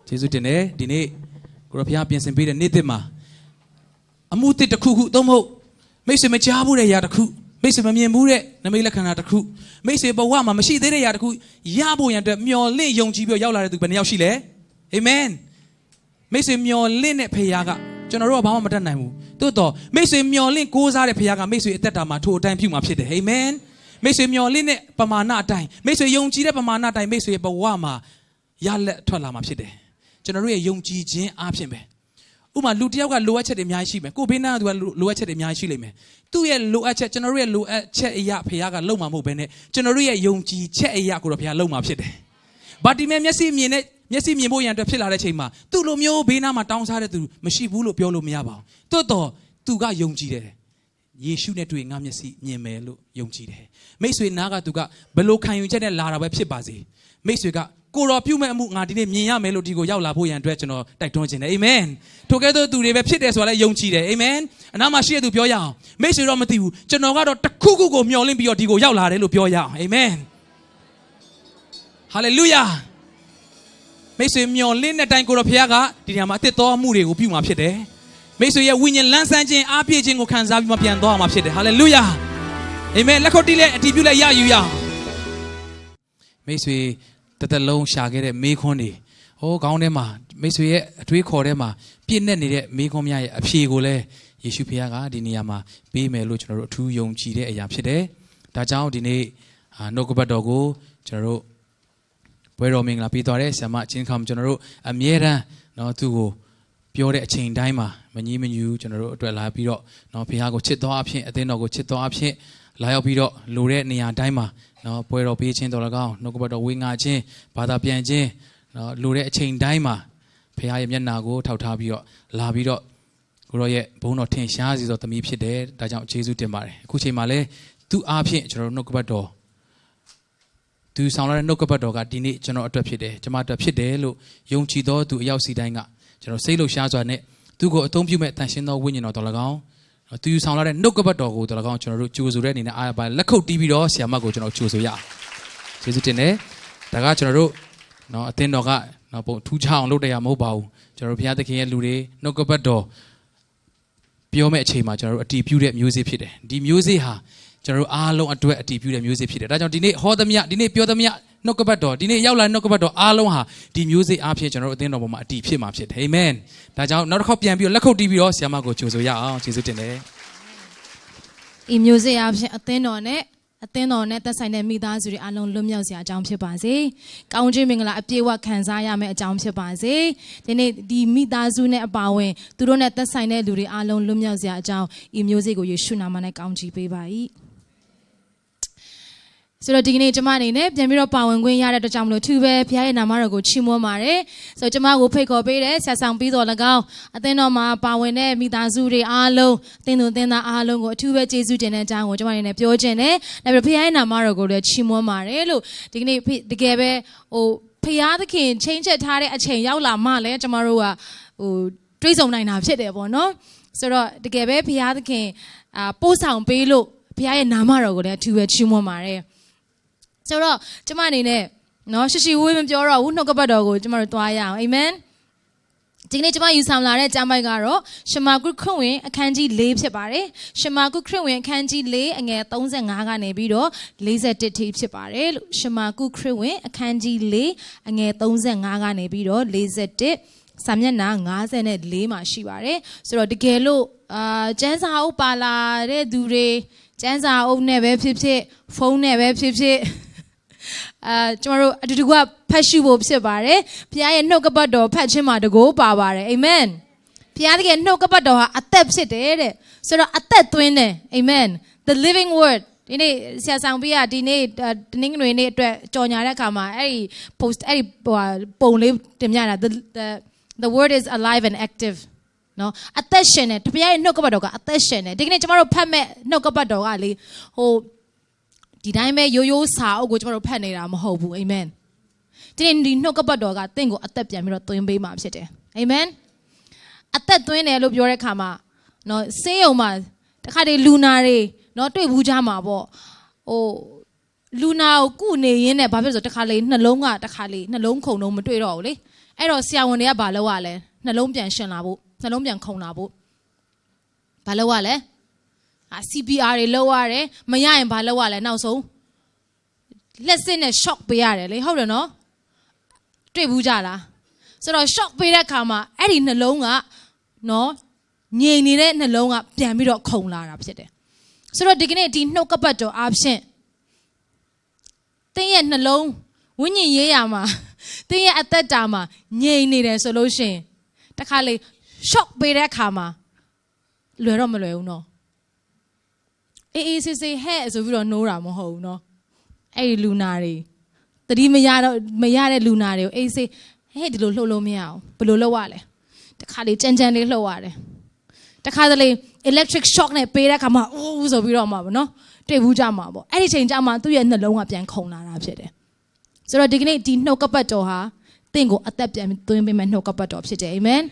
ကျေးဇူးတင်တယ်ဒီနေ့ကိုရဖျားပြင်ဆင်ပေးတဲ့နေ့တစ်မှာအမှုတစ်တစ်ခုခုသုံးဖို့မိတ်ဆွေမကြားဘူးတဲ့ຢာတစ်ခုမိတ်ဆွေမမြင်ဘူးတဲ့နမိတ်လက္ခဏာတစ်ခုမိတ်ဆွေဘဝမှာမရှိသေးတဲ့ຢာတစ်ခုရဖို့ရန်အတွက်မျှော်လင့်ယုံကြည်ပြီးရောက်လာတဲ့သူဘယ်နှယောက်ရှိလဲအာမင်မိတ်ဆွေမျှော်လင့်တဲ့ဖခင်ကကျွန်တော်တို့ကဘာမှမတတ်နိုင်ဘူးတိုးတော့မိတ်ဆွေမျှော်လင့်ကိုးစားတဲ့ဖခင်ကမိတ်ဆွေအသက်တာမှာထိုအတိုင်းပြုမှာဖြစ်တယ်အာမင်မိတ်ဆွေမျှော်လင့်တဲ့ပမာဏအတိုင်းမိတ်ဆွေယုံကြည်တဲ့ပမာဏအတိုင်းမိတ်ဆွေရဲ့ဘဝမှာရလက်ထွက်လာမှာဖြစ်တယ်ကျွန်တော်တို့ရဲ့ယုံကြည်ခြင်းအားဖြင့်ပဲဥပမာလူတစ်ယောက်ကလိုအပ်ချက်တွေအများကြီးရှိမယ်ကိုဘေးနားကသူကလိုအပ်ချက်တွေအများကြီးရှိလိမ့်မယ်သူ့ရဲ့လိုအပ်ချက်ကျွန်တော်တို့ရဲ့လိုအပ်ချက်အရာဖခင်ကလုံမှာမဟုတ်ဘဲနဲ့ကျွန်တော်တို့ရဲ့ယုံကြည်ချက်အရာကိုတော့ဖခင်လုံမှာဖြစ်တယ်ဘာဒီမဲ့မျက်စိမြင်ဖို့ရန်အတွက်ဖြစ်လာတဲ့ချိန်မှာသူ့လိုမျိုးဘေးနားမှာတောင်းစားတဲ့သူမရှိဘူးလို့ပြောလို့မရပါဘူးတိုးတော့သူကယုံကြည်တယ်ယေရှုနဲ့တွေ့ငါမျက်စိမြင်မယ်လို့ယုံကြည်တယ်မိတ်ဆွေနားကသူကဘလို့ခံယူချက်နဲ့လာတာပဲဖြစ်ပါစေမိတ်ဆွေကကိုတော်ပြုမဲ့အမှုငါဒီနေ့မြင်ရမယ်လို့ဒီကိုရောက်လာဖို့ရန်အတွက်ကျွန်တော်တိုက်တွန်းခြင်းတယ်အာမင်ထိုကဲ့သို့သူတွေပဲဖြစ်တယ်ဆိုတာလည်းယုံကြည်တယ်အာမင်အနားမှာရှိတဲ့သူပြောရအောင်မိတ်ဆွေတော့မသိဘူးကျွန်တော်ကတော့တစ်ခုခုကိုမျှော်လင့်ပြီးတော့ဒီကိုရောက်လာတယ်လို့ပြောရအောင်အာမင်ဟာလေလုယာမိတ်ဆွေမျှော်လင့်တဲ့တိုင်ကိုတော်ဖခင်ကဒီနေရာမှာအသစ်သောအမှုတွေကိုပြုမှာဖြစ်တယ်မိတ်ဆွေရဲ့ဝိညာဉ်လန်းဆန်းခြင်းအားပြည့်ခြင်းကိုခံစားပြီးမှပြန်သွားမှာဖြစ်တယ်ဟာလေလုယာအာမင်လက်ခုပ်တီးလက်အတည်ပြုလက်ရယူရအောင်မိတ်ဆွေတသက်လုံးရှာခဲ့တဲ့မေးခွန်းတွေဟိုခေါင်းထဲမှာမိတ်ဆွေရဲ့အတွေးခေါ်ထဲမှာပြည့်နေနေတဲ့မေးခွန်းများရဲ့အဖြေကိုလည်းယေရှုဖခင်ကဒီနေရာမှာပေးမယ်လို့ကျွန်တော်တို့အထူးယုံကြည်တဲ့အရာဖြစ်တယ်။ဒါကြောင့်ဒီနေ့နှုတ်ကပတ်တော်ကိုကျွန်တော်တို့ဘွဲတော်မင်္ဂလာပေးသွားတဲ့ဆရာမချင်းခမ်ကျွန်တော်တို့အမြဲတမ်းနော်သူ့ကိုပြောတဲ့အချိန်တိုင်းမှာမငြီးမညူကျွန်တော်တို့အတွက်လာပြီးတော့နော်ဖခင်ကိုချစ်တော်အဖြစ်အသင်းတော်ကိုချစ်တော်အဖြစ်လာရောက်ပြီးတော့လိုတဲ့နေရာတိုင်းမှာနော်ပွဲတော်ပေးခြင်းတော်၎င်းနှုတ်ကပတ်တော်ဝေငါခြင်းဘာသာပြန်ခြင်းနော်လိုတဲ့အချိန်တိုင်းမှာဖခင်ရဲ့မျက်နာကိုထောက်ထားပြီးတော့လာပြီးတော့ကိုရောရဲ့ဘုန်းတော်ထင်ရှားစီသောသမီးဖြစ်တယ်ဒါကြောင့်ယေရှုတင်ပါတယ်အခုချိန်မှာလဲသူ့အားဖြင့်ကျွန်တော်တို့နှုတ်ကပတ်တော်သူဆောင်လာတဲ့နှုတ်ကပတ်တော်ကဒီနေ့ကျွန်တော်အတွက်ဖြစ်တယ်ကျွန်မအတွက်ဖြစ်တယ်လို့ယုံကြည်သောသူအရောက်စီတိုင်းကကျွန်တော်စိတ်လှုပ်ရှားစွာနဲ့သူ့ကိုအသုံးပြုမဲ့တန်ရှင်းသောဝိညာဉ်တော်၎င်းသူဆောင်လာတဲ့နှုတ်ကပတ်တော်ကိုတော်၎င်းကျွန်တော်တို့ကြိုဆိုတဲ့အနေနဲ့အားပါလက်ခုပ်တီးပြီးတော့ဆရာမကိုကျွန်တော်ကြိုဆိုရအောင်ကျေးဇူးတင်တယ်ဒါကကျွန်တော်တို့နော်အသင်းတော်ကနော်ပုံထူးခြားအောင်လုပ်တရားမဟုတ်ပါဘူးကျွန်တော်တို့ဘုရားသခင်ရဲ့လူတွေနှုတ်ကပတ်တော်ပြောမဲ့အချိန်မှာကျွန်တော်တို့အတီးပြုတဲ့မျိုးစေ့ဖြစ်တယ်ဒီမျိုးစေ့ဟာကျွန်တော်တို့အားလုံးအတွက်အတီးပြုတဲ့မျိုးစေ့ဖြစ်တယ်ဒါကြောင့်ဒီနေ့ဟောသမျှဒီနေ့ပြောသမျှနှုတ်ကပတ်တော်ဒီနေ့ရောက်လာတဲ့နှုတ်ကပတ်တော်အားလုံးဟာဒီမျိုးစေ့အားဖြင့်ကျွန်တော်တို့အသင်းတော်ပေါ်မှာအတီးဖြစ်မှာဖြစ်တယ်အာမင်ဒါကြောင့်နောက်တစ်ခေါက်ပြန်ပြီးတော့လက်ခုပ်တီးပြီးတော့ဆရာမကိုကြိုဆိုရအောင်ကျေးဇူးတင်တယ်ဤမျိုးစေ့အားဖြင့်အသင်းတော်နဲ့သက်ဆိုင်တဲ့မိသားစုတွေအားလုံးလွတ်မြောက်စရာအကြောင်းဖြစ်ပါစေ။ကောင်းခြင်းမင်္ဂလာအပြည့်အဝခံစားရမယ့်အကြောင်းဖြစ်ပါစေ။ဒီနေ့ဒီမိသားစုနဲ့အပါအဝင်သူတို့နဲ့သက်ဆိုင်တဲ့လူတွေအားလုံးလွတ်မြောက်စရာအကြောင်းဤမျိုးစေ့ကိုယေရှုနာမနဲ့ကောင်းချီးပေးပါ၏။ဆိုတော့ဒီကနေ့ကျမအနေနဲ့ပြန်ပြီးတော့ပါဝင်ခွင့်ရတဲ့အတွက်ကြောင့်မလို့သူပဲဘုရားရဲ့နာမတော်ကိုချီးမွမ်းပါတယ်။ဆိုတော့ကျမကိုဖိတ်ခေါ်ပေးတဲ့ဆရာဆောင်ပြီးတော်၎င်းအသင်းတော်မှာပါဝင်တဲ့မိသားစုတွေအားလုံးအသင်းသူအသင်းသားအားလုံးကိုအထူးပဲကျေးဇူးတင်တဲ့အကြောင်းကိုကျမအနေနဲ့ပြောချင်တယ်။ဒါပေမဲ့ဘုရားရဲ့နာမတော်ကိုလည်းချီးမွမ်းပါတယ်လို့ဒီကနေ့တကယ်ပဲဘုရားသခင်ချိန်ချက်ထားတဲ့အချိန်ရောက်လာမှလည်းကျမတို့ကတွေးဆုံနိုင်တာဖြစ်တယ်ပေါ့နော်။ဆိုတော့တကယ်ပဲဘုရားသခင်ပို့ဆောင်ပေးလို့ဘုရားရဲ့နာမတော်ကိုလည်းအထူးပဲချီးမွမ်းပါတယ်။ဆိုတော့ကျမအနေနဲ့နော်ရှိဝေးမပြောတော့ဘူးနှုတ်ကပတ်တော်ကိုကျမတို့သွားရအောင်အာမင်ဒီနေ့ကျမယူဆောင်လာတဲ့ကျမ်းပိုက်ကတော့ရှမာကုခရစ်ဝင်အခန်းကြီး4ဖြစ်ပါတယ်ရှမာကုခရစ်ဝင်အခန်းကြီး4အငယ်35ကနေပြီးတော့41ထိဖြစ်ပါတယ်လို့ရှမာကုခရစ်ဝင်အခန်းကြီး4အငယ်35ကနေပြီးတော့41စာမျက်နှာ54မှာရှိပါတယ်ဆိုတော့တကယ်လို့ကျမ်းစာအုပ်ပါလာတဲ့သူတွေကျမ်းစာအုပ်နဲ့ပဲဖြစ်ဖြစ်ဖုန်းနဲ့ပဲဖြစ်ဖြစ်ကျွန်တော်တို့အတူတူကဖတ်ရှုဖို့ဖြစ်ပါတယ်ဘုရားရဲ့နှုတ်ကပတ်တော်ဖတ်ခြင်းမှာတကိုးပါပါတယ်အာမင်ဘုရားသခင်နှုတ်ကပတ်တော်ဟာအသက်ဖြစ်တယ်တဲ့ဆိုတော့အသက်သွင်းတယ်အာမင် the living word ဒီနေ့ဆရာဆောင်ပြဒီနေ့တင်းငွေနေ့အတွက်ကြော်ညာတဲ့အခါမှာအဲ့ဒီ post အဲ့ဒီပုံလေးတင်ပြတာ the word is alive and active နော်အသက်ရှင်တယ်ဘုရားရဲ့နှုတ်ကပတ်တော်ကအသက်ရှင်တယ်ဒီကနေ့ကျွန်တော်တို့ဖတ်မဲ့နှုတ်ကပတ်တော်ကလေဟိုဒီတိုင်းပဲရိုးရိုးစာအုပ်ကိုကျွန်တော်တို့ဖတ်နေတာမဟုတ်ဘူးအာမင်ဒီနေ့ဒီနှုတ်ကပတ်တော်ကသင်ကိုအသက်ပြန်ပြီးတော့သွင်းပေးမှာဖြစ်တယ်အာမင်အသက်သွင်းတယ်လို့ပြောတဲ့အခါမှာနော်ဆေးရုံမှာတခါတည်းလူနာတွေနော်တွေ့ဘူးကြမှာပေါ့ဟိုလူနာကိုကုနေရင်းနဲ့ဘာဖြစ်လို့ဆိုတခါလေနှလုံးကတခါလေနှလုံးခုန်တော့မတွေ့တော့ဘူးလေ အဲ့တော့ဆရာဝန်တွေကဘာလုပ်ရလဲနှလုံးပြန်ရှင်လာဖို့နှလုံးပြန်ခုန်လာဖို့ဘာလုပ်ရလဲCPR တွေလုပ်ရတယ်မရရင်ဘာလုပ်ရလဲနောက်ဆုံးလက်စစ်နဲ့ shock ပေးရတယ်လေဟုတ်တယ်နော်တွေ့ဘူးကြလားဆိုတော့ shock ပေးတဲ့အခါမှာအဲ့ဒီနှလုံးကနော်ငြိမ်နေတဲ့နှလုံးကပြန်ပြီးတော့ခုန်လာတာဖြစ်တယ်ဆိုတော့ဒီကနေ့ဒီနှုတ်ကပတ်တော်အားဖြင့်တင်းရဲ့နှလုံးဝိညာဉ်ရေးရာမှာတင်းရဲ့အသက်တာမှာငြိမ်နေတယ်ဆိုလို့ရှိရင်တခါလေ shock ပေးတဲ့အခါမှာလွယ်တော့မလွယ်ဘူးနော်အေးဆေးဆေးဟဲ့ဆိုပြီးတော့နှိုးတာမဟုတ်ဘူးနော်အဲ့ဒီလူနာတွေတတိမရတဲ့လူနာတွေကိုအေးဆေးဟဲ့ဒီလိုလှုပ်လို့မရအောင်ဘယ်လိုလုပ်ရလဲတခါလေကြမ်းကြမ်းလေးလှုပ်ရတယ်တခါတလေ electric shock နဲ့ပေးတဲ့အခါမှာအိုးဆိုပြီးတော့မှာပေါ့နော်တွေ့ဘူးကြမှာပေါ့အဲ့ဒီချိန်ကျမှသူ့ရဲ့နှလုံးကပြန်ခုန်လာတာဖြစ်တယ်ဆိုတော့ဒီကနေ့ဒီနှုတ်ကပတ်တော်ဟာတင့်ကိုအသက်ပြန်သွင်းပေးမဲ့နှုတ်ကပတ်တော်ဖြစ်တယ်အာမင်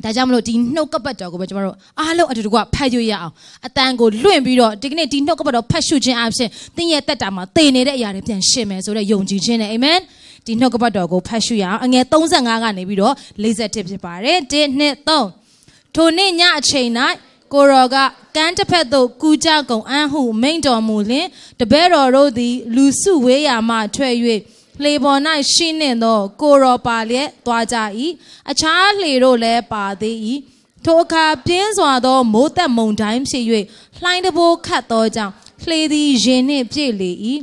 ဒါကြောင့်မလို့ဒီနှုတ်ကပတ်တော်ကိုပဲကျွန်တော်တို့အားလုံးအတူတူကဖတ်ရွရအောင်အတန်ကိုလွင့်ပြီးတော့ဒီကနေ့ဒီနှုတ်ကပတ်တော်ဖတ်ရှုခြင်းအပြင်သင်ရဲ့တက်တာမှာတည်နေတဲ့အရာတွေပြန်ရှင်းမယ်ဆိုတဲ့ယုံကြည်ခြင်းနဲ့အာမင်ဒီနှုတ်ကပတ်တော်ကိုဖတ်ရှုရအောင်အငယ်35ကနေပြီးတော့41ဖြစ်ပါတယ်1 2 3ထိုနေ့ညအချိန်၌ကိုရောကကမ်းတစ်ဖက်သို့ကူးကြကုန်အံ့ဟုမိန့်တော်မူလျင်တပည့်တော်တို့သည်လူစုဝေးရာမှထွက်၍လေပေါ်၌ရှိနှင့်သောကိုရောပါလျက်သွားကြ၏အခြားလေတို့လည်းပါသေး၏ထိုအခါပြင်းစွာသောမိုးသက်မုန်တိုင်းဖြစ်၍လှိုင်းတဘိုးခတ်သောကြောင့်လှေသည်ရင်နှင့်ပြည့်လေ၏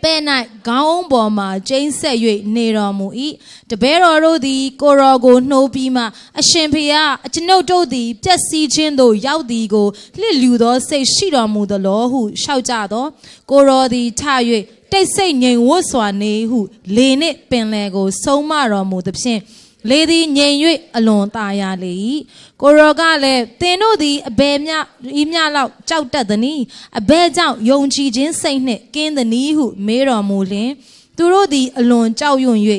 ပဲ့၌ခေါင်းပေါ်မှကျိန်းဆက်၍နေတော်မူ၏တပည့်တော်တို့သည်ကိုရောကိုနှိုးပြီးမှအရှင်ဖေယအကျွန်ုပ်တို့သည်ပျက်စီးခြင်းသို့ရောက်သည်ကိုလှစ်လူသောစိတ်ရှိတော်မူသလောဟုရှောက်ကြသောကိုရောသည်ထ၍တိတ်ဆိတ်ငြိမ်ဝတ်စွာနေဟုလေနှင့်ပင်လယ်ကိုဆုံးမတော်မူသဖြင့်လေသည်ငြိမ်၍အလွန်သာယာလေ၏ကိုရောကလည်းသင်တို့သည်အဘယ်မျှဤမျှလောက်ကြောက်တတ်သနည်းအဘယ်ကြောင့်ယုံကြည်ခြင်းစိတ်နှင့်ကင်းသနည်းဟုမေးတော်မူလျင်သူတို့သည်အလွန်ကြောက်ရွံ့၍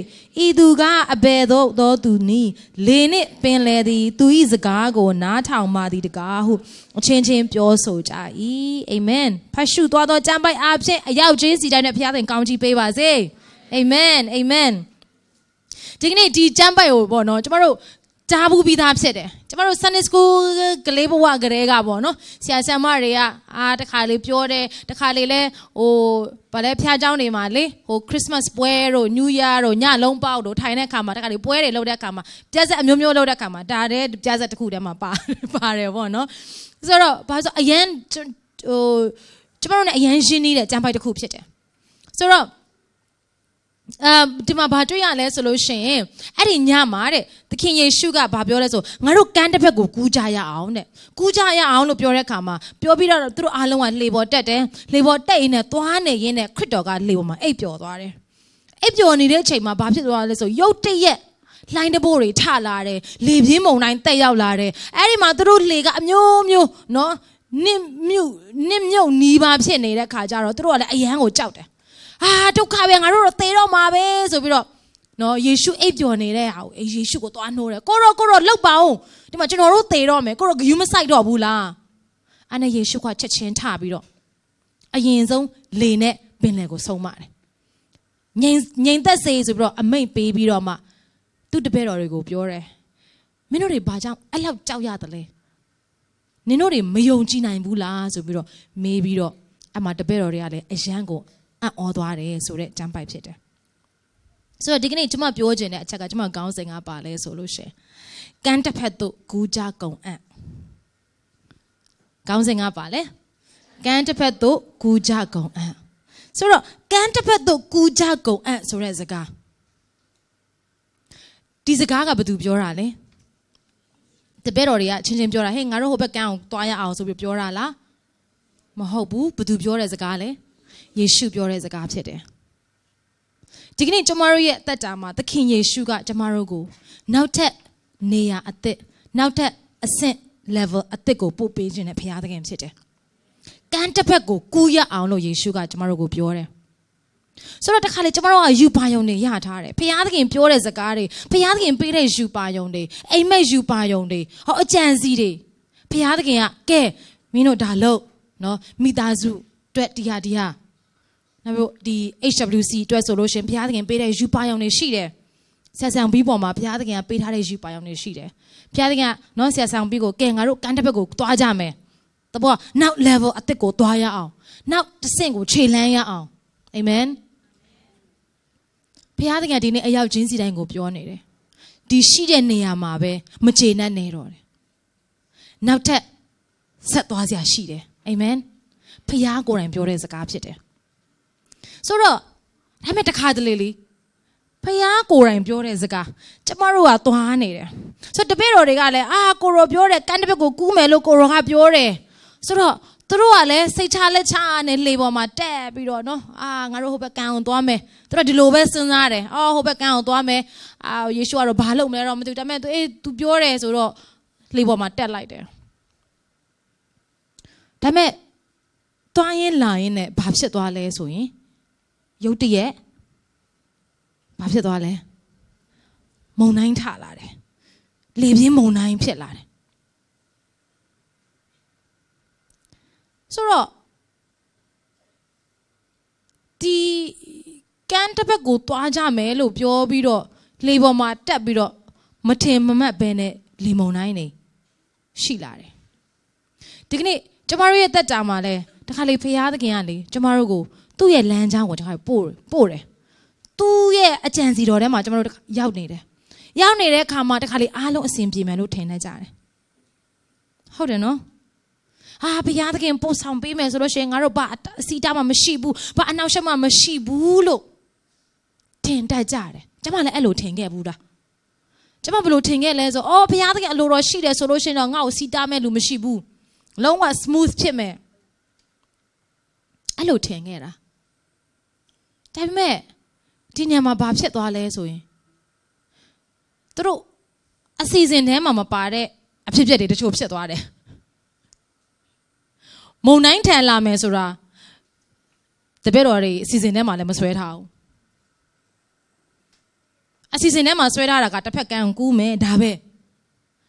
ဤသူကအဘယ်သို့သောသူနည်းလေနှင့်ပင်လယ်သည်သူ၏စကားကိုနားထောင်မှသည်တကားဟုအချင်းချင်းပြောဆိုကြ၏အာမင်ဖတ်ရှုသွားသောကျမ်းပိုက်အားဖြင့်အရောက်ချင်းစီတိုင်းနဲ့ဘုရားသခင်ကောင်းချီးပေးပါစေအာမင်အာမင်ဒီကနေ့ဒီကျမ်းပိုက်ကိုပေါ့နော်ကျမတို့ကြားဘူးပြီးသားဖြစ်တယ်ကျမတို့ Sunday School ကလေးဘဝကလေးကပေါ့နော်ဆရာဆရာမတွေကတခါလေးပြောတယ်တခါလေးလဲဗါလဲဖျားเจ้าနေမှာလေChristmas ပွဲတို့ New Year တို့ညလုံးပေါက်တို့ထိုင်တဲ့အခါမှာတခါလေးပွဲတွေလုပ်တဲ့အခါမှာပြဿနာအမျိုးမျိုးလုပ်တဲ့အခါမှာဒါတဲ့ပြဿနာတစ်ခုတည်းမှာပါတယ်ပေါ့နော်ဆိုတော့ဘာလို့အရန်ကျမတို့ ਨੇ အရန်ရှင်းနေတဲ့ကျမ်းပိုက်တစ်ခုဖြစ်တယ်ဆိုတော့ဒီမှာဘာတွေ့ရလဲဆိုလို့ရှိရင်အဲ့ဒီညမှာတဲ့သခင်ယေရှုကဘာပြောလဲဆိုငါတို့ကမ်းတစ်ဖက်ကိုကူးကြရအောင်တဲ့ကူးကြရအောင်လို့ပြောတဲ့အခါမှာပြောပြီးတော့သူတို့အားလုံးကလှေပေါ်တက်တယ်လှေပေါ်တက်ရင်းနဲ့သွားနေရင်းနဲ့ခရစ်တော်ကလှေပေါ်မှာအိပ်ပျော်သွားတယ်အိပ်ပျော်နေတဲ့အချိန်မှာဘာဖြစ်သွားလဲဆိုရုတ်တရက်လှိုင်းတဘိုးတွေထလာတယ်လေပြင်းမုန်တိုင်းတက်ရောက်လာတယ်အဲ့ဒီမှာသူတို့လှေကအမျိုးမျိုးနော်နစ်မြုပ်နီးပါဖြစ်နေတဲ့ခါကျတော့သူတို့ကလည်းအယမ်းကိုကြောက်တယ်ဒုက္ခပဲငါတို့တော့သေတော့မှာပဲဆိုပြီးတော့နော်ယေရှုအိပ်ပျော်နေတဲ့ဟာကိုယေရှုကိုသွားနှိုးတယ်ကိုရောလောက်ပါအောင်ဒီမှာကျွန်တော်တို့သေတော့မယ်ကိုရောဂယူးမဆိုင်တော့ဘူးလားအဲ့နဲ့ယေရှုကချက်ချင်းထပြီးတော့အရင်ဆုံးလေနဲ့ပင်လယ်ကိုဆုံးမတယ်ငြိမ်သက်စေဆိုပြီးတော့အမိန့်ပေးပြီးတော့မှသူ့တပည့်တော်တွေကိုပြောတယ်မင်းတို့တွေဘာကြောင့်အဲ့လောက်ကြောက်ရတယ်လဲနင်တို့တွေမယုံကြည်နိုင်ဘူးလားဆိုပြီးတော့မေးပြီးတော့အမှတပည့်တော်တွေကလည်းအယံကိုအံ့ဩသွားတယ်ဆိုတဲ့ကျမ်းပိုက်ဖြစ်တယ်ဆိုတော့ဒီကနေ့ကျွန်မပြောချင်တဲ့အချက်ကကျွန်မခေါင်းစဉ်ကပါလဲဆိုလို့ရှိရင်ကမ်းတစ်ဖက်သို့ကူးကြကုန်အံ့ခေါင်းစဉ်ကပါလဲကမ်းတစ်ဖက်သို့ကူးကြကုန်အံ့ဆိုတော့ကမ်းတစ်ဖက်သို့ကူးကြကုန်အံ့ဆိုတဲ့စကားဒီစကားကဘယ်သူပြောတာလဲတပည့်တော်တွေကချင်းချင်းပြောတာဟဲ့ငါတို့ဟိုဘက်ကမ်းအောင်သွားရအောင်ဆိုပြီးပြောတာလားမဟုတ်ဘူးဘယ်သူပြောတဲ့စကားလဲယေရှုပြောတဲ့စကားဖြစ်တယ်ဒီကနေ့ကျမတို့ရဲ့အသက်တာမှာသခင်ယေရှုကကျမတို့ကိုနောက်ထပ်နေရာအသစ်နောက်ထပ်အဆင့် level အသစ်ကိုပို့ပေးခြင်းနဲ့ဘုရားသခင်ဖြစ်တယ်ကမ်းတစ်ဖက်ကိုကူးရအောင်လို့ယေရှုကကျမတို့ကိုပြောတယ်ဆိုတော့တခါလေကျမတို့ကယူပါယုံတွေရထားတယ်ဘုရားသခင်ပြောတဲ့စကားတွေဘုရားသခင်ပေးတဲ့ယူပါယုံတွေအိမ်မက်ယူပါယုံတွေအကြံစီတွေဘုရားသခင်ကကဲမင်းတို့ဒါလို့နော်မိသားစုအတွက်ဒီဟာနောက်ပြီးဒီ HWC အတွက်ဆိုလို့ရှင်ဘုရားသခင်ပေးတဲ့ယူပါယုံတွေရှိတယ် ဆရာဆောင်ပြီးပေါ်မှာဘုရားသခင်ကပေးထားတဲ့ယူပါရောင်တွေရှိတယ်ဘုရားသခင်ကနော်ဆရာဆောင်ပြီးကိုကဲငါတို့ကမ်းတစ်ဘက်ကိုသွားကြမယ်တဘောနောက် level အသစ်ကိုသွားရအောင်နောက်တစ်ဆင့်ကိုခြေလှမ်းရအောင်အာမင်ဘုရားသခင်ဒီနေ့အရောက်ချင်းစီတိုင်းကိုပြောနေတယ်ဒီရှိတဲ့နေရာမှာပဲမကျေနပ်နေတော့တယ်နောက်ထပ်ဆက်သွားစရာရှိတယ်အာမင်ဘုရားကိုယ်တိုင်ပြောတဲ့စကားဖြစ်တယ်ဆိုတော့ဒါမဲ့တစ်ခါတလေလေဖယားကိုယ်တိုင်ပြောတဲ့စကားကျမတို့ကသွားနေတယ်ဆိုတော့တပည့်တော်တွေကလည်းကိုရောပြောတယ်ကမ်းတစ်ဘက်ကိုကူးမယ်လို့ကိုရောကပြောတယ်ဆိုတော့သူတို့ကလည်းစိတ်ချလက်ချနဲ့လေပေါ်မှာတက်ပြီးတော့နော်ငါတို့ဟိုဘက်ကမ်းကိုသွားမယ်သူတို့ဒီလိုပဲစဉ်းစားတယ်ဟိုဘက်ကမ်းကိုသွားမယ်ယေရှုကတော့ဘာလုပ်မလဲတော့မသိဘူးဒါပေမဲ့သူပြောတယ်ဆိုတော့လေပေါ်မှာတက်လိုက်တယ်ဒါပေမဲ့သွားရင်လာရင်နဲ့ဘာဖြစ်သွားလဲဆိုရင်ရုတ်တရက်ဘာဖြစ်သွားလဲမုန်တိုင်းထလာတယ်လေပြင်းမုန်တိုင်းဖြစ်လာတယ်ဆိုတော့ဒီကမ်းတစ်ဘက်ကိုသွားကြမယ်လို့ပြောပြီးတော့လေပေါ်မှာတက်ပြီးတော့မထင်မမှတ်ဘဲနဲ့လေမုန်တိုင်းနေရှိလာတယ်ဒီကနေ့ကျမတို့ရဲ့သက်တာမှာလဲတခါလေဖခင်သခင်ကလေကျမတို့ကိုသူ့ရဲ့လမ်းကြောင်းကိုတခါပို့တယ်သူ့ရဲ့အကြံစီတော်ထဲမှာကျမတို့ရောက်နေတယ်ရောက်နေတဲ့အခါမှာတခါလေအားလုံးအဆင်ပြေမယ်လို့ထင်နေကြတယ်ဟုတ်တယ်နော်ဘုရားသခင်ပို့ဆောင်ပေးမယ်ဆိုလို့ရှိရင်ငါတို့ဘာအစီတာမှမရှိဘူးဘာအနောက်ရှက်မှမရှိဘူးလို့ထင်တတ်ကြတယ်ကျမလည်းအဲ့လိုထင်ခဲ့ဘူးလားကျမဘယ်လိုထင်ခဲ့လဲဆိုဘုရားသခင်အလိုတော်ရှိတယ်ဆိုလို့ရှိရင်တော့ငါ့ကိုစီတာမဲ့လူမရှိဘူးလုံးဝ smooth ဖြစ်မယ်အဲ့လိုထင်ခဲ့တာဒါပေမဲ့ဒီညမှာဘာဖြစ်သွားလဲဆိုရင်သူတို့အစီအစဉ်ထဲမှာမပါတဲ့အဖြစ်အပျက်တွေတချို့ဖြစ်သွားတယ်မုံတိုင်းထန်လာမယ်ဆိုတာတပည့်တော်တွေအစီအစဉ်ထဲမှာလည်းမဆွဲထားဘူးအစီအစဉ်ထဲမှာဆွဲထားတာကတစ်ဖက်ကန်းကူးမယ်ဒါပဲ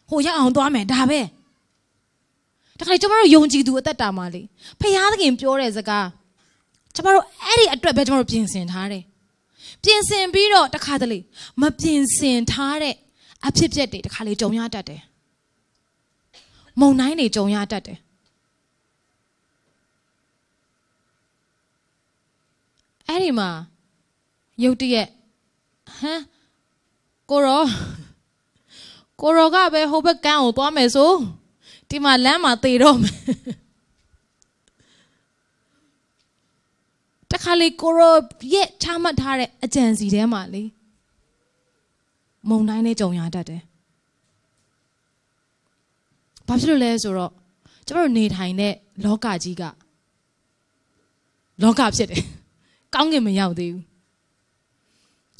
ဟိုရောက်အောင်သွားမယ်ဒါပဲတခါကျမတို့ယုံကြည်သူအသက်တာမှာလေဖခင်သခင်ပြောတဲ့စကားကျမတို့အဲ့ဒီအတွက်ပဲကျမတို့ပြင်ဆင်ထားတယ်ပြင်ဆင်ပြီးတော့တခါတလေမပြင်ဆင်ထားတဲ့အဖြစ်အပျက်တွေတခါလေကြုံရတတ်တယ်မုံတိုင်းတွေကြုံရတတ်တယ်အဲ့ဒီမှာရုတ်တရက်ကိုရောကပဲဟိုဘက်ကန်းကိုသွားမယ်ဆိုဒီမှာလမ်းမှာသေတော့မယ်တခါလေကိုရောရဲ့ချမှတ်ထားတဲ့အကြံစီထဲမှာလေမုံတိုင်းနဲ့ကြုံရတတ်တယ်ဘာဖြစ်လို့လဲဆိုတော့ကျမတို့နေထိုင်တဲ့လောကကြီးကလောကဖြစ်တယ်ကောင်းကင်မရောက်သေးဘူး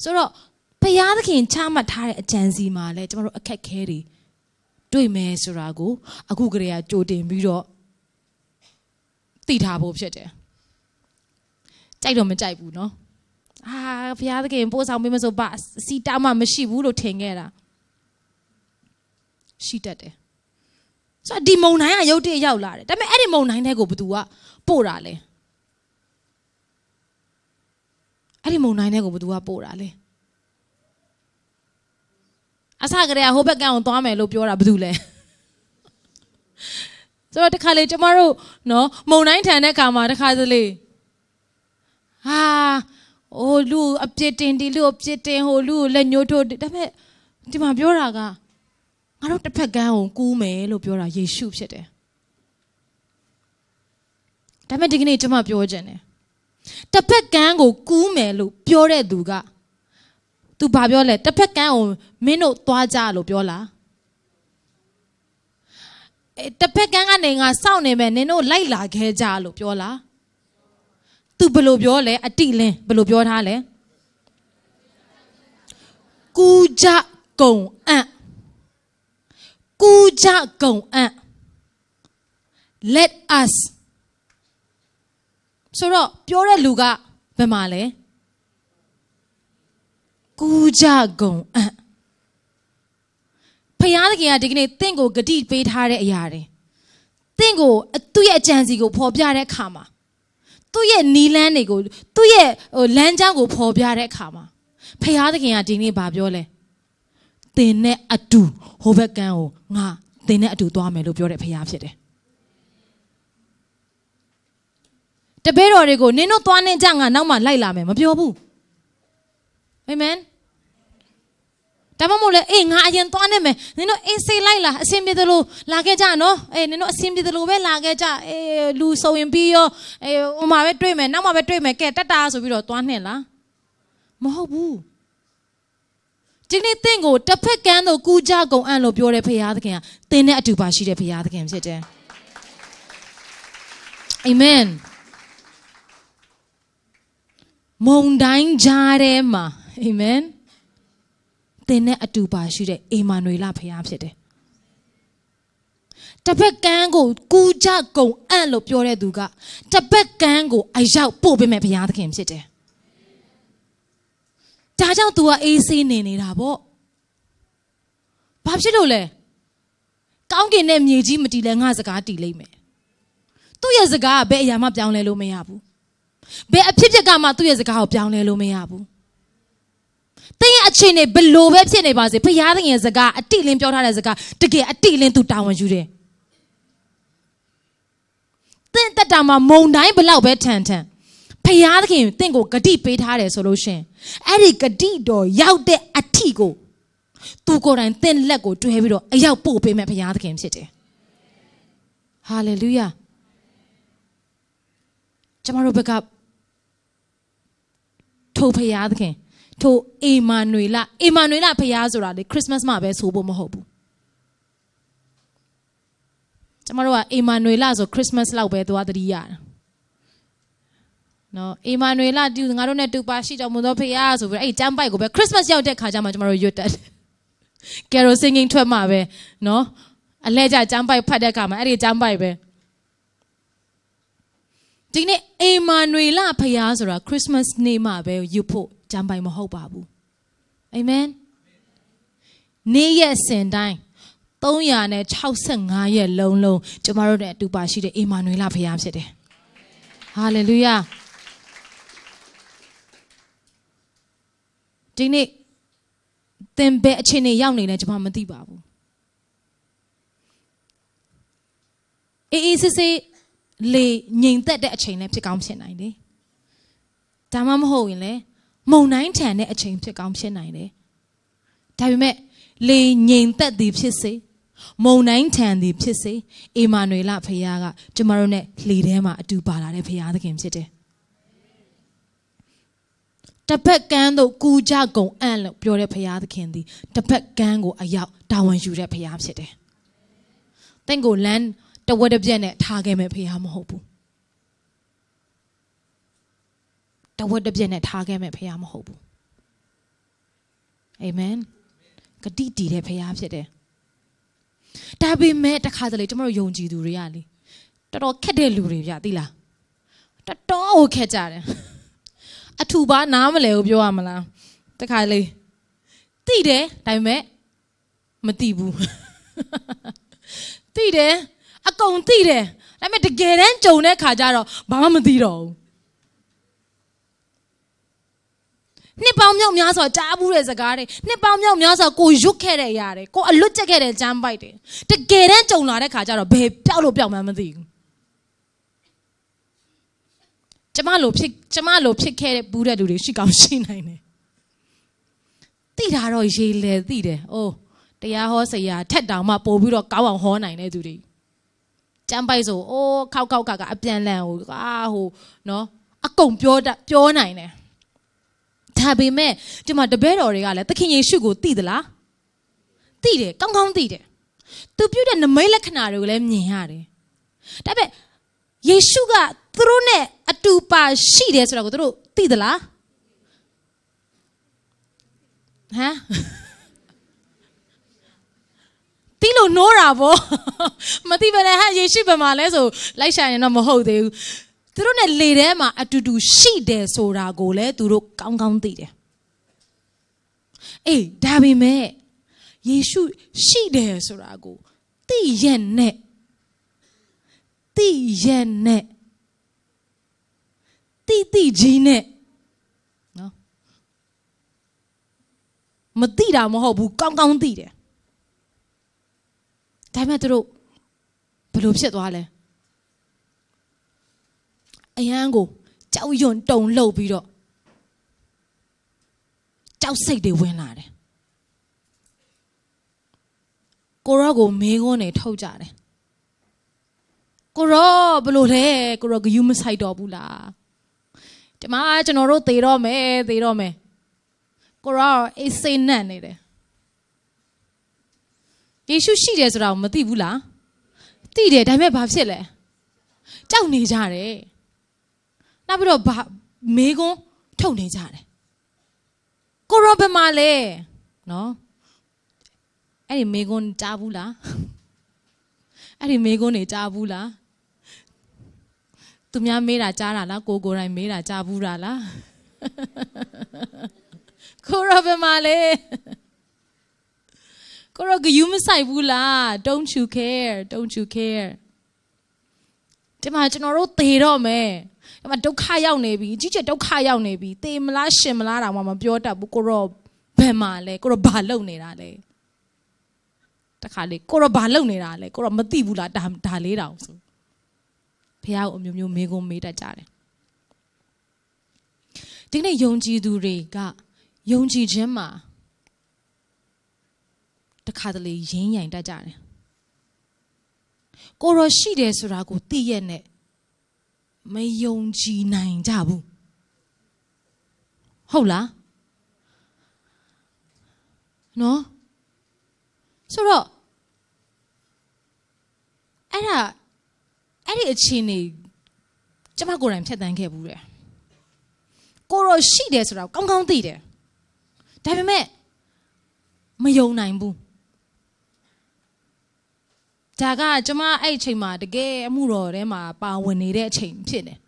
ဆိုတော့ဘုရားသခင်ချမှတ်ထားတဲ့အကြံစီမှာလဲကျမတို့အခက်ခဲတွေတွေ့မယ်ဆိုတာကိုအခုကတည်းကကြိုတင်ပြီးတော့သိထားဖို့ဖြစ်တယ်ကြိုက်တော့မကြိုက်ဘူးเนาะဘုရားသခင်ပို့ဆောင်ပေးမဆိုပါစီတာမှမရှိဘူးလို့ထင်ခဲ့တာရှိတတ်တယ်ဆိုတော့ဒီမုံတိုင်းကရုတ်တရက်ရောက်လာတယ်ဒါပေမဲ့အဲ့ဒီမုံတိုင်းတဲ့ကိုဘသူကပို့တာလဲအဲ့ဒီမုံတိုင်းတဲ့ကိုဘသူကပို့တာလဲအစကတည်းကဟိုဘက်ကန်းကိုသွားမယ်လို့ပြောတာဘသူလဲဆိုတော့တခါလေကျမတို့နော်မုံတိုင်းထန်တဲ့ခါမှာတခါစလေလူအပြစ်တင်ဒီလူအပြစ်တင်ဟိုလူကိုလက်ညှိုးထိုးဒါပေမဲ့ဒီမှာပြောတာကငါတို့တစ်ဖက်ကန်းကိုကူးမယ်လို့ပြောတာယေရှုဖြစ်တယ်ဒါပေမဲ့ဒီကနေ့ကျမပြောချင်တယ်တစ်ဖက်ကန်းကိုကူးမယ်လို့ပြောတဲ့သူကသူဘာပြောလဲတစ်ဖက်ကန်းကိုမင်းတို့သွားကြလို့ပြောလားတစ်ဖက်ကန်းကနေငါစောင့်နေမယ်နင်တို့လိုက်လာခဲ့ကြလို့ပြောလားသူဘယ်လိုပြောလဲအတိလင်းဘယ်လိုပြောထားလဲကူကြကုံအံ့ကူကြကုံအံ့ let us ဆိုတော့ပြောတဲ့လူကဘယ်မှာလဲကူကြကုံအံ့ဖခင်သခင်ကဒီကနေ့တင့်ကိုဂတိပေးထားတဲ့အရာတွေတင့်ကိုသူ့ရဲ့အကြံစီကိုဖော်ပြတဲ့အခါမှာသူ့ရဲ့နီလန်းတွေကိုသူ့ရဲ့လမ်းကြောင်းကိုဖော်ပြတဲ့အခါမှာဖခင်သခင်ကဒီနေ့ဘာပြောလဲ သင်နဲ့အတူဟိုဘက်ကန်းကိုငါသင်နဲ့အတူသွားမယ်လို့ပြောတဲ့ဖခင်ဖြစ်တယ်တပည့်တော်တွေကိုနင်တို့သွားနေကြငါနောက်မှလိုက်လာမယ်မပြောဘူးအာမင်ဒါမှမဟုတ်လေအေးငါအရင်သွားနေမယ်နင်တို့အေးစိတ်လိုက်လာအဆင်ပြေတယ်လို့လာခဲ့ကြနော်အေးနင်တို့အဆင်ပြေတယ်လို့ပဲလာခဲ့ကြအေးလူစုံရင်ပြီးရောအေးဟိုမှာပဲတွေ့မယ်နောက်မှပဲတွေ့မယ်ကဲတက်တာဆိုပြီးတော့သွားနေလားမဟုတ်ဘူးဒီနေ့သင်ကိုတစ်ဖက်ကန်းသို့ကူးကြကုန်အံ့လို့ပြောတဲ့ဖခင်သခင်ကသင်နဲ့အတူပါရှိတဲ့ဖခင်သခင်ဖြစ်တယ်အာမင်မုန်တိုင်းကြားထဲမှာအာမင်သင်နဲ့အတူပါရှိတဲ့အေမာနွေလဖခင်ဖြစ်တယ်တစ်ဖက်ကန်းကိုကူးကြကုန်အံ့လို့ပြောတဲ့သူကတစ်ဖက်ကန်းကိုအရောက်ပို့ပေးမဲ့ဖခင်သခင်ဖြစ်တယ်ဒါကြောင့် तू ကအေးဆေးနေနေတာပေါ့ဘာဖြစ်လို့လဲကောင်းကင်နဲ့မြေကြီးမတည်လဲငါစကားတည်လိမ့်မယ်သူ့ရဲ့စကားကဘယ်အရာမှပြောင်းလဲလို့မရဘူးဘယ်အဖြစ်ကမှသူ့ရဲ့စကားကိုပြောင်းလဲလို့မရဘူးသင်ရဲ့အခြေအနေဘယ်လိုပဲဖြစ်နေပါစေဖခင်သခင်ရဲ့စကားအတိလင်းပြောထားတဲ့စကားတကယ်အတိလင်း तू တာဝန်ယူတယ်သင်တက်တာမှာမုံတိုင်းဘလောက်ပဲထန်ထန်ဖခင်သခင်တင့်ကိုဂတိပေးထားတယ်ဆိုလို့ရှင်အဲ့ဒီဂတိတော်ရောက်တဲ့အထီကိုသူကိုယ်တိုင်တင့်လက်ကိုတွဲပြီးတော့အရောက်ပို့ပေးမဲ့ဖခင်သခင်ဖြစ်တယ်ဟာလေလုယာကျွန်တော်တို့ဘက်ကထိုဖခင်သခင်ထိုအေမာနွေလဖခင်ဆိုတာလေခရစ်စမတ်မှာပဲဆိုဖို့မဟုတ်ဘူးကျွန်တော်တို့ကအေမာနွေလဆိုခရစ်စမတ်လောက်ပဲသွားတတိရနော်အေမာနွေလတူငါတို့နဲ့တူပါရှိတော်မူသောဖခင်ဆိုပြီးအဲ့ကျမ်းပိုက်ကိုပဲခရစ်စမတ်ရောက်တဲ့ခါကျမှကျွန်တော်တို့ရွတ်တက်ကယ်ရိုစင်ဂင်းထွက်မှာပဲနော်အလဲကျကျမ်းပိုက်ဖတ်တဲ့အခါမှာအဲ့ဒီကျမ်းပိုက်ပဲဒီနေ့အေမာနွေလဖခင်ဆိုတာခရစ်စမတ်နေ့မှာပဲရွတ်ဖို့ကျမ်းပိုက်မဟုတ်ပါဘူးအာမင်နေ့ရက်စဉ်တိုင်း365ရက်လုံးကျွန်တော်တို့နဲ့အတူပါရှိတဲ့အေမာနွေလဖခင်ဖြစ်တယ်ဟာလေလုယာဒီနေ့သင်ဘယ်အခြေအနေရောက်နေလဲကျွန်မမသိပါဘူးအေးစစ်စစ်လေငြိမ်သက်တဲ့အချိန်လည်းဖြစ်ကောင်းဖြစ်နိုင်တယ်ဒါမှမဟုတ်ရင်လည်းမုန်တိုင်းထန်တဲ့အချိန်ဖြစ်ကောင်းဖြစ်နိုင်တယ်ဒါပေမဲ့လေငြိမ်သက်သည်ဖြစ်စေမုန်တိုင်းထန်သည်ဖြစ်စေအေမာနွေလဖခင်ကကျွန်တော်တို့နဲ့လေထဲမှာအတူပါလာတဲ့ဖခင်သခင်ဖြစ်တယ်တစ်ဖက်ကန်းသို့ကူးကြကုန်အံ့လို့ပြောတဲ့ဖခင်သခင်သည်တစ်ဖက်ကန်းကိုအရောက်တာဝန်ယူတဲ့ဖခင်ဖြစ်တယ်။တင့်ကိုလမ်းတဝက်တစ်ပြက်နဲ့ထားခဲ့မဲ့ဖခင်မဟုတ်ဘူး။တဝက်တစ်ပြက်နဲ့ထားခဲ့မဲ့ဖခင်မဟုတ်ဘူး။အာမင်။ဂတိတည်တဲ့ဖခင်ဖြစ်တယ်။ဒါပေမဲ့တခါတလေကျွန်တော်တို့ယုံကြည်သူတွေကလေတော်တော်ခက်တဲ့လူတွေပြသိလား။တော်တော်ခက်ကြတယ်။အထူပါနားမလဲဘူးပြောရမလားတခါလေသိတယ်ဒါပေမဲ့မသိဘူးသိတယ်အကုန်သိတယ်ဒါပေမဲ့တကယ်တမ်းကြုံတဲ့ခါကျတော့ဘာမှမသိတော့ဘူးနှစ်ပေါင်းမြောက်များစွာကြားဘူးတဲ့စကားတွေနှစ်ပေါင်းမြောက်များစွာကိုရွတ်ခဲ့တဲ့ຢာတွေကိုအလွတ်ကျက်ခဲ့တဲ့ကျမ်းပိုက်တွေတကယ်တမ်းကြုံလာတဲ့ခါကျတော့ဘယ်ပြောက်လို့ပြောက်မှန်းမသိဘူးကျမလိုဖြစ်ခဲ့တဲ့ဘူးတဲ့လူတွေရှိကောင်းရှိနိုင်တယ်သိတာတော့ရေးလေသိတယ်အိုးတရားဟောဆရာထက်တောင်မှပို့ပြီးတော့ကောင်းအောင်ဟောနိုင်တဲ့သူတွေကျမ်းပိုက်ဆိုအိုးခောက်ကအပြန်လန်ဟိုနော်အကုန်ပြောနိုင်တယ်ဒါပေမဲ့ဒီမှာတပည့်တော်တွေကလည်းသခင်ယေရှုကိုသိသလားသိတယ်ကောင်းကောင်းသိတယ်သူပြုတဲ့နမိတ်လက္ခဏာတွေကိုလည်းမြင်ရတယ်ဒါပေမဲ့ယေရှုကသူတို့နဲ့အတူပါရှိတယ်ဆိုတော့သူတို့သိသလားဟမ်တီးလို့နိုးတာပေါ့မသိပါနဲ့ဟာယေရှုဘယ်မှာလဲဆိုလိုက်ရှာရင်တော့မဟုတ်သေးဘူးသူတို့နဲ့လေထဲမှာအတူတူရှိတယ်ဆိုတာကိုလည်းသူတို့ကောင်းကောင်းသိတယ်အေးဒါပေမဲ့ယေရှုရှိတယ်ဆိုတာကိုသိရဲ့နဲ့သိကြီးနဲ့နော်မ သိတာမဟုတ်ဘူးကောင်းကောင်းသိတယ်ဒါပေမဲ့သူတို့ဘယ်လိုဖြစ်သွားလဲအယံကိုကြောက်ရွံ့တုန်လှုပ်ပြီးတော့ကြောက်စိတ်တွေဝင်လာတယ်ကိုရောကိုမေးခွန်းတွေထုတ်ကြတယ်ကိုရောဘယ်လိုလဲကိုရောဂယုမဆိုင်တော့ဘူးလားဒီမှာကျွန်တော်တို့သေတော့မယ်ကိုရောအေးစိတ်နဲ့နေတယ်ယေရှုရှိတယ်ဆိုတာကိုမသိဘူးလားသိတယ်ဒါပေမဲ့ဘာဖြစ်လဲကြောက်နေကြတယ်နောက်ပြီးတော့မေးခွန်းထုတ်နေကြတယ်ကိုရောဘယ်မှာလဲနော်အဲ့ဒီမေးခွန်းကြားဘူးလားအဲ့ဒီမေးခွန်းနေကြားဘူးလားသူများမေးတာကြားတာလားကိုယ်တိုင်မေးတာကြားဘူးလားကိုရောဘယ်မှာလဲကိုရောဂယုမဆိုင်ဘူးလား don't you care ဒီမှာကျွန်တော်တို့သေတော့မယ်ဒီမှာဒုက္ခရောက်နေပြီကြီးကျယ်ဒုက္ခရောက်နေပြီသေမလားရှင်မလားတောင်မှမပြောတတ်ဘူးကိုရောဘယ်မှာလဲကိုရောဘာလုပ်နေတာလဲတခါလေကိုရောဘာလုပ်နေတာလဲကိုရောမသိဘူးလားဒါလေးတောင်ဆိုဖះကိုအမျိုးမျိုးမေးခွန်းမေးတတ်ကြတယ်ဒီနေ့ယုံကြည်သူတွေကယုံကြည်ခြင်းမှာတခါတလေရင်းရိုင်တတ်ကြတယ်ကိုရောရှိတယ်ဆိုတာကိုသိရနဲ့မယုံကြည်နိုင်ကြဘူးဟုတ်လားနော်ဆိုတော့အဲ့ဒီအခြေအနေကျမကိုယ်တိုင်ဖြတ်တန်းခဲ့ဘူးတယ်ကိုရောရှိတယ်ဆိုတာကောင်းကောင်းသိတယ်ဒါပေမဲ့မယုံနိုင်ဘူးဒါကကျမအဲ့အချိန်မှာတကယ်အမှုတော်ထဲမှာပါဝင်နေတဲ့အချိန်ဖြစ်တယ်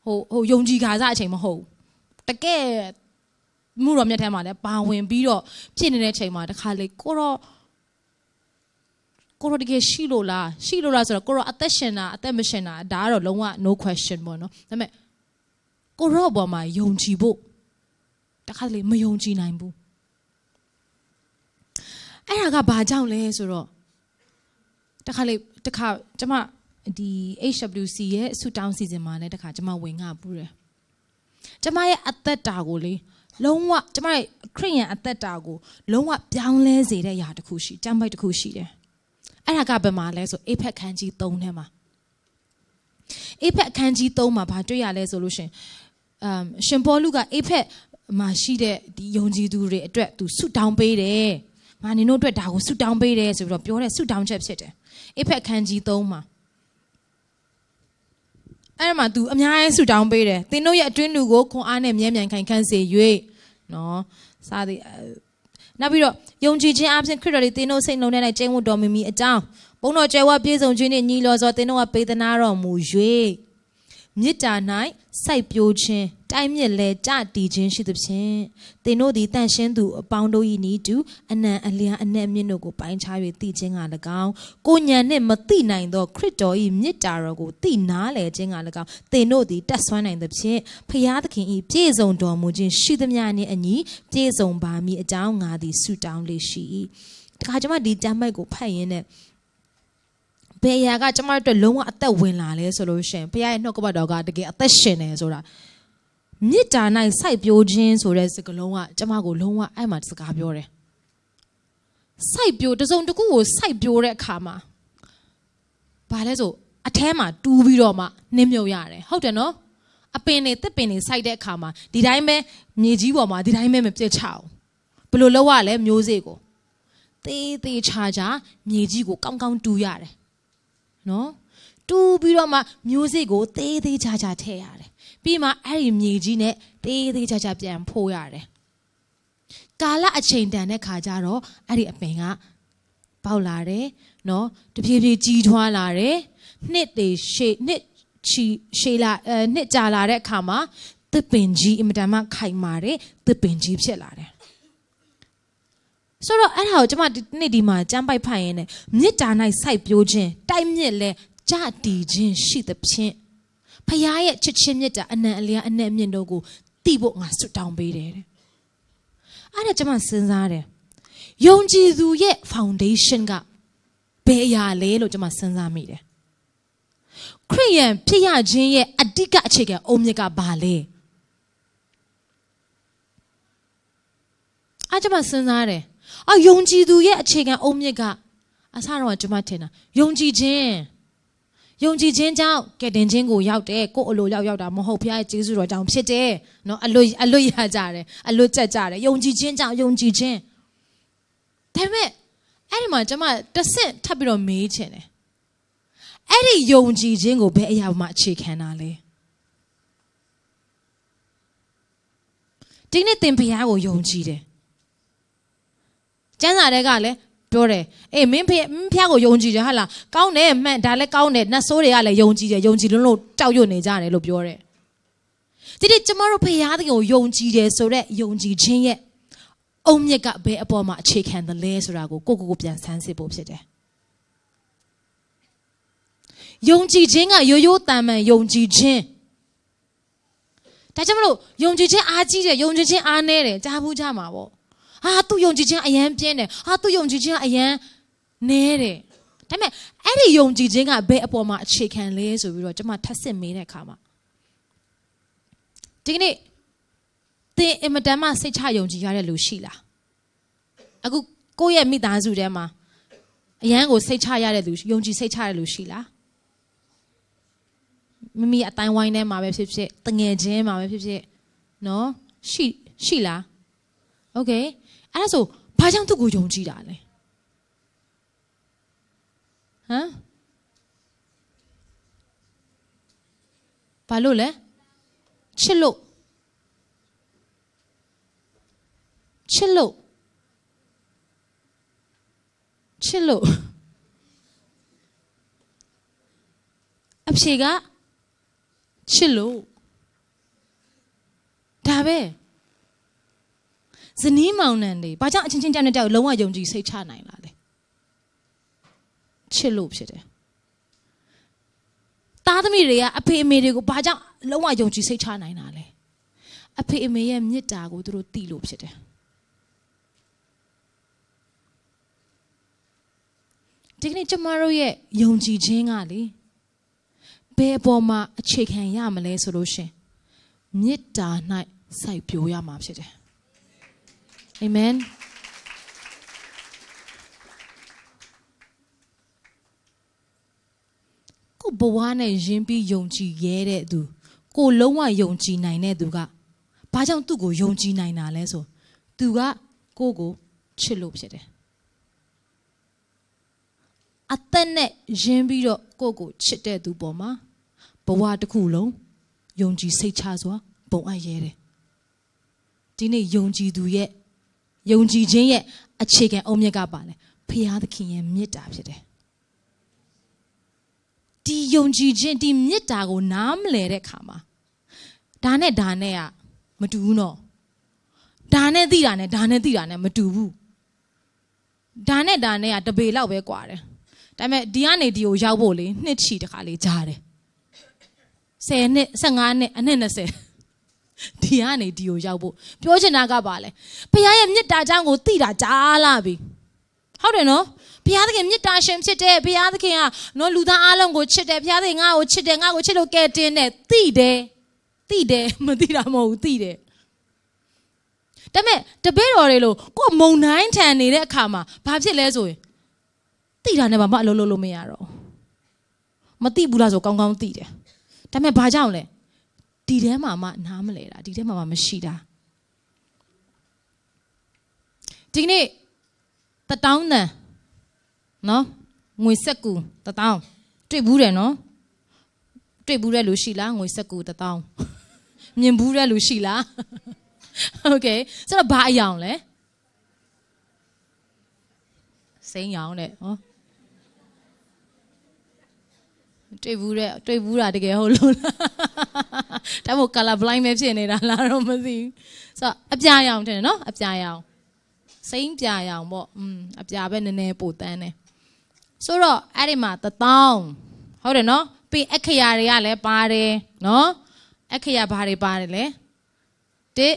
ဟိုယုံကြည်ခါစားအချိန်မဟုတ်တကယ်မှုတော်မြတ်ထဲမှာလည်းပါဝင်ပြီးတော့ဖြစ်နေတဲ့အချိန်မှာတခါလေကိုရောတကယ်ရှိလို့လားဆိုတော့ကိုရောအသက်ရှင်တာအသက်မရှင်တာဒါကတော့လုံးဝ no question ပေါ့နော်ဒါပေမဲ့ကိုရောဘောမှာယုံကြည်ဖို့တခါလေမယုံကြည်နိုင်ဘူးအဲ့ဒါကဘာကြောင့်လဲဆိုတော့တခါကျမဒီ HWC ရဲ့ဆူတောင်းစီစဉ်မှာလည်းတခါကျမဝင်ငှပူးတယ်ကျမရဲ့အသက်တာကိုလေလုံးဝကျမရဲ့ခရစ်ယာန်အသက်တာကိုလုံးဝပြောင်းလဲစေတဲ့ຢာတစ်ခုရှိကျမ်းပိုက်တစ်ခုရှိတယ်အဲ့ဒါကဘယ်မှာလဲဆိုအေဖက်ခန်းကြီး3ထဲမှာအေဖက်ခန်းကြီး3မှာဘာတွေ့ရလဲဆိုလို့ရှင်ရှင်ပေါလုကအေဖက်မှာရှိတဲ့ဒီယုံကြည်သူတွေအတွက်သူဆူတောင်းပေးတယ်ငါနင်တို့အတွက်ဒါကိုဆူတောင်းပေးတယ်ဆိုပြီးတော့ပြောတဲ့ဆူတောင်းချက်ဖြစ်တယ်အေဖက်ခန်းကြီး3မှာအဲ့မှာ तू အများကြီးဆူတောင်းပေးတယ်သင်တို့ရဲ့အတွင်းလူကိုခွန်အားနဲ့မြဲမြံခိုင်ခန့်စေ၍နော်စသည်နောက်ပြီးတော့ယုံကြည်ခြင်းအပြင်ခရစ်တော်သည်သင်တို့စိတ်နှလုံးထဲ၌ကျင့်ဝတ်တော်မူမည်အကြောင်းဘုန်းတော်ကျယ်ဝပြည့်စုံခြင်းနှင့်ညီလျော်စွာသင်တို့ကပေးသနာတော်မူ၍မြစ်တာ၌စိုက်ပျိုးခြင်းတိုင်းမြစ်လဲကြတည်ခြင်းရှိသဖြင့်သင်တို့သည်တန်ရှင်းသူအပေါင်းတို့၏နီးတူအနံအလျာအနက်မြင့်တို့ကိုပိုင်းခြား၍သိခြင်းက၎င်းကိုဉာဏ်နှင့်မသိနိုင်သောခရစ်တော်၏မြစ်တာတော်ကိုသိနားလည်ခြင်းက၎င်းသင်တို့သည်တတ်ဆွမ်းနိုင်သဖြင့်ဖျားသခင်၏ပြည့်စုံတော်မူခြင်းရှိသမျှနှင့်အညီပြည့်စုံပါမည်အကြောင်းငါသည်ဆုတောင်းလေရှိ၏တခါကျွန်မဒီကျမ်းပိုက်ကိုဖတ်ရင်းနဲ့ဘယ်အရာကကျမတို့အတွက်လုံးဝအသက်ဝင်လာလဲဆိုလို့ရှိရင်ဘုရားရဲ့နှုတ်ကပတ်တော်ကတကယ်အသက်ရှင်တယ်ဆိုတာမြစ်တာ၌စိုက်ပျိုးခြင်းဆိုတဲ့စကားလုံးကကျမကိုလုံးဝအဲ့မှာစကားပြောတယ်စိုက်ပျိုးတစုံတစ်ခုကိုစိုက်ပျိုးတဲ့အခါမှာဘာလဲဆိုအထဲမှာတူးပြီးတော့မှနှင်းမြုပ်ရတယ်ဟုတ်တယ်နော်အပင်တွေတစ်ပင်တွေစိုက်တဲ့အခါမှာဒီတိုင်းပဲမြေကြီးပေါ်မှာဒီတိုင်းပဲမပြတ်ချအောင်ဘယ်လိုလုပ်ရလဲမျိုးစေ့ကိုသေးချာမြေကြီးကိုကောင်းကောင်းတူးရတယ်နော်တူးပြီးတော့မှမျိုးစေ့ကိုသေးချာထည့်ရတယ်ပြီးမှအဲ့ဒီမြေကြီးနဲ့သေးချာပြန်ဖို့ရတယ်ကာလအချိန်တန်တဲ့ခါကျတော့အဲ့ဒီအပင်ကပေါက်လာတယ်နော်တဖြည်းဖြည်းကြီးထွားလာတယ်နှစ်ကြာလာတဲ့အခါမှာသစ်ပင်ကြီးအင်မတန်မှခိုင်မာတယ်သစ်ပင်ကြီးဖြစ်လာတယ်ဆိုတော့အဲ့ဒါကိုကျွန်မဒီနေ့ဒီမှာကျမ်းပိုက်ဖတ်ရင်းနဲ့မြစ်တာ၌စိုက်ပျိုးခြင်းတိုက်မြစ်လဲကြတည်ခြင်းရှိသဖြင့်ဖခင်ရဲ့ချစ်ချင်းမြတ်တာအနံအလျာအနက်မြင့်တို့ကိုသိဖို့ငါဆွတောင်းပေးတယ်တဲ့ အဲ့ဒါကျွန်မစဉ်းစားတယ်ယုံကြည်သူရဲ့ foundation ကဘယ်အရာလဲလို့ကျွန်မစဉ်းစားမိတယ်ခရစ်ယာန်ဖြစ်ရခြင်းရဲ့အဓိကအခြေခံအုတ်မြစ်ကဘာလဲအဲ့ကျွန်မစဉ်းစားတယ်ယုံကြည်သူရဲ့အခြေခံအုတ်မြစ်ကအစတော့ကျွန်မထင်တာယုံကြည်ခြင်းကြောင့်ကယ်တင်ခြင်းကိုရောက်တယ်ကိုယ်အလိုရောက်တာမဟုတ်ဘုရားရဲ့ကျေးဇူးတော်ကြောင့်ဖြစ်တယ်နော်အလွတ်ရကြတယ်အလွတ်ကျက်ကြတယ်ယုံကြည်ခြင်းကြောင့်ယုံကြည်ခြင်းဒါပေမဲ့အဲ့ဒီမှာကျွန်မတစ်ဆင့်ထပ်ပြီးတော့မေးချင်တယ်အဲ့ဒီယုံကြည်ခြင်းကိုဘယ်အရာမှအခြေခံတာလဲဒီနေ့သင်ဘုရားကိုယုံကြည်တယ်ကျမ်းစာတွေကလည်းပြောတယ်မင်းဖျားကိုယုံကြည်တယ်ဟာလားကောင်းတယ်မှန်ဒါလည်းကောင်းတယ်နတ်ဆိုးတွေကလည်းယုံကြည်တယ်ယုံကြည်လို့ကြောက်ရွံ့နေကြတယ်လို့ပြောတယ်ဒီနေ့ကျမတို့ဖျားကိုယုံကြည်တယ်ဆိုတော့ယုံကြည်ခြင်းရဲ့အုံမြစ်ကဘယ်အပေါ်မှာအခြေခံတယ်လဲဆိုတာကိုကိုပြန်ဆန်းစစ်ဖို့ဖြစ်တယ်ယုံကြည်ခြင်းကရိုးရိုးတန်မှန်ယုံကြည်ခြင်းဒါကြောင့်မလို့ယုံကြည်ခြင်းအားကြီးတယ်ယုံကြည်ခြင်းအားနည်းတယ်ကြားဘူးကြမှာပေါ့သူယုံကြည်ခြင်းအယံပြင်းတယ်သူယုံကြည်ခြင်းအယံနည်းတယ်ဒါပေမဲ့အဲ့ဒီယုံကြည်ခြင်းကဘယ်အပေါ်မှာအခြေခံလဲဆိုပြီးတော့ကျွန်မထပ်စစ်မေးတဲ့အခါမှာဒီကနေ့သင်အင်မတန်မှစိတ်ချယုံကြည်ရတဲ့လူရှိလားအခုကိုယ့်ရဲ့မိသားစုထဲမှာအယံကိုစိတ်ချရတဲ့လူယုံကြည်စိတ်ချရတဲ့လူရှိလားမိမိအတိုင်းဝိုင်းထဲမှာပဲဖြစ်ဖြစ်တငယ်ချင်းမှာပဲဖြစ်ဖြစ်နော်ရှိလားโอเคအဲ့ဒါဆိုဘာကြောင့်သူ့ကိုယုံကြည်တာလဲဘာလို့လဲချစ်လို့အဖြေကချစ်လို့ဒါပဲဇနီးမောင်နှံတွေဘာကြောင့်အချင်းချင်းကြောက်နေကြောက်လုံးဝယုံကြည်စိတ်ချနိုင်လားလဲချစ်လို့ဖြစ်တယ်သားသမီးတွေကအဖေအမေတွေကိုဘာကြောင့်လုံးဝယုံကြည်စိတ်ချနိုင်တာလဲအဖေအမေရဲ့မေတ္တာကိုသူတို့သိလို့ဖြစ်တယ်ဒီကနေ့ကျမတို့ရဲ့ယုံကြည်ခြင်းကလေဘယ်အပေါ်မှာအခြေခံရမလဲဆိုလို့ရှင်မေတ္တာ၌စိုက်ပျိုးရမှာဖြစ်တယ်အာမင်ကိုဘဝနဲ့ယဉ်ပြီးယုံကြည်ရဲတဲ့သူကိုလုံးဝယုံကြည်နိုင်တဲ့သူကဘာကြောင့်သူ့ကိုယုံကြည်နိုင်တာလဲဆိုသူကကိုချစ်လို့ဖြစ်တယ်အသက်နဲ့ယဉ်ပြီးတော့ကိုချစ်တဲ့သူပေါ်မှာဘဝတစ်ခုလုံးယုံကြည်စိတ်ချစွာပုံအပ်ရဲတယ်ဒီနေ့ယုံကြည်သူရဲ့ယုံကြည်ခြင်းရဲ့အခြေခံအုတ်မြစ်ကပါလေဖခင်သခင်ရဲ့မေတ္တာဖြစ်တယ်ဒီယုံကြည်ခြင်းဒီမေတ္တာကိုနားမလည်တဲ့အခါမှာဒါနဲ့ကမတူဘူးနော်ဒါနဲ့သိတာနဲ့မတူဘူးဒါနဲ့ကတပေလောက်ပဲကွာတယ်ဒါပေမဲ့ဒီကနေဒီကိုရောက်ဖို့လေနှစ်ချီတခါလေးကြားတယ်10နှစ်15နှစ်အနှစ်20ဒီကနေဒီကိုရောက်ဖို့ပြောချင်တာကပါလေဘုရားရဲ့မေတ္တာကြောင့်ကိုသိတာကြားလာပြီဟုတ်တယ်နော်ဘုရားသခင်မေတ္တာရှင်ဖြစ်တယ်ဘုရားသခင်ကနော်လူသားအလုံးကိုချစ်တယ်ဘုရားသခင်ငါ့ကိုချစ်တယ်ငါ့ကိုချစ်လို့ကဲတင်တယ်သိတယ်မသိတာမဟုတ်ဘူးသိတယ်ဒါပေမဲ့တပည့်တော်တွေလို့ကိုယ်မုံတိုင်းထန်နေတဲ့အခါမှာဘာဖြစ်လဲဆိုရင်သိတာနဲ့ဘာမှအလုပ်လုပ်လို့မရတော့မသိဘူးလားဆိုကောင်းကောင်းသိတယ်ဒါပေမဲ့ဘာကြောင့်လဲဒီထဲမှာမှနားမလဲတာဒီထဲမှာမှမရှိတာဒီနေ့1000တန်နော်ငွေဆက်ကူ1000တွေ့ဘူးတယ်နော်တွေ့ဘူးတဲ့လူရှိလားငွေဆက်ကူ1000မြင်ဘူးတဲ့လူရှိလားโอเคဆိုတော့ဘာအယောင်လဲစိမ်းရောင်တဲ့ဟောတွေ့ဘူးတာတကယ်ဟုတ်လို့ဒါမို့ color blind ပဲဖြစ်နေတာလားတော့မသိဘူးဆိုတော့အပြာရောင်တယ်နော်အပြာရောင်စိမ်းပြာရောင်ပေါ့အပြာပဲနည်းနည်းပိုတန်းတယ်ဆိုတော့အဲ့ဒီမှာ1000ဟုတ်တယ်နော်ပြီးအခရာတွေကလည်းပါတယ်နော်အခရာဘာတွေပါတယ်လဲ1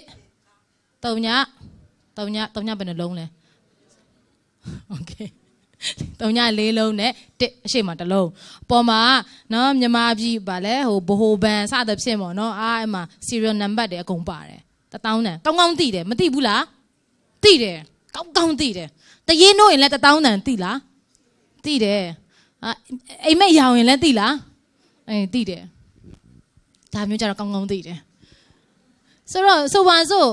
3 9 3ညဘယ်နှလုံးလဲโอเค3ည4လုံးနဲ့1အရှိမတစ်လုံးပေါ်မှာနော်မြန်မာပြည်ဗာလဲဟိုဘိုဘန်စသဖြင့်ပေါ့နော်အဲ့မှာ serial number တွေအကုန်ပါတယ်1000တန်ကောင်းကောင်းသိတယ်မသိဘူးလားသိတယ်ကောင်းကောင်းသိတယ်တရေနိုးရင်လည်း1000တန်သိလားသိတယ်အိမ်မက်ရောင်ရင်လည်းသိလားသိတယ်ဒါမျိုးကြတော့ကောင်းကောင်းသိတယ်ဆိုတော့ဆိုပါစို့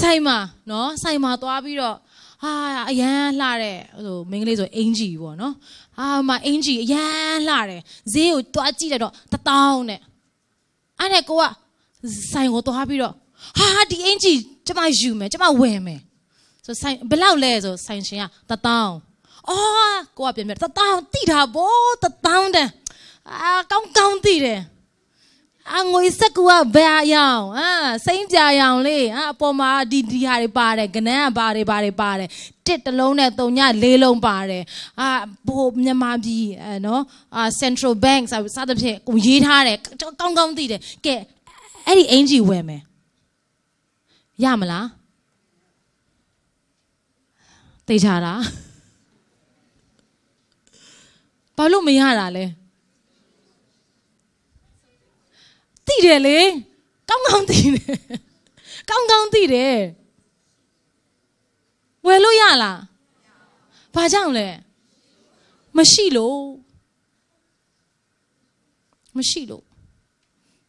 ဆိုင်မှာနော်ဆိုင်မှာသွားပြီးတော့အရန်လှတဲ့ဟိုမိန်းကလေးဆိုအင်ဂျီပေါ့နော်မအင်ဂျီအရန်လှတယ်ဈေးကိုတွားကြည့်လိုက်တော့1000နဲ့အဲ့ဒါကိုကဆိုင်ကိုသွားပြီးတော့ဒီအင်ဂျီကျမယူမယ်ကျမဝယ်မယ်ဆိုဆိုင်ဘယ်လောက်လဲဆိုဆိုင်ရှင်က1000ကိုကပြန်ပြန်1000တိတာဗော1000တန်ကောင်းကောင်းတိတယ်ငွေစက်ကူကဘယ်အရောင်စိမ့်ပြရောင်လေးအပေါ်မှာဒီဟာတွေပါတယ်ကနန်းကပါတယ်တစ်တလုံးနဲ့3ည4လုံးပါတယ်ဘိုမြန်မာပြည်နော်Central Bank စသဖြင့်ကိုရေးထားတယ်ကောင်းကောင်းသိတယ်ကဲအဲ့ဒီအင်ဂျီဝယ်မယ်ရမလားသိချတာဘာလို့မရတာလဲသိတယ်လေကောင်းကောင်းသိတယ်ကောင်းကောင်းသိတယ်ဝယ်လို့ရလားဘာကြောင့်လဲမရှိလို့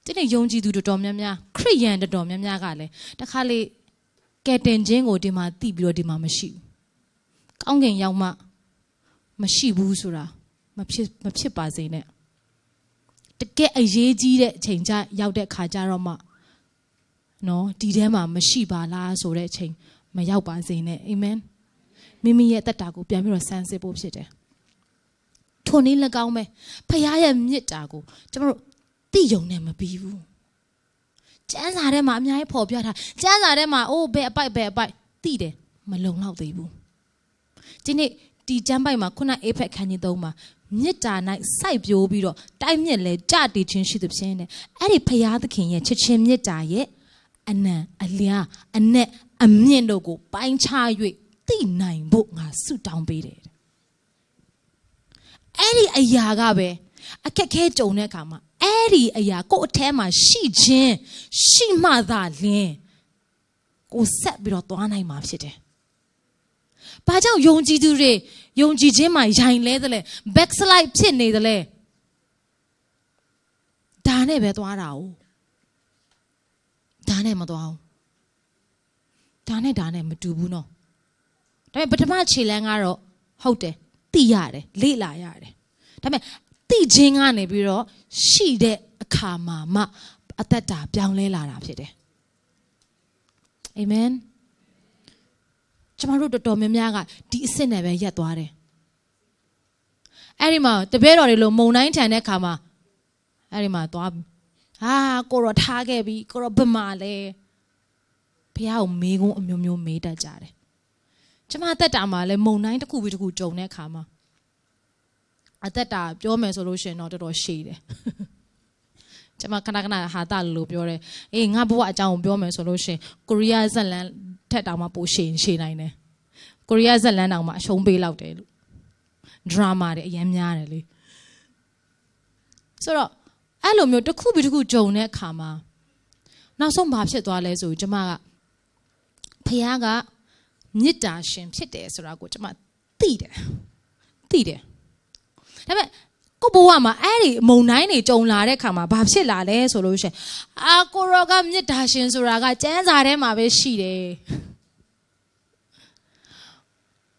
ဒီနေ့ယုံကြည်သူတော်တော်များများခရစ်ယာန်တော်တော်များများကလည်းတခါလေကယ်တင်ခြင်းကိုဒီမှာသိပြီးတော့ဒီမှာမရှိဘူးကောင်းကင်ရောက်မှမရှိဘူးဆိုတာမဖြစ်ပါစေနဲ့တကယ်အရေးကြီးတဲ့အချိန်ကျရောက်တဲ့ခါကျတော့မှနော်ဒီထဲမှာမရှိပါလားဆိုတဲ့အချိန်မရောက်ပါစေနဲ့အာမင်မိမိရဲ့တက်တာကိုပြန်ပြီးတော့စမ်းစစ်ဖို့ဖြစ်တယ်ထိုနည်း၎င်းပဲဖခင်ရဲ့မြစ်တာကိုကျွန်တော်တို့သိယုံနဲ့မပြီးဘူးကျမ်းစာထဲမှာအများကြီးဖော်ပြထားကျမ်းစာထဲမှာဘယ်အပိုက်သိတယ်မလုံလောက်သေးဘူးဒီနေ့ဒီကျမ်းပိုက်မှာခုနအေဖက်ခန်းကြီး3မှာမြစ်တာ၌စိုက်ပျိုးပြီးတော့တိုက်မြစ်လဲကြတည်ခြင်းရှိသဖြင့်နဲ့အဲ့ဒီဖရာသခင်ရဲ့ချစ်ချင်းမြစ်တာရဲ့အနံအလျားအနက်အမြင့်တို့ကိုပိုင်းခြား၍သိနိုင်ဖို့ငါဆုတောင်းပေးတယ်အဲ့ဒီအရာကပဲအခက်ခဲကြုံတဲ့အခါမှာအဲ့ဒီအရာကိုယ့်အထဲမှာရှိခြင်းရှိမှသာလျှင်ကိုဆက်ပြီးတော့သွားနိုင်မှာဖြစ်တယ်ဘာကြောင့်ယုံကြည်သူတွေယုံကြည်ခြင်းမှာယိုင်လဲသလဲ backslide ဖြစ်နေသလဲဒါနဲ့ပဲသွားတာ哦ဒါနဲ့မသွားဘူးဒါနဲ့မတူဘူးနော်ဒါပေမဲ့ပထမခြေလှမ်းကတော့ဟုတ်တယ်သိရတယ်လေ့လာရတယ်ဒါပေမဲ့သိခြင်းကနေပြီးတော့ရှိတဲ့အခါမှာမှအသက်တာပြောင်းလဲလာတာဖြစ်တယ်အာမင်ကျမတို့တော်တော်များများကဒီအစ်စ်နဲ့ပဲရက်သွားတယ်အဲ့ဒီမှာတပည့်တော်တွေလို့မုံတိုင်းထန်တဲ့ခါမှာအဲ့ဒီမှာသွားကိုရောထားခဲ့ပြီကိုရောဘယ်မှာလဲဘုရားကိုမေးခွန်းအမျိုးမျိုးမေးတတ်ကြတယ်ကျမအသက်တာမှာလဲမုံတိုင်းတစ်ခုပြီးတစ်ခုကြုံတဲ့ခါမှာအသက်တာပြောမယ်ဆိုလို့ရှိရင်တော့တော်တော်ရှည်တယ်ကျမခဏဟာတာလို့ပြောတယ်ငါဘဝအကြောင်းကိုပြောမယ်ဆိုလို့ရှိရင်ကိုရီးယားဇက်လန်ထက်တောင်မှပိုရှည်နိုင်တယ်ကိုရီးယားဇက်လန်တောင်မှအရှုံးပေးလောက်တယ်လို့ဒရာမာတွေအများများတယ်လေဆိုတော့အဲ့လိုမျိုးတစ်ခုပြီးတစ်ခုကြုံတဲ့အခါမှာနောက်ဆုံးဘာဖြစ်သွားလဲဆိုကျမကဖခင်ကမေတ္တာရှင်ဖြစ်တယ်ဆိုတာကိုကျမသိတယ်ဒါပေမဲ့ကိုဘဝမှာအဲ့ဒီမုံတိုင်းတွေကြုံလာတဲ့ခါမှာဘာဖြစ်လာလဲဆိုလို့ရှိရင်ကိုရောကမေတ္တာရှင်ဆိုတာကကျမ်းစာထဲမှာပဲရှိတယ်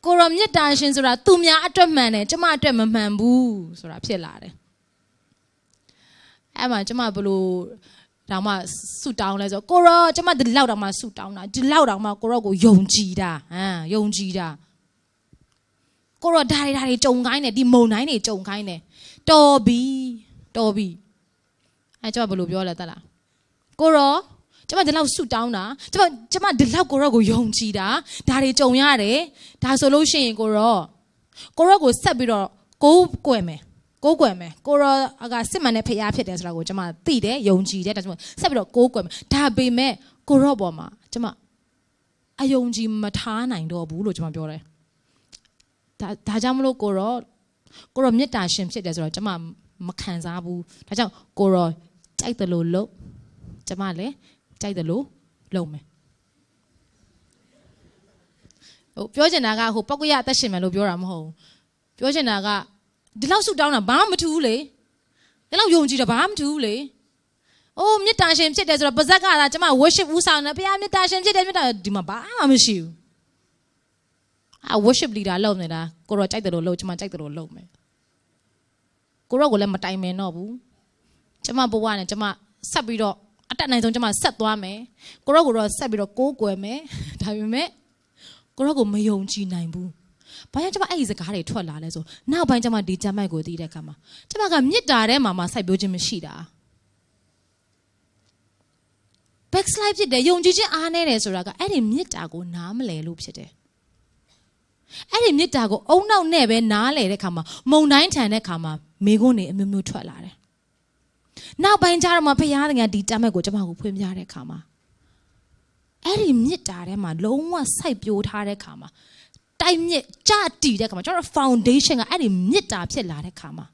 ကိုရောမေတ္တာရှင်ဆိုတာသူများအတွက်မှန်တယ်ကျမအတွက်မမှန်ဘူးဆိုတာဖြစ်လာတယ်အဲ့မှာကျမဘလို့တောင်မှဆုတောင်းလဲဆိုကိုရောကျမဒီလောက်တောင်မှဆုတောင်းတာဒီလောက်တောင်မှကိုရောကိုယုံကြည်တာယုံကြည်တာကိုရောဒါတွေကြုံခိုင်းတယ်ဒီမုံတိုင်းတွေကြုံခိုင်းတယ်တော်ပြီအဲ့ကျမဘလို့ပြောလဲတလားကိုရောကျမဒီလောက်ဆုတောင်းတာကျမဒီလောက်ကိုရောကိုယုံကြည်တာဒါတွေကြုံရတယ်ဒါဆိုလို့ရှိရင်ကိုရောကိုဆက်ပြီးတော့ကိုးကွယ်မယ်ကိုရောကစစ်မှန်တဲ့ဖရားဖြစ်တယ်ဆိုတာကိုကျမသိတယ်ယုံကြည်တယ်ဒါကြောင့်ဆက်ပြီးတော့ကိုးကွယ်မယ်ဒါပေမဲ့ကိုရောပေါ်မှာကျမ အယုံကြည်မထားနိုင်တော့ဘူးလို့ကျွန်မပြောတယ်ဒါကြောင့်မလို့ကိုရောမေတ္တာရှင်ဖြစ်တယ်ဆိုတော့ကျွန်မမခံစားဘူးဒါကြောင့်ကိုရောကြိုက်တယ်လို့လုပ်ကျွန်မလည်းကြိုက်တယ်လို့လုပ်မယ်ပြောချင်တာကပောက်ကရအသက်ရှင်မယ်လို့ပြောတာမဟုတ်ဘူးပြောချင်တာကဒီလောက်ဆုတောင်းတာဘာမှမထူးဘူးလေဒီလောက်ယုံကြည်တာဘာမှမထူးဘူးလေအိုးမေတ္တာရှင်ဖြစ်တယ်ဆိုတော့ပါဇက်ကသာကျွန်မ worship ဦးဆောင်တယ်ဘုရားမေတ္တာရှင်ဖြစ်တယ်မေတ္တာဒီမှာဘာမှမရှိဘူးworship leader လုပ်နေတာကိုရောကြိုက်တယ်လို့လုပ်ကျွန်မကြိုက်တယ်လို့လုပ်မယ်ကိုရောကိုလည်းမတိုင်မင်တော့ဘူးကျွန်မဘဝနဲ့ကျွန်မဆက်ပြီးတော့အတက်နိုင်ဆုံးကျွန်မဆက်သွားမယ်ကိုရောဆက်ပြီးတော့ကိုးကွယ်မယ်ဒါပေမဲ့ကိုရောကိုမယုံကြည်နိုင်ဘူးဘာကြောင့်ကျွန်မအဲ့ဒီစကားတွေထွက်လာလဲဆိုနောက်ပိုင်းကျွန်မဒီကျမ်းမိုက်ကိုသိတဲ့အခါမှာကျွန်မကမေတ္တာထဲမှာစိုက်ပျိုးခြင်းမရှိတာ backslide ဖြစ်တယ်ယုံကြည်ခြင်းအားနည်းတယ်ဆိုတာကအဲ့ဒီမေတ္တာကိုနားမလည်လို့ဖြစ်တယ်အဲ့ဒီမေတ္တာကိုအုံနောက်နဲ့ပဲနားလည်တဲ့အခါမှာမုံတိုင်းထန်တဲ့အခါမှာမိခွန်းတွေအမျိုးမျိုးထွက်လာတယ်နောက်ပိုင်းကျတော့မှဘုရားသခင်ဒီကျမ်းမိုက်ကိုကျွန်မကိုဖွင့်ပြတဲ့အခါမှာအဲ့ဒီမေတ္တာထဲမှာလုံးဝစိုက်ပျိုးထားတဲ့အခါမှာတိုက်မြစ်ကြတည်တဲ့အခါမှာကျွန်တော် foundation ကအဲ့ဒီမေတ္တာဖြစ်လာတဲ့အခါမှာ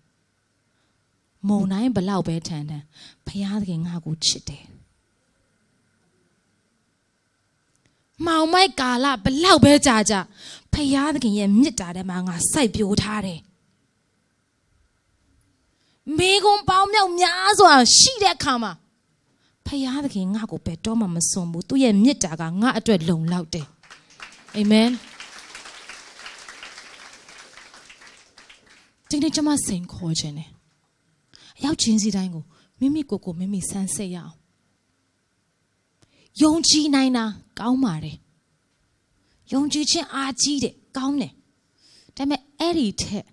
မုံတိုင်းဘလောက်ပဲထန်ဘုရားသခင်ငါ့ကိုချစ်တယ်မောင်မိုက်ကာလဘလောက်ပဲကြာဖယားသခင်ရဲ့မြစ်တာထဲမှာငါစိုက်ပျိုးထားတယ်မိကွန်ပေါင်းမြောက်များစွာရှိတဲ့အခါမှာဖယားသခင်ငါ့ကိုဘယ်တော့မှမစွန့်ဘူးသူ့ရဲ့မြစ်တာကငါ့အတွက်လုံလောက်တယ်အာမင်ဒီနေ့ကျွန်မစိန်ခေါ်ခြင်းနဲ့ရောက်ချင်းစီတိုင်းကိုမိမိကိုယ်ကိုမိမိစမ်းစစ်ရအောင်ယုံကြည်နိုင်တာကောင်းပါတယ်ယုံကြည်ခြင်းအားကြီးတယ်ကောင်းတယ်ဒါပေမဲ့အဲ့ဒီထက်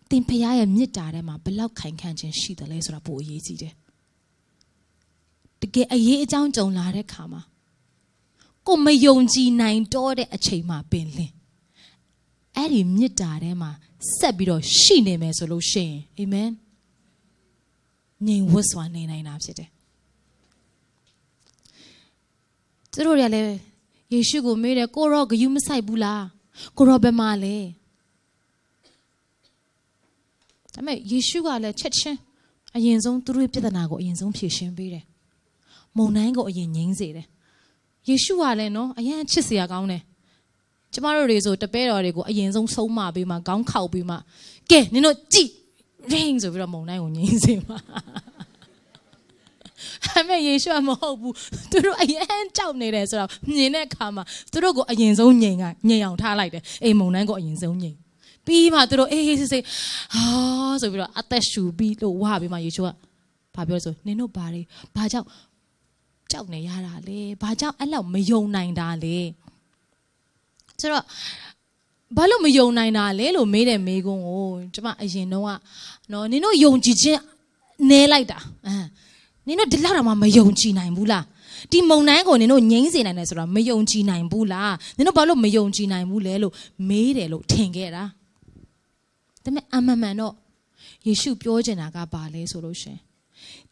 သင်ဖခင်ရဲ့မြစ်တာထဲမှာဘလောက်ခိုင်ခန့်ခြင်းရှိတယ်လဲဆိုတာပိုအရေးကြီးတယ်တကယ်အရေးအကြောင်းကြုံလာတဲ့ခါမှာကိုမယုံကြည်နိုင်တော့တဲ့အချိန်မှာပင်လင်းအဲ့ဒီမြစ်တာထဲမှာဆက်ပြီးတော့ရှိနေမယ်ဆိုလို့ရှိရင်အာမင်ငြိမ်ဝတ်စွာနေနိုင်တာဖြစ်တယ်သူတို့တွေကလည်းယေရှုကိုမေးတယ်ကိုရောဂယုမဆိုင်ဘူးလားကိုရောဘယ်မှာလဲဒါပေမဲ့ယေရှုကလည်းချက်ချင်းအရင်ဆုံးသူတို့ရဲ့ပြဿနာကိုအရင်ဆုံးဖြေရှင်းပေးတယ်မုန်တိုင်းကိုအရင်ငြိမ်းစေတယ်ယေရှုကလည်းနော်အရင်ချစ်စရာကောင်းတယ်ကျမတို့တွေဆိုတပဲတော်တွေကိုအရင်ဆုံးဆုံးမပေးမှခေါင်းခောက်ပြီးမှကဲနင်တို့ကြည်ရင်းဆိုပြီးတော့မုန်တိုင်းကိုငြိမ်းစေမှာအမေယေရှုမဟုတ်ဘူးသူတို့အရင်ကြောက်နေတယ်ဆိုတော့မြင်တဲ့အခါမှာသူတို့ကိုအရင်ဆုံးငြိမ်အောင်ထားလိုက်တယ်အိမ်မုန်တိုင်းကိုအရင်ဆုံးငြိမ်ပြီးမှသူတို့အေးဆေးဆေးဟာဆိုပြီးတော့အသက်ရှူပြီးလို့ဝါပြီးမှယေရှုကဘာပြောဆိုနင်တို့ဘာကြောင့်ကြောက်နေရတာလဲဘာကြောင့်အဲ့လောက်မယုံနိုင်တာလဲဆိုတော့ဘာလို့မယုံနိုင်တာလဲလို့မေးတဲ့မေးခွန်းကိုကျမအရင်တော့ကနော်နင်တို့ယုံကြည်ခြင်းနဲလိုက်တာနင်တို့ဒီလောက်တော့မယုံကြည်နိုင်ဘူးလားဒီမုံတိုင်းကိုနင်တို့ငြိမ်းစေနိုင်တယ်ဆိုတာမယုံကြည်နိုင်ဘူးလားနင်တို့ဘာလို့မယုံကြည်နိုင်ဘူးလဲလို့မေးတယ်လို့ထင်ခဲ့တာဒါပေမဲ့အမှန်တော့ယေရှုပြောချင်တာကဘာလဲဆိုလို့ရှင်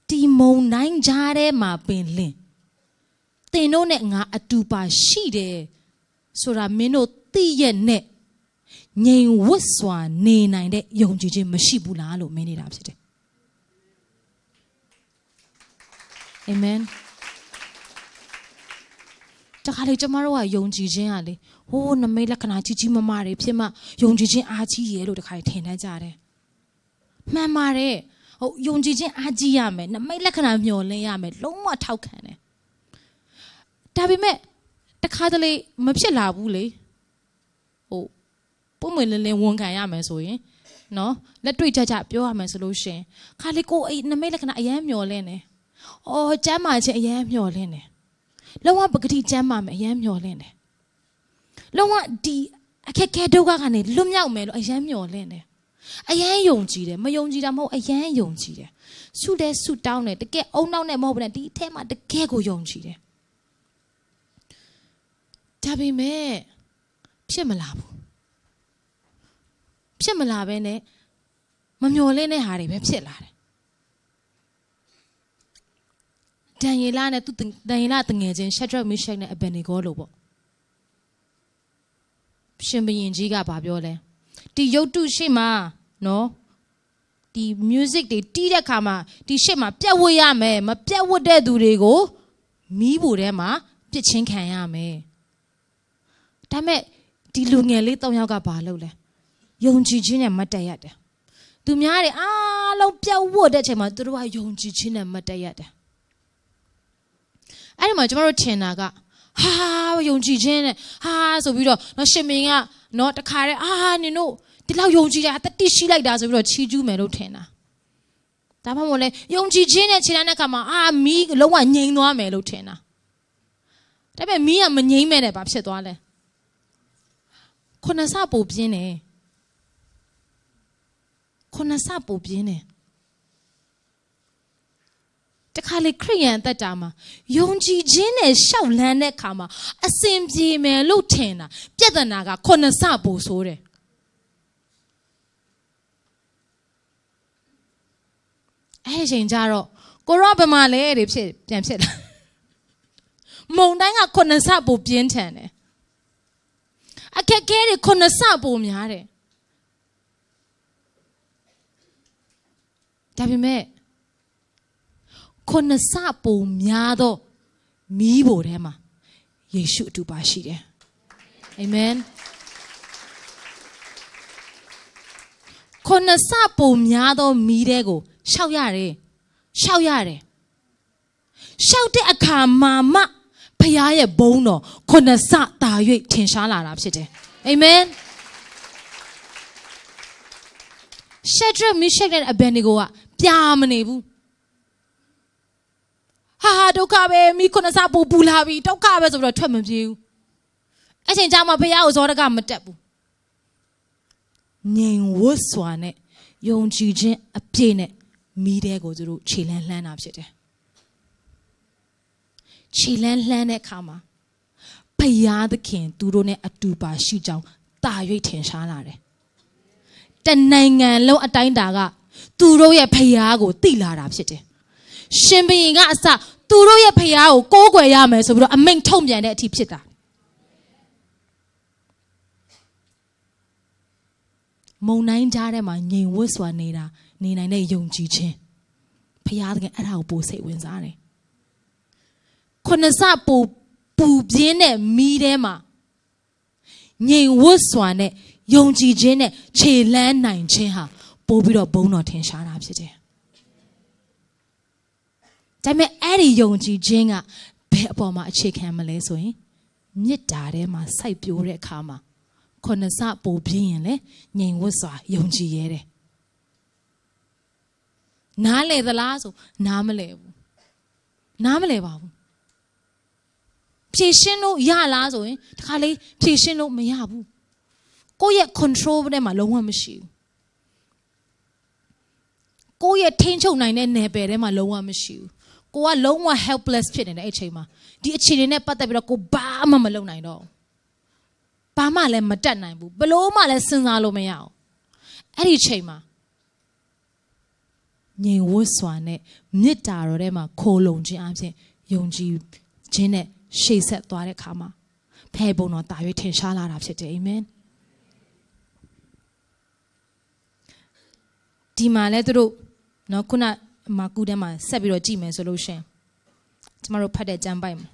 ဒီမုံတိုင်းကြားထဲမှာပင်လင်းသင်တို့နဲ့ငါအတူပါရှိတယ်ဆိုတာမင်းတို့သိရဲ့နဲ့ငြိမ်ဝတ်စွာနေနိုင်တဲ့ယုံကြည်ခြင်းမရှိဘူးလားလို့မင်းနေတာဖြစ်တယ်အာမင်တခါလေကျမတို့ကယုံကြည်ခြင်းကလေဟိုးနမိတ်လက္ခဏာကြီးကြီးမားမားတွေဖြစ်မှယုံကြည်ခြင်းအားကြီးရဲ့လို့တခါလေထင်တတ်ကြတယ်မှန်ပါတယ်ဟုတ်ယုံကြည်ခြင်းအားကြီးရမယ်နမိတ်လက္ခဏာမျှော်လင့်ရမယ်လုံးဝထောက်ခံတယ်ဒါပေမဲ့တခါတလေမဖြစ်လာဘူးလေဟုတ်ပုံမှန်လင်းလင်းဝန်ခံရမယ်ဆိုရင်နော်လက်တွေ့ကြကြပြောရမယ်ဆိုလို့ရှင်ခါလေကိုအဲ့နမိတ်လက္ခဏာအယမ်းမျှော်လင့်တယ်အော်ကျမ်းမာခြင်းအယမ်းမျှော်လင့်တယ်လုံးဝပဂတိကျမ်းမာမယ်အယမ်းမျှော်လင့်တယ်လုံးဝဒီအခက်ခဲဒုက္ခကနေလွတ်မြောက်မယ်လို့အယမ်းမျှော်လင့်တယ်အယမ်းယုံကြည်တယ်မယုံကြည်တာမဟုတ်အယမ်းယုံကြည်တယ်ဆုတဲ့ဆုတောင်းတယ်တကယ်အုံနောက်နဲ့မဟုတ်ဘူးနဲ့ဒီအထဲမှာတကယ်ကိုယုံကြည်တယ်ဒါပေမဲ့ဖြစ်မလာဘူးဖြစ်မလာဘဲနဲ့မမျှော်လင့်တဲ့ဟာတွေပဲဖြစ်လာတယ်ဒံယေလနဲ့သူဒံယေလတငယ်ချင်းရှက်ဒရက်မီရှက်နဲ့အဘယ်နီဂေါလို့ပေါ့ ရှင်ဘရင်ကြီးကဘာပြောလဲဒီရုပ်တုရှိမှနော်ဒီ music တွေတီးတဲ့ခါမှာဒီရှစ်မှာပြတ်ဝတ်ရမယ်မပြတ်ဝတ်တဲ့သူတွေကိုမီးဖို့ထဲမှာပြစ်ချင်းခံရမယ်ဒါမဲ့ဒီလူငယ်လေး၃ယောက်ကဘာလုပ်လဲယုံကြည်ခြင်းနဲ့မတ်တက်ရတယ်သူများတွေအားလုံးပြတ်ဝတ်တဲ့အချိန်မှာသူတို့ကယုံကြည်ခြင်းနဲ့မတ်တက်ရတယ်အဲ့ဒီမှာကျွန်တော်တို့ထင်တာကဟာယုံကြည်ခြင်းနဲ့ဟာဆိုပြီးတော့နော်ရှင်မင်းကနော်တခါတည်းနင်တို့ဒီလောက်ယုံကြည်တာတတိရှိလိုက်တာဆိုပြီးတော့ချီးကျူးမယ်လို့ထင်တာဒါမှမဟုတ်လေယုံကြည်ခြင်းနဲ့ခြေလမ်းတဲ့ခါမှာမီးလုံးဝငြိမ်သွားမယ်လို့ထင်တာဒါပေမဲ့မီးကမငြိမ်မဲ့နဲ့ဘာဖြစ်သွားလဲခုနစပိုပြင်းတယ်ခုနစပိုပြင်းတယ်တခါလေခရိယန်သက်တာမှာယုံကြည်ခြင်းနဲ့ရှောက်လန်းတဲ့ခါမှာအစင်ပြေမယ်လို့ထင်တာပြဿနာကခုနစပိုဆိုးတယ်အဲ့ဒီချိန်ကျတော့ကိုရောဘယ်မှာလဲတွေဖြစ်ပြန်ဖြစ်လာမုံတိုင်းကခုနစပိုပြင်းထန်တယ်အခက်ခဲတွေခုနစပိုများတယ်ဒါပေမဲ့ခုနစပိုများတော့မီးဖို့ထဲမှာယေရှုအတူပါရှိတယ်အာမင်ခုနစပိုများတော့မီးတဲ့ကိုရှောက်ရတယ်ရှောက်ရတယ်ရှောက်တဲ့အခါမှာမှဖခင်ရဲ့ဘုန်းတော်ခုနစတာ၍ထင်ရှားလာတာဖြစ်တယ်အာမင်ရှက်ဒရမိရှက်တဲ့အဘယ်နီကိုကပြာမနေဘူးဟာဒုက္ခပဲမိခုနစပူပူလာပြီဒုက္ခပဲဆိုပြီးတော့ထွက်မပြေဘူးအဲ့ချိန်ကျမှဖခင်ကိုဇောတကမတက်ဘူးငြိမ်ဝတ်စွာနဲ့ယုံကြည်ခြင်းအပြည့်နဲ့မိတဲ့ကိုသူတို့ခြေလန်းလှမ်းတာဖြစ်တယ်ခြေလန်းလှမ်းတဲ့အခါမှာဖယားသခင်သူတို့နဲ့အတူပါရှိကြောင်းတာ၍ထင်ရှားလာတယ်တနိုင်ငံလုံးအတိုင်းတာကသူတို့ရဲ့ဖယားကိုသိလာတာဖြစ်တယ်ရှင်ဘုရင်ကအစသူတို့ရဲ့ဖယားကိုကိုးကွယ်ရမယ်ဆိုပြီးတော့အမိန့်ထုတ်ပြန်တဲ့အထိဖြစ်တာမုံတိုင်းကြားထဲမှာငြိမ်ဝတ်စွာနေတာနေနိုင်တဲ့ယုံကြည်ခြင်းဖယားသခင်အဲ့ဒါကိုပို့စိတ်ဝင်စားတယ်ခုနစပိုပူပြင်းတဲ့မီးထဲမှာငြိမ်ဝတ်စွာနဲ့ယုံကြည်ခြင်းနဲ့ခြေလန်းနိုင်ခြင်းဟာပို့ပြီးတော့ဘုန်းတော်ထင်ရှားတာဖြစ်တယ်ဒါပေမဲ့အဲ့ဒီယုံကြည်ခြင်းကဘယ်အပေါ်မှာအခြေခံမလဲဆိုရင်မေတ္တာထဲမှာစိုက်ပျိုးတဲ့အခါမှာခုနစပိုပြင်းရင်လေငြိမ်ဝတ်စွာယုံကြည်ရဲတယ်နားလေသလားဆိုနားမလဲဘူးနားမလဲပါဘူးဖြည့်ရှင်းလို့ရလားဆိုရင်တခါလေးဖြည့်ရှင်းလို့မရဘူးကိုယ့်ရဲ့ control ထဲမှာလုံးဝမရှိဘူးကိုယ့်ရဲ့ထိန်းချုပ်နိုင်တဲ့နယ်ပယ်ထဲမှာလုံးဝမရှိဘူးကိုကလုံးဝ helpless ဖြစ်နေတဲ့အချိန်မှာဒီအခြေအနေနဲ့ပတ်သက်ပြီးတော့ကိုဘာမှမလုပ်နိုင်တော့ဘာမှလည်းမတတ်နိုင်ဘူးဘလို့မှလည်းစဉ်းစားလို့မရအောင်အဲ့ဒီချိန်မှာငြိမ်ဝတ်စွာနဲ့မေတ္တာတော်ထဲမှာခိုလုံခြင်းအပြင်ယုံကြည်ခြင်းနဲ့ရှေ့ဆက်သွားတဲ့အခါမှာဖခင်ဘုန်းတော်တာ၍ထင်ရှားလာတာဖြစ်တယ်အာမင်ဒီမှာလဲသူတို့နော်ခုနမာကုထဲမှာဆက်ပြီးတော့ကြည့်မယ်ဆိုလို့ရှင်ကျမတို့ဖတ်တဲ့ကျမ်းပိုက်မှာ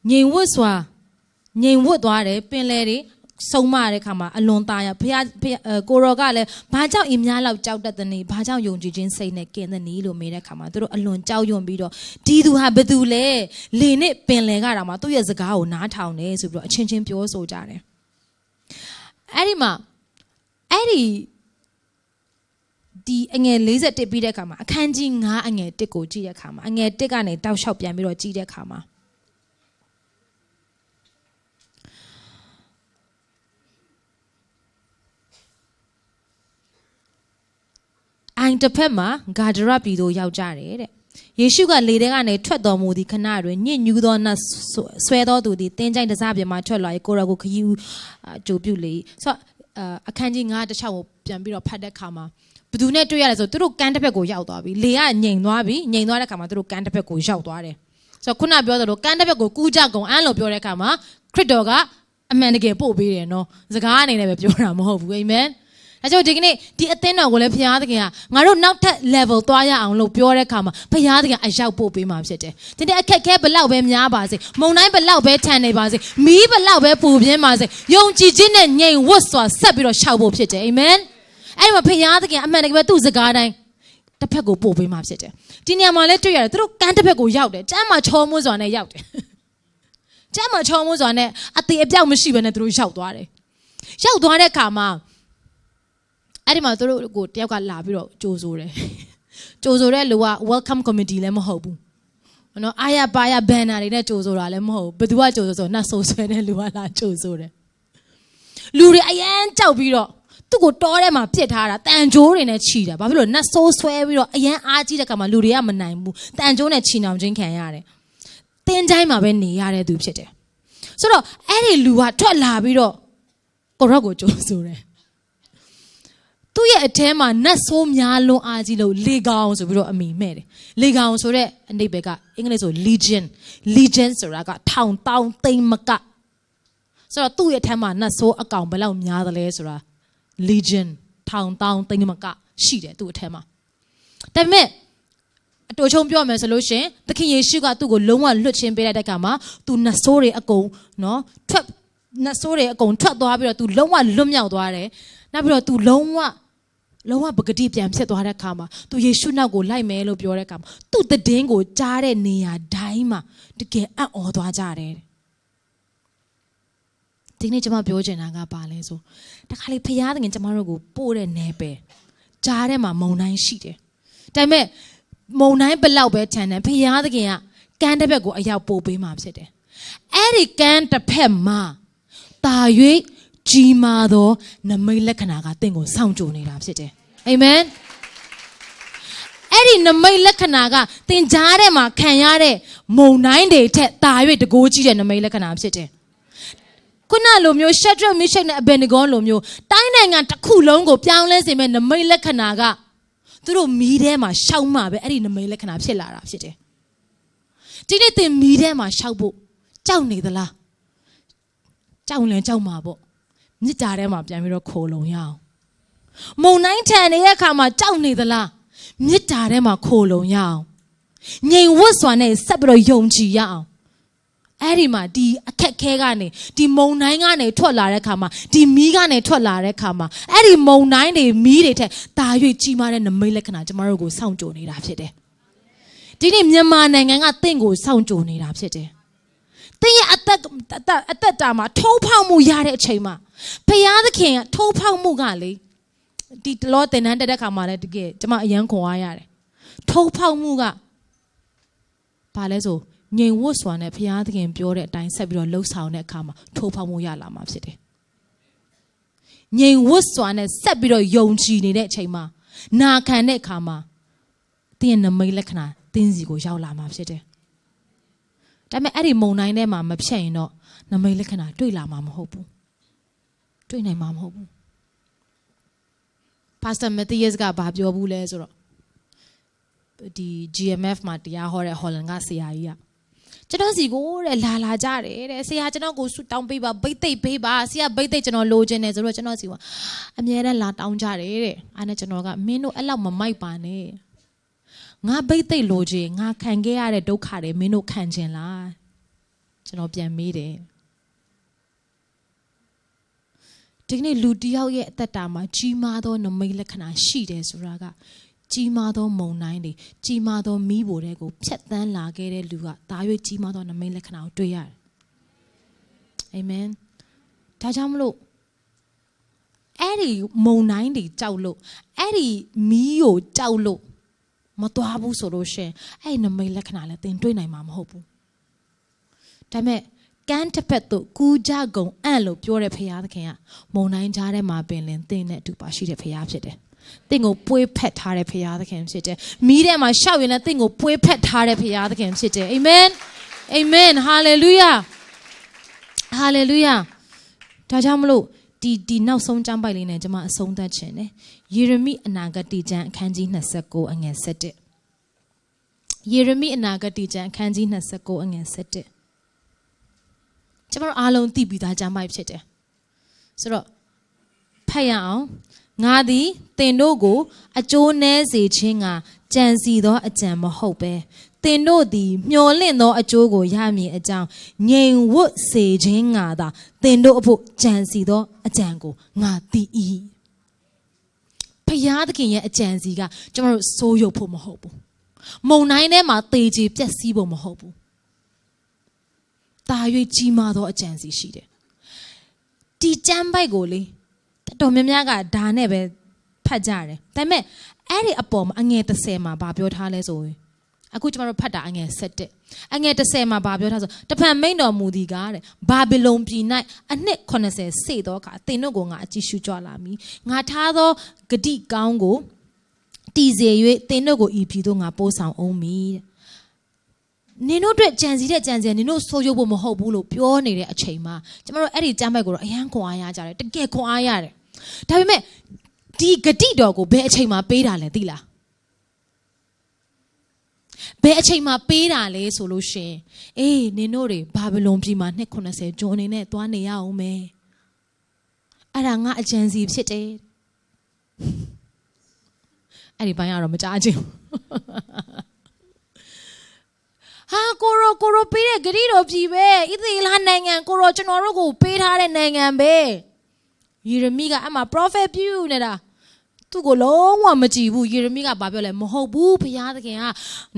ငြိမ်ဝတ်စွာငြိမ်ဝတ်သွားတယ်ပင်လေတွေဆုံးမတဲ့ခါမှာအလွန်သားရဘုရားကိုရောကလည်းဘာကြောင့်အများလောက်ကြောက်တတ်တဲ့နေဘာကြောင့်ယုံကြည်ခြင်းစိတ်နဲ့ကင်းတဲ့နေလို့မေးတဲ့ခါမှာသူတို့အလွန်ကြောက်ရွံ့ပြီးတော့ဒီသူဟာဘယ်သူလဲလေနဲ့ပင်လေကတာမှာသူ့ရဲ့စကားကိုနားထောင်တယ်ဆိုပြီးတော့အချင်းချင်းပြောဆိုကြတယ်အဲ့ဒီမှာအဲ့ဒီအငယ်41ပြီးတဲ့ခါမှာအခန်းကြီး9အငယ်1ကိုကြည့်တဲ့ခါမှာအငယ်1ကနေတောက်လျှောက်ပြန်ပြီးတော့ကြည့်တဲ့ခါမှာအိုင်တစ်ဖက်မှာဂါဒရပြည်သို့ရောက်ကြတယ်တဲ့ယေရှုကလေထဲကနေထွက်တော်မူသည့်ခဏတွင်ညစ်ညူးသောနတ်ဆွဲတော်သူသည်တင်းကြိုင်တစားပြမှာထွက်လာ၏ကိုရောကိုခရီးကြိုပြုတ်လေဆိုတော့အခန်းကြီး9တစ်ချောင်းကိုပြန်ပြီးတော့ဖတ်တဲ့ခါမှာဘယ်သူနဲ့တွေ့ရလဲဆိုသူတို့ကန်းတစ်ဖက်ကိုရောက်သွားပြီလေကငြိမ်သွားပြီငြိမ်သွားတဲ့ခါမှာသူတို့ကန်းတစ်ဖက်ကိုရောက်သွားတယ် ဆိုတော့ခုနပြောသလိုကန်းတစ်ဖက်ကိုကူးကြကုန်အံ့လို့ပြောတဲ့အခါမှာခရစ်တော်ကအမှန်တကယ်ပို့ပေးတယ်နော်စကားအနေနဲ့ပဲပြောတာမဟုတ်ဘူးအာမင်ဒါကြောင့်ဒီကနေ့ဒီအသင်းတော်ကိုလည်းဘုရားသခင်ကငါတို့နောက်ထပ် level သွားရအောင်လို့ပြောတဲ့အခါမှာဘုရားသခင်အရောက်ပို့ပေးမှာဖြစ်တယ်ဒီနေ့အခက်ခဲဘလောက်ပဲများပါစေမုံတိုင်းဘလောက်ပဲထန်နေပါစေမီးဘလောက်ပဲပူပြင်းပါစေယုံကြည်ခြင်းနဲ့ငြိမ်ဝတ်စွာဆက်ပြီးတော့ရှောက်ဖို့ဖြစ်တယ်အာမင်အဲ့ဒီမှာဘုရားသခင်အမှန်တကယ်ပဲသူ့စကားတိုင်းတစ်ဖက်ကိုပို့ပေးမှာဖြစ်တယ်ဒီနေရာမှာလည်းတွေ့ရတယ်သူတို့ကန်းတစ်ဖက်ကိုရောက်တယ်ကျမ်းမှာချောမိုးစွာနဲ့ရောက်တယ်ကျမ်းမှာချောမိုးစွာနဲ့အသေးအပြောက်မရှိဘဲနဲ့သူတို့ရောက်သွားတယ်ရောက်သွားတဲ့အခါမှာအဲ့ဒီမှာသူတို့ကိုတယောက်ကလာပြီးတော့ကြိုးဆိုတယ်ကြိုးဆိုတဲ့လူက welcome committee လည်းမဟုတ်ဘူးနော်အာရပါရဘန်နာတွေနဲ့ကြိုးဆိုတာလည်းမဟုတ်ဘူးဘယ်သူကကြိုးဆိုနှက်ဆိုးဆွဲတဲ့လူကလာကြိုးဆိုတယ်လူတွေအရန်ကြောက်ပြီးတော့သူ့ကိုတောထဲမှာပြစ်ထားတာတန်ကြိုးတွေနဲ့ခြိတာဘာဖြစ်လို့နှက်ဆိုးဆွဲပြီးတော့အရန်အားကြီးတဲ့ခါမှာလူတွေကမနိုင်ဘူးတန်ကြိုးနဲ့ခြိနှောင်ခြင်းခံရတယ်တင်းချိုင်းမှာပဲနေရတဲ့သူဖြစ်တယ်ဆိုတော့အဲ့ဒီလူကထွက်လာပြီးတော့ကိုရော့ကိုကြိုးဆိုတယ်သူ့ရဲ့အထဲမှာနတ်ဆိုးများလွန်အားကြီးလို့လေကောင်ဆိုပြီးတော့အမိမဲ့တယ်လေကောင်ဆိုတဲ့အနိဗ္ဗာန်ကအင်္ဂလိပ်ဆို legion ဆိုတာကထောင်တောင်းသိမ့်မကဆိုတော့သူ့ရဲ့အထဲမှာနတ်ဆိုးအကောင်ဘယ်လောက်များသလဲဆိုတာ legion ထောင်တောင်းသိမ့်မကရှိတယ်သူ့အထဲမှာဒါပေမဲ့အတူချုံပြောမယ်ဆိုလို့ရှင်သခင်ယေရှုကသူ့ကိုလုံးဝလွတ်ချင်းပေးလိုက်တဲ့အခါမှာသူနတ်ဆိုးတွေအကုန်နော်နတ်ဆိုးတွေအကုန်ထွက်သွားပြီးတော့သူလုံးဝလွတ်မြောက်သွားတယ်နောက်ပြီးတော့သူလုံးဝပဂတိပြန်ဖြစ်သွားတဲ့အခါမှာသူယေရှုနောက်ကိုလိုက်မယ်လို့ပြောတဲ့အခါမှာသူ့တည်င်းကိုကြားတဲ့နေရာတိုင်းမှာတကယ်အံ့ဩသွားကြတယ်ဒီနေ့ကျွန်မပြောချင်တာကပါလဲဆိုတခါလေဖခင်သခင်ကျွန်မတို့ကိုပို့တဲ့နယ်ပယ်ကြားထဲမှာမုန်တိုင်းရှိတယ်ဒါပေမဲ့မုန်တိုင်းဘလောက်ပဲထန်တယ်ဖခင်သခင်ကကန်းတစ်ဖက်ကိုအရောက်ပို့ပေးမှာဖြစ်တယ်အဲ့ဒီကန်းတစ်ဖက်မှာတာ၍ကြီးမားသောနမိတ်လက္ခဏာကတင့်ကိုစောင့်ကြိုနေတာဖြစ်တယ်အာမင်အဲ့ဒီနမိတ်လက္ခဏာကသင်ကြားထဲမှာခံရတဲ့မုန်တိုင်းတွေထက်တာ၍တကိုးကြီးတဲ့နမိတ်လက္ခဏာဖြစ်တယ်ခုနလိုမျိုးရှက်ဒရက်မိရှက်နဲ့အဘယ်နီဂေါလိုမျိုးတိုင်းနိုင်ငံတစ်ခုလုံးကိုပြောင်းလဲစေမဲ့နမိတ်လက္ခဏာကသူတို့မီးထဲမှာရှောက်မှပဲအဲ့ဒီနမိတ်လက္ခဏာဖြစ်လာတာဖြစ်တယ်ဒီနေ့သင်မီးထဲမှာရှောက်ဖို့ကြောက်နေသလားကြောက်လည်းကြောက်မှာပေါ့မြစ်တာထဲမှာပြန်ပြီးတော့ခိုလုံရအောင်မုံတိုင်းထန်နေတဲ့အခါမှာကြောက်နေသလားမြစ်တာထဲမှာခိုလုံရအောင်ငြိမ်ဝတ်စွာနဲ့ဆက်ပြီးတော့ယုံကြည်ရအောင်အဲ့ဒီမှာဒီအခက်ခဲကနေဒီမုံတိုင်းကနေထွက်လာတဲ့အခါမှာဒီမီးကနေထွက်လာတဲ့အခါမှာအဲ့ဒီမုံတိုင်းတွေမီးတွေထက်ဒါ၍ကြီးမားတဲ့နမိတ်လက္ခဏာကျမတို့ကိုစောင့်ကြိုနေတာဖြစ်တယ်ဒီနေ့မြန်မာနိုင်ငံကတင့်ကိုစောင့်ကြိုနေတာဖြစ်တယ်တင်းရဲ့အသက်တာမှာထိုးဖောက်မှုရတဲ့အချိန်မှာဘုရားသခင်ကထိုးဖောက်မှုကလေဒီတလောတင်တန်းတက်တဲ့ခါမှာလည်းတကယ်ကျွန်မအယံခွန်အားရတယ်ထိုးဖောက်မှုကဘာလဲဆိုငြိမ်ဝတ်စွာနဲ့ဘုရားသခင်ပြောတဲ့အတိုင်းဆက်ပြီးတော့လှုပ်ဆောင်တဲ့အခါမှာထိုးဖောက်မှုရလာမှာဖြစ်တယ်ငြိမ်ဝတ်စွာနဲ့ဆက်ပြီးတော့ယုံကြည်နေတဲ့အချိန်မှာနာခံတဲ့အခါမှာတင်းရဲ့နမိတ်လက္ခဏာတင်းစီကိုရောက်လာမှာဖြစ်တယ်ဒါပေမဲ့အဲ့ဒီမုံတိုင်းထဲမှာမဖြတ်ရင်တော့နမိတ်လက္ခဏာတွေ့လာမှာမဟုတ်ဘူးတွေ့နိုင်မှာမဟုတ်ဘူးပါစတာမက်သီးယက်စ်ကဘာပြောဘူးလဲဆိုတော့ဒီ GMF မှာတရားဟောတဲ့ဟော်လန်ကဆရာကြီးကကျွန်တော်စီကိုတဲ့လာကြတယ်တဲ့ဆရာကျွန်တော်ကိုဆုတောင်းပေးပါဘိတ်သိက်ပေးပါဆရာဘိတ်သိက်ကျွန်တော်လိုချင်တယ်ဆိုတော့ကျွန်တော်စီကအမြဲတမ်းလာတောင်းကြတယ်တဲ့အဲ့နဲ့ကျွန်တော်ကမင်းတို့အဲ့လောက်မမိုက်ပါနဲ့ငါဘိတ်သိက်လိုချင်ငါခံခဲ့ရတဲ့ဒုက္ခတွေမင်းတို့ခံချင်လားကျွန်တော်ပြန်မေးတယ်ဒီနေ့လူတယောက်ရဲ့အသက်တာမှာကြီးမားသောနမိတ်လက္ခဏာရှိတယ်ဆိုတာကကြီးမားသောမုန်တိုင်းတွေကြီးမားသောမီးဖိုတွေကိုဖြတ်သန်းလာခဲ့တဲ့လူကဒါရွေးကြီးမားသောနမိတ်လက္ခဏာကိုတွေ့ရတယ်အာမင်ဒါကြောင့်မလို့အဲ့ဒီမုန်တိုင်းတွေကြောက်လို့အဲ့ဒီမီးကိုကြောက်လို့မသွားဘူးဆိုလို့ရှင်အဲ့ဒီနမိတ်လက္ခဏာလည်းသင်တွေ့နိုင်မှာမဟုတ်ဘူးဒါပေမဲ့ကန်းတစ်ဖက်သို့ကူးကြကုန်အံ့လို့ပြောတဲ့ဖခင်သခင်ကမုန်တိုင်းကြားထဲမှာပင်လင်သင်နဲ့အတူပါရှိတဲ့ဖခင်ဖြစ်တယ်သင်ကိုပွေးဖက်ထားတဲ့ဖခင်သခင်ဖြစ်တယ်မီးထဲမှာရှောက်ရင်လည်းသင်ကိုပွေးဖက်ထားတဲ့ဖခင်သခင်ဖြစ်တယ်အာမင်အာမင်ဟာလေလုယာဟာလေလုယာဒါကြောင့်မလို့ဒီနောက်ဆုံးကျမ်းပိုက်လေးနဲ့ကျွန်မအဆုံးသတ်ခြင်းနဲ့ယေရမိအနာဂတ်ကျမ်းအခန်းကြီး29အငယ်7 ယေရမိအနာဂတိကျမ်းအခန်းကြီး29အငယ်7ကျွန်တော်အားလုံးသိပြီးသားကျမ်းပိုက်ဖြစ်တယ်ဆိုတော့ဖတ်ရအောင်ငါသည်သင်တို့ကိုအကျိုးနည်းစေခြင်းကကြံစီသောအကြံမဟုတ်ပဲသင်တို့သည်မျှော်လင့်သောအကျိုးကိုရမည်အကြောင်းငြိမ်ဝတ်စေခြင်းငါသာသင်တို့အဖို့ကြံစီသောအကြံကိုငါသိ၏ဖယားသခင်ရဲ့အကြံစီကကျွန်တော်တို့စိုးရုပ်ဖို့မဟုတ်ဘူးမုံတိုင်းထဲမှာတေချေပြက်စီးဖို့မဟုတ်ဘူးတာ၍ကြီးမားသောအကြံစီရှိတယ်ဒီကျမ်းပိုက်ကိုလေတော်များများကဒါနဲ့ပဲဖတ်ကြတယ်ဒါပေမဲ့အဲ့ဒီအပေါ်မှာအငယ်30မှာဗာပြောထားလဲဆိုရင်အခုကျွန်တော်တို့ဖတ်တာအငယ်7အငယ်30မှာဗာပြောထားဆိုတဖန်မိန်တော်မူသည်ကားတဲ့ဘာဘီလုံပြည်၌အနှစ်80စေသောအခါသင်တို့ကိုငါအကြည့်ရှုကြလာမည်ငါထားသောဂတိကောင်းကိုတည်စေ၍သင်တို့ကိုဤပြည်သို့ငါပို့ဆောင်အောင်မည်နင်တို့အတွက်ကြံစီတဲ့ကြံစီနင်တို့ဆိုးရုပ်ဖို့မဟုတ်ဘူးလို့ပြောနေတဲ့အချိန်မှာကျွန်တော်တို့အဲ့ဒီကျမ်းပိုက်ကိုတော့အယံခွန်အားရကြတယ်တကယ်ခွန်အားရတယ်ဒါပေမဲ့ဒီဂတိတော်ကိုဘယ်အချိန်မှာပေးတာလဲသိလားဘယ်အချိန်မှာပေးတာလဲဆိုလို့ရှင်အေးနင်တို့တွေဘာဘီလုံပြည်မှာ290ကျွန်းနေနဲ့သွားနေရအောင်မယ်အဲ့ဒါငါအကြံစီဖြစ်တယ်အဲ့ဒီဘိုင်းကတော့မကြားချင်းဟာကိုရိုပေးတဲ့ဂရီတော်ပြည်ပဲဣသရေလနိုင်ငံကိုရိုကျွန်တော်တို့ကိုပေးထားတဲ့နိုင်ငံပဲယေရမိကအမှ prophet ပြုနေတာသူ့ကိုလုံးဝမကြည့်ဘူးယေရမိကဘာပြောလဲမဟုတ်ဘူးဘုရားသခင်က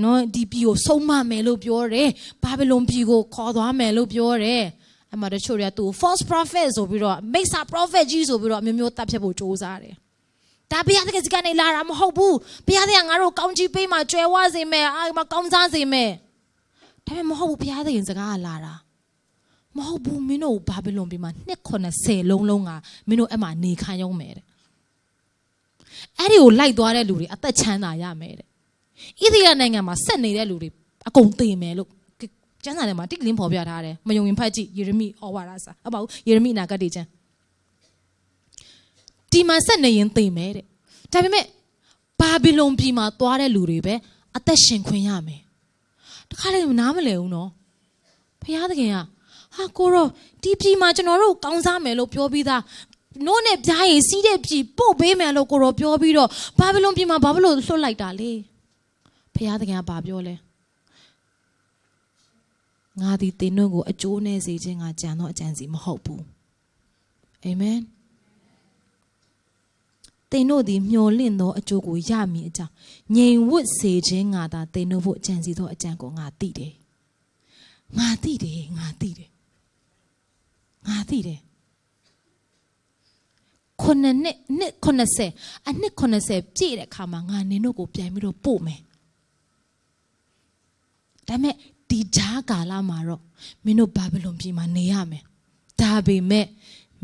နော်ဒီပြည်ကိုဆုံးမမယ်လို့ပြောတယ်ဘာဘီလုံပြည်ကိုခေါ်သွားမယ်လို့ပြောတယ်အမှတချို့တွေကသူ false prophet ဆိုပြီးတော့မိစ္ဆာ prophet ကြီးဆိုပြီးတော့မျိုးမျိုးတပ်ဖြတ်ဖို့စ조사တယ်ဒါဘုရားသခင်စီကနေလာတာမဟုတ်ဘူးဘုရားသခင်ကငါတို့ကောင်းချီးပေးမှကြွယ်ဝစေမယ်အာမကောင်းစားစေမယ်ဒါပေမဲ့မဟုတ်ဘူးဘုရားသခင်စကားကလာတာမဟုတ်ဘူးမင်းတို့ဘာဘီလုံပြည်မှာ290လုံးကမင်းတို့အဲ့မှာနေခံရုံမယ်တဲ့အဲ့ဒီကိုလိုက်သွားတဲ့လူတွေအသက်ချမ်းသာရမယ်တဲ့ဣသရေလနိုင်ငံမှာဆက်နေတဲ့လူတွေအကုန်သေမယ်လို့ကျမ်းစာထဲမှာတိကလင်းဖော်ပြထားတယ်မယုံရင်ဖတ်ကြည့်ယေရမိဩဝါဒစာအပေါ့ယေရမိနာဂတိကျမ်းဒီမှာဆက်နေရင်သေမယ်တဲ့ဒါပေမဲ့ဘာဘီလုံပြည်မှာသွားတဲ့လူတွေပဲအသက်ရှင်ခွင့်ရမယ်တခါလေနားမလည်ဘူးနော်ဘုရားသခင်ကဟာကိုရောဒီပြည်မှာကျွန်တော်တို့ကောင်းစားမယ်လို့ပြောပြီးသားနို့နဲ့ပြားရင်စီးတဲ့ပြည်ပို့ပေးမယ်လို့ကိုရောပြောပြီးတော့ဘာဘီလုံပြည်မှာဘာလို့လွတ်လိုက်တာလဲဘုရားသခင်ကဘာပြောလဲငါဒီသင်တို့ကိုအကျိုးနဲ့စေခြင်းကကြံတော့အကြံစီမဟုတ်ဘူးအာမင်သင်တို့သည်မျှော်လင့်သောအကျိုးကိုရမည်အကြောင်းငြိမ်ဝတ်စေခြင်းငါသာသင်တို့ဖို့ကြံစီသောအကြံကိုငါသိတယ်ငါသိတယ်ငါသိတယ်ငါသိတယ်90အနှစ်90ပြည့်တဲ့အခါမှာငါနင်တို့ကိုပြန်ပြီးတော့ပို့မယ်ဒါပေမဲ့ဒီဂျားကာလမှာတော့မင်းတို့ဘာဘီလုံပြည်မှာနေရမယ်ဒါပေမဲ့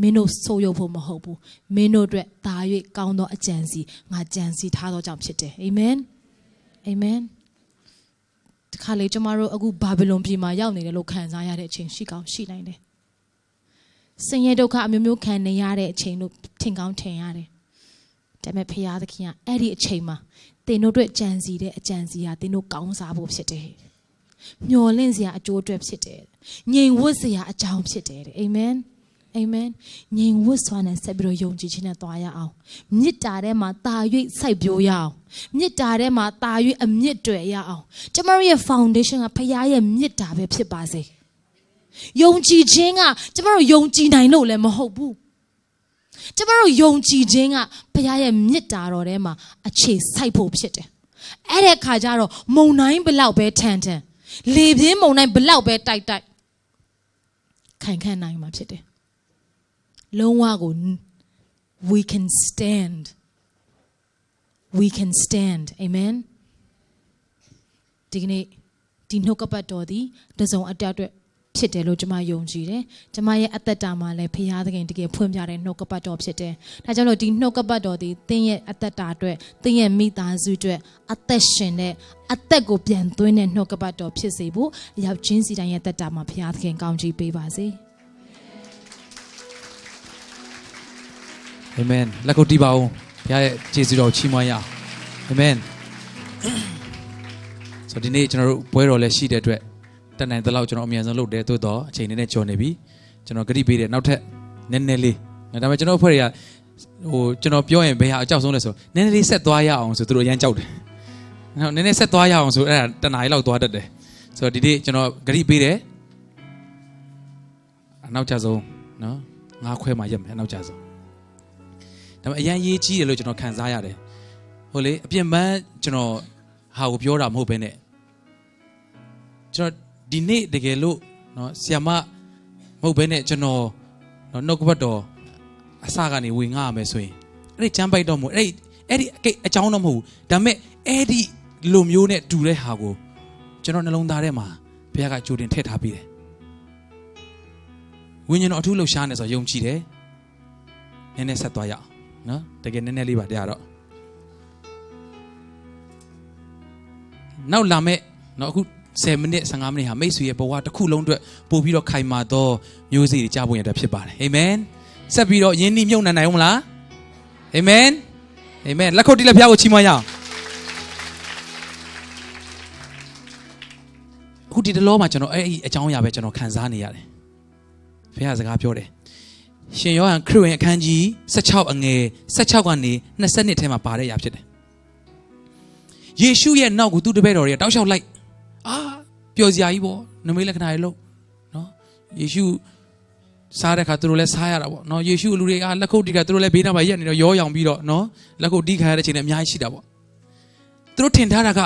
မင်းတို့ဆိုးရုပ်ဖို့မဟုတ်ဘူးမင်းတို့အတွက်ဒါ၍ကောင်းသောအကြံစီငါကြံစီထားသောကြောင့်ဖြစ်တယ်အာမင်အာမင်ဒီခါလေးကျမတို့အခုဘာဘီလုံပြည်မှာရောက်နေတယ်လို့ခံစားရတဲ့အချိန်ရှိကောင်းရှိနိုင်တယ်ဆင်းရဲဒုက္ခအမျိုးမျိုးခံနေရတဲ့အချိန်လို့ထင်ကောင်းထင်ရတယ်ဒါပေမဲ့ဖခင်သခင်ကအဲ့ဒီအချိန်မှာသင်တို့အတွက်ကြံစီတဲ့အကြံစီဟာသင်တို့ကောင်းစားဖို့ဖြစ်တယ်မျှော်လင့်စရာအကျိုးအတွက်ဖြစ်တယ်ငြိမ်ဝတ်စရာအကြောင်းဖြစ်တယ်အာမင်အာမင်ငြိမ်ဝတ်စွာနဲ့ဆက်ပြီးတော့ယုံကြည်ခြင်းနဲ့သွားရအောင်မြစ်တာထဲမှာတာ၍စိုက်ပျိုးရအောင်မြစ်တာထဲမှာတာ၍အမြစ်တွေရအောင်ကျမတို့ရဲ့ foundation ကဖခင်ရဲ့မြစ်တာပဲဖြစ်ပါစေယုံကြည်ခြင်းကကျမတို့ယုံကြည်နိုင်လို့လည်းမဟုတ်ဘူးကျမတို့ယုံကြည်ခြင်းကဘုရားရဲ့မြစ်တာတော်ထဲမှာအခြေစိုက်ဖို့ဖြစ်တယ်အဲ့တဲ့ခါကျတော့မုန်တိုင်းဘလောက်ပဲထန်ထန်လေပြင်းမုန်တိုင်းဘလောက်ပဲတိုက်ခိုင်ခန့်နိုင်မှာဖြစ်တယ်လုံးဝကို we can stand amen ဒီကနေ့ဒီနှုတ်ကပတ်တော်ဒီတစုံအတအတွက်ဖြစ်တယ်လို့ကျွန်မယုံကြည်တယ်။ကျွန်မရဲ့အသက်တာမှာလည်းဖခင်သခင်တကယ်ဖွင့်ပြတဲ့နှုတ်ကပတ်တော်ဖြစ်တယ်။ဒါကြောင့်လို့ဒီနှုတ်ကပတ်တော်ဒီသင်ရဲ့အသက်တာအတွက်သင်ရဲ့မိသားစုအတွက်အသက်ရှင်တဲ့အသက်ကိုပြန်သွင်းတဲ့နှုတ်ကပတ်တော်ဖြစ်စေဖို့ရောက်ချင်းစီတိုင်းရဲ့အသက်တာမှာဖခင်သခင်ကောင်းချီးပေးပါစေ။ Amen လက်ကိုတီးပါဦးဘုရားရဲ့ကျေးဇူးတော်ချီးမွမ်းရအောင် Amen ဆိုဒီနေ့ကျွန်တော်တို့ပွဲတော်လည်းရှိတဲ့အတွက်တက်နိုင်တဲ့လောက်ကျွန်တော်အမြန်ဆုံးလုပ်တယ်သို့တော့အချိန်နဲ့ကြော်နေပြီကျွန်တော်ဂရိပေးတယ်နောက်ထပ်နည်းနည်းလေးဒါပေမဲ့ကျွန်တော်အဖွဲ့တွေကကျွန်တော်ပြောရင်ဘယ်ဟာအကြောက်ဆုံးလဲဆိုနည်းနည်းလေးဆက်သွားရအောင်ဆိုသူတို့အရန်ကြောက်တယ်နော်နည်းနည်းဆက်သွားရအောင်ဆိုအဲ့ဒါတနားရီလောက်သွားတတ်တယ်ဆိုတော့ဒီနေ့ကျွန်တော်ဂရိပေးတယ်အနောက်ကျဆုံးနော်9 ခွဲမှရက်မယ်အနောက်ကျဆုံးဒါပေမဲ့အရန်ရေးကြီးတယ်လို့ကျွန်တော်ခံစားရတယ်ဟုတ်လေအပြင်ပန်းကျွန်တော်ဟာကိုပြောတာမဟုတ်ဘဲနဲ့ကျွန်တော်ဒီနေ့တကယ်လို့နော်ဆီယမမဟုတ်ဘဲနဲ့ကျွန်တော်နှုတ်ကပတ်တော်အစကနေဝင်ငှရမယ်ဆိုရင်အဲ့ဒီချမ်းပိုက်တော့မဟုတ်အဲ့ဒီအကြောင်းတော့မဟုတ်ဘူးဒါပေမဲ့အဲ့ဒီလိုမျိုးနဲ့တူတဲ့ဟာကိုကျွန်တော်နှလုံးသားထဲမှာဘုရားကကြိုတင်ထည့်ထားပြီးတယ်ဝိညာဉ်တော်အထူးလှူရှားနေဆိုယုံကြည်တယ်နည်းနည်းဆက်သွားရအောင်နော်တကယ်နည်းနည်းလေးပါတရားတော့နောက်လာမဲ့နော်အခု10မိနစ်15မိနစ်ဟာမိတ်ဆွေရဲ့ဘဝတစ်ခုလုံးအတွက်ပို့ပြီးတော့ခိုင်မာသောမျိုးစေ့တွေကြားဖို့ရတဲ့ဖြစ်ပါတယ်အာမင်ဆက်ပြီးတော့ယဉ်နှီးမြုပ်နှံနိုင်အောင်မလားအာမင်အာမင်လက်ခုပ်တီးလက်ဖျားကိုချီးမွမ်းရအောင်အခုဒီတလောမှာကျွန်တော်အဲ့ဒီအကြောင်းအရာပဲကျွန်တော်ခံစားနေရတယ်ဘုရားစကားပြောတယ်ရှင်ယောဟန်ခရစ်ဝင်အခန်းကြီး16အငယ်16ကနေ20ထဲမှာပါတဲ့အရာဖြစ်တယ်ယေရှုရဲ့နောက်ကိုသူ့တပည့်တော်တွေကတောက်လျှောက်လိုက်ပျော်စရာကြီးပေါ့နမိတ်လက္ခဏာတွေလို့နော်ယေရှုစားတဲ့ခါသူတို့လည်းစားရတာပေါ့နော်ယေရှုလူတွေကလက်ခုပ်တီးခါသူတို့လည်းဘေးနားမှာရက်နေတော့ရောရောင်ပြီးတော့နော်လက်ခုပ်တီးခါရတဲ့ချိန်နဲ့အများကြီးရှိတာပေါ့သူတို့ထင်ထားတာက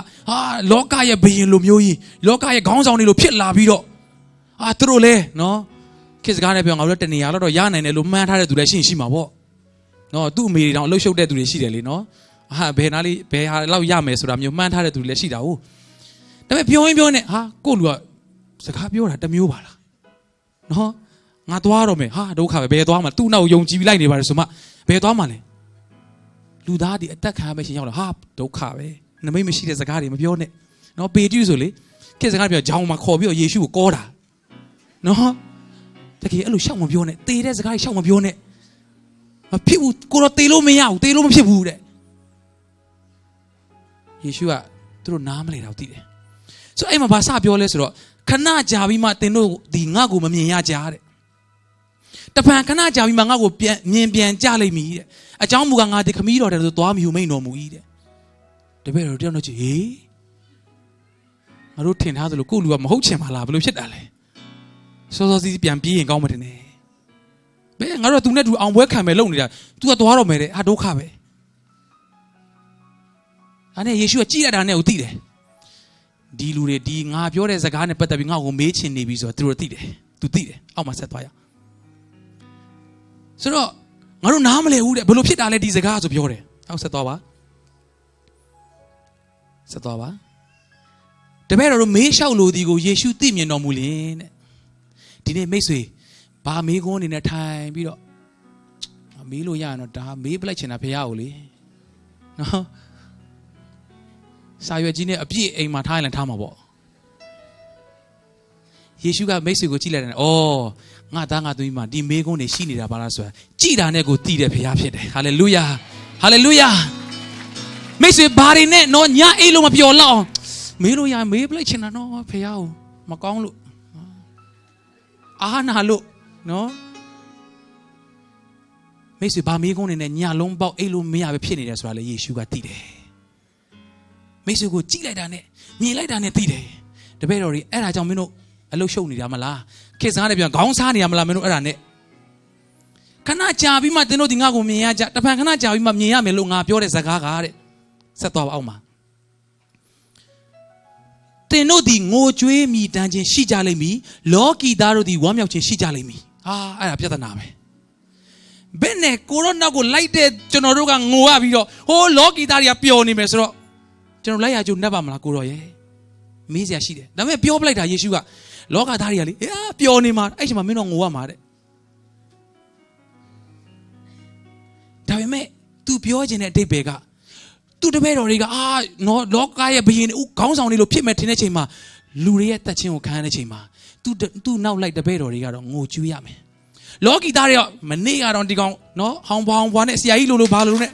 လောကရဲ့ဘယင်လိုမျိုးကြီးလောကရဲ့ခေါင်းဆောင်တွေလိုဖြစ်လာပြီးတော့သူတို့လည်းနော်ခေတ်စကားနဲ့ပြောငါတို့တနေရာတော့ရနိုင်တယ်လို့မှန်းထားတဲ့သူလည်းရှိမှာပေါ့နော်သူ့အမေတွေတောင်အလုပ်ရှုပ်တဲ့သူတွေရှိတယ်လေနော်ဘယ်နာလေးဘယ်ဟာလောက်ရမယ်ဆိုတာမျိုးမှန်းထားတဲ့သူတွေလည်းရှိတာဟုတ်ဒါပေမဲ့ပြောရင်ပြောနေကိုလူကစကားပြောတာတမျိုးပါလားနော်ငါသွားတော့မယ်ဒုက္ခပဲဘယ်သွားမှာသူ့နောက်ယုံကြည်ပြီးလိုက်နေပါလေဆိုမှဘယ်သွားမှာလဲလူသားဒီအသက်ခံရမယ့်ရှင်ရောက်လာဒုက္ခပဲနမိတ်မရှိတဲ့စကားတွေမပြောနဲ့နော်ပေတရုဆိုလေခေတ်စကားပြောဂျောင်းမှာခေါ်ပြီးတော့ယေရှုကိုကောတာနော်တကယ်အဲ့လိုရှောက်မပြောနဲ့တေတဲ့စကားတွေရှောက်မပြောနဲ့မဖြစ်ဘူးကိုတော့တေလို့မရဘူးတေလို့မဖြစ်ဘူးတဲ့ယေရှုကသူတို့နားမလဲတော့သိတယ်ဆိုအဲ့မှာဘာစပြောလဲဆိုတော့ခဏကြာပြီးမှသင်တို့ဒီငါ့ကိုမမြင်ရကြတဲ့တပံခဏကြာပြီးမှငါ့ကိုပြန်ကြလိမ့်မည်တဲ့အကြောင်းမူကငါဒီခမည်းတော်တယ်ဆိုသွားမီဟုမိန်တော်မူ၏တဲ့တပည့်တော်တယောက်တော့ချေငါတို့ထင်ထားသလိုကိုလူကမဟုတ်ချင်ပါလားဘယ်လိုဖြစ်တာလဲစောစောစီးပြန်ပြေးရင်ကောင်းမှတင်တယ်ဘယ်ငါတို့ကသူနဲ့တူအောင်ပွဲခံမယ်လုပ်နေတာ तू ကသွားတော့မယ်တဲ့ဒုက္ခပဲအဲ့နဲ့ယေရှုကကြည့်ရတာနဲ့ကိုသိတယ်ဒီလူတွေဒီငါပြောတဲ့စကားနဲ့ပတ်သက်ပြီးငါ့ကိုမေးချင်နေပြီဆိုတော့သူတို့သိတယ်သူသိတယ်အောက်မှာဆက်သွားရဆိုတော့ငါတို့နားမလဲဘူးတဲ့ဘယ်လိုဖြစ်တာလဲဒီစကားဆိုပြောတယ်အောက်ဆက်သွားပါတပည့်တော်တို့မေးလျှောက်လို့ဒီကိုယေရှုသိမြင်တော်မူလင်တဲ့ဒီနေ့မိတ်ဆွေဘာမေးခွန်းအနေနဲ့ထိုင်ပြီးတော့မေးလို့ရရင်တော့ဒါမေးပလိုက်ချင်တာဖရားကိုလေနော်စာရွက်ကြီးနဲ့အပြည့်အိမ်မှာထားရင်ထားမှာပေါ့ယေရှုကမိတ်ဆွေကိုကြည့်လိုက်တယ်ငါသားငါသမီးမှာဒီမေးခွန်းတွေရှိနေတာပါလားဆိုတာကြည်တာနဲ့ကိုသိတဲ့ဖရားဖြစ်တယ်ဟာလေလုယာဟာလေလုယာမိတ်ဆွေဘာတွေနဲ့နော်ညအိတ်လို့မပျော်လောက်အောင်မေးလို့ရမေးပလိုက်ချင်တာနော်ဖရားကိုမကောင်းလို့အာနာလို့နော်မိတ်ဆွေဘာမေးခွန်းနေနဲ့ညလုံးပေါက်အိတ်လို့မရပဲဖြစ်နေတယ်ဆိုတာလေယေရှုကသိတယ်မိတ်ဆွေကိုကြည့်လိုက်တာနဲ့မြင်လိုက်တာနဲ့သိတယ်တပည့်တော်တွေအဲ့ဒါကြောင့်မင်းတို့အလုရှုပ်နေတာမလားခေတ်စားတယ်ပြန်ခေါင်းစားနေရမလားမင်းတို့အဲ့ဒါနဲ့ခဏကြာပြီးမှသင်တို့ဒီငါ့ကိုမြင်ရကြတပံခဏကြာပြီးမှမြင်ရမယ်လို့ငါပြောတဲ့စကားကတဲ့ဆက်သွားပါအောင်ပါသင်တို့ဒီငိုကြွေးမိတမ်းခြင်းရှိကြလိမ့်မည်လောကီသားတို့ဒီဝမ်းမြောက်ခြင်းရှိကြလိမ့်မည်အဲ့ဒါပြဿနာပဲဘယ်နဲ့ကိုရိုနာကိုလိုက်တဲ့ကျွန်တော်တို့ကငိုရပြီးတော့လောကီသားတွေကပျော်နေမယ်ဆိုတော့ကျွန်တော်လိုက်ရကြုံနှက်ပါမလားကိုရောရဲ့မေးစရာရှိတယ်ဒါပေမဲ့ပြောပလိုက်တာယေရှုကလောကသားတွေကလေပျော်နေမှာအဲ့ချိန်မှာမင်းတို့ငိုရမှာတဲ့ဒါပေမဲ့ तू ပြောခြင်းတဲ့အဓိပ္ပာယ်ကသူ့တပည့်တော်တွေကနော်လောကရဲ့ဘယင်ခေါင်းဆောင်တွေလို့ဖြစ်မဲ့ထင်တဲ့ချိန်မှာလူတွေရဲ့တက်ချင်းကိုခံရတဲ့ချိန်မှာသူ့နောက်လိုက်တပည့်တော်တွေကတော့ငိုကြွေးရမယ်လောကီသားတွေကမနေ့ကတော့ဒီကောင်နော်ဟောင်းဘွားနဲ့ဆရာကြီးလိုဘာလို့နဲ့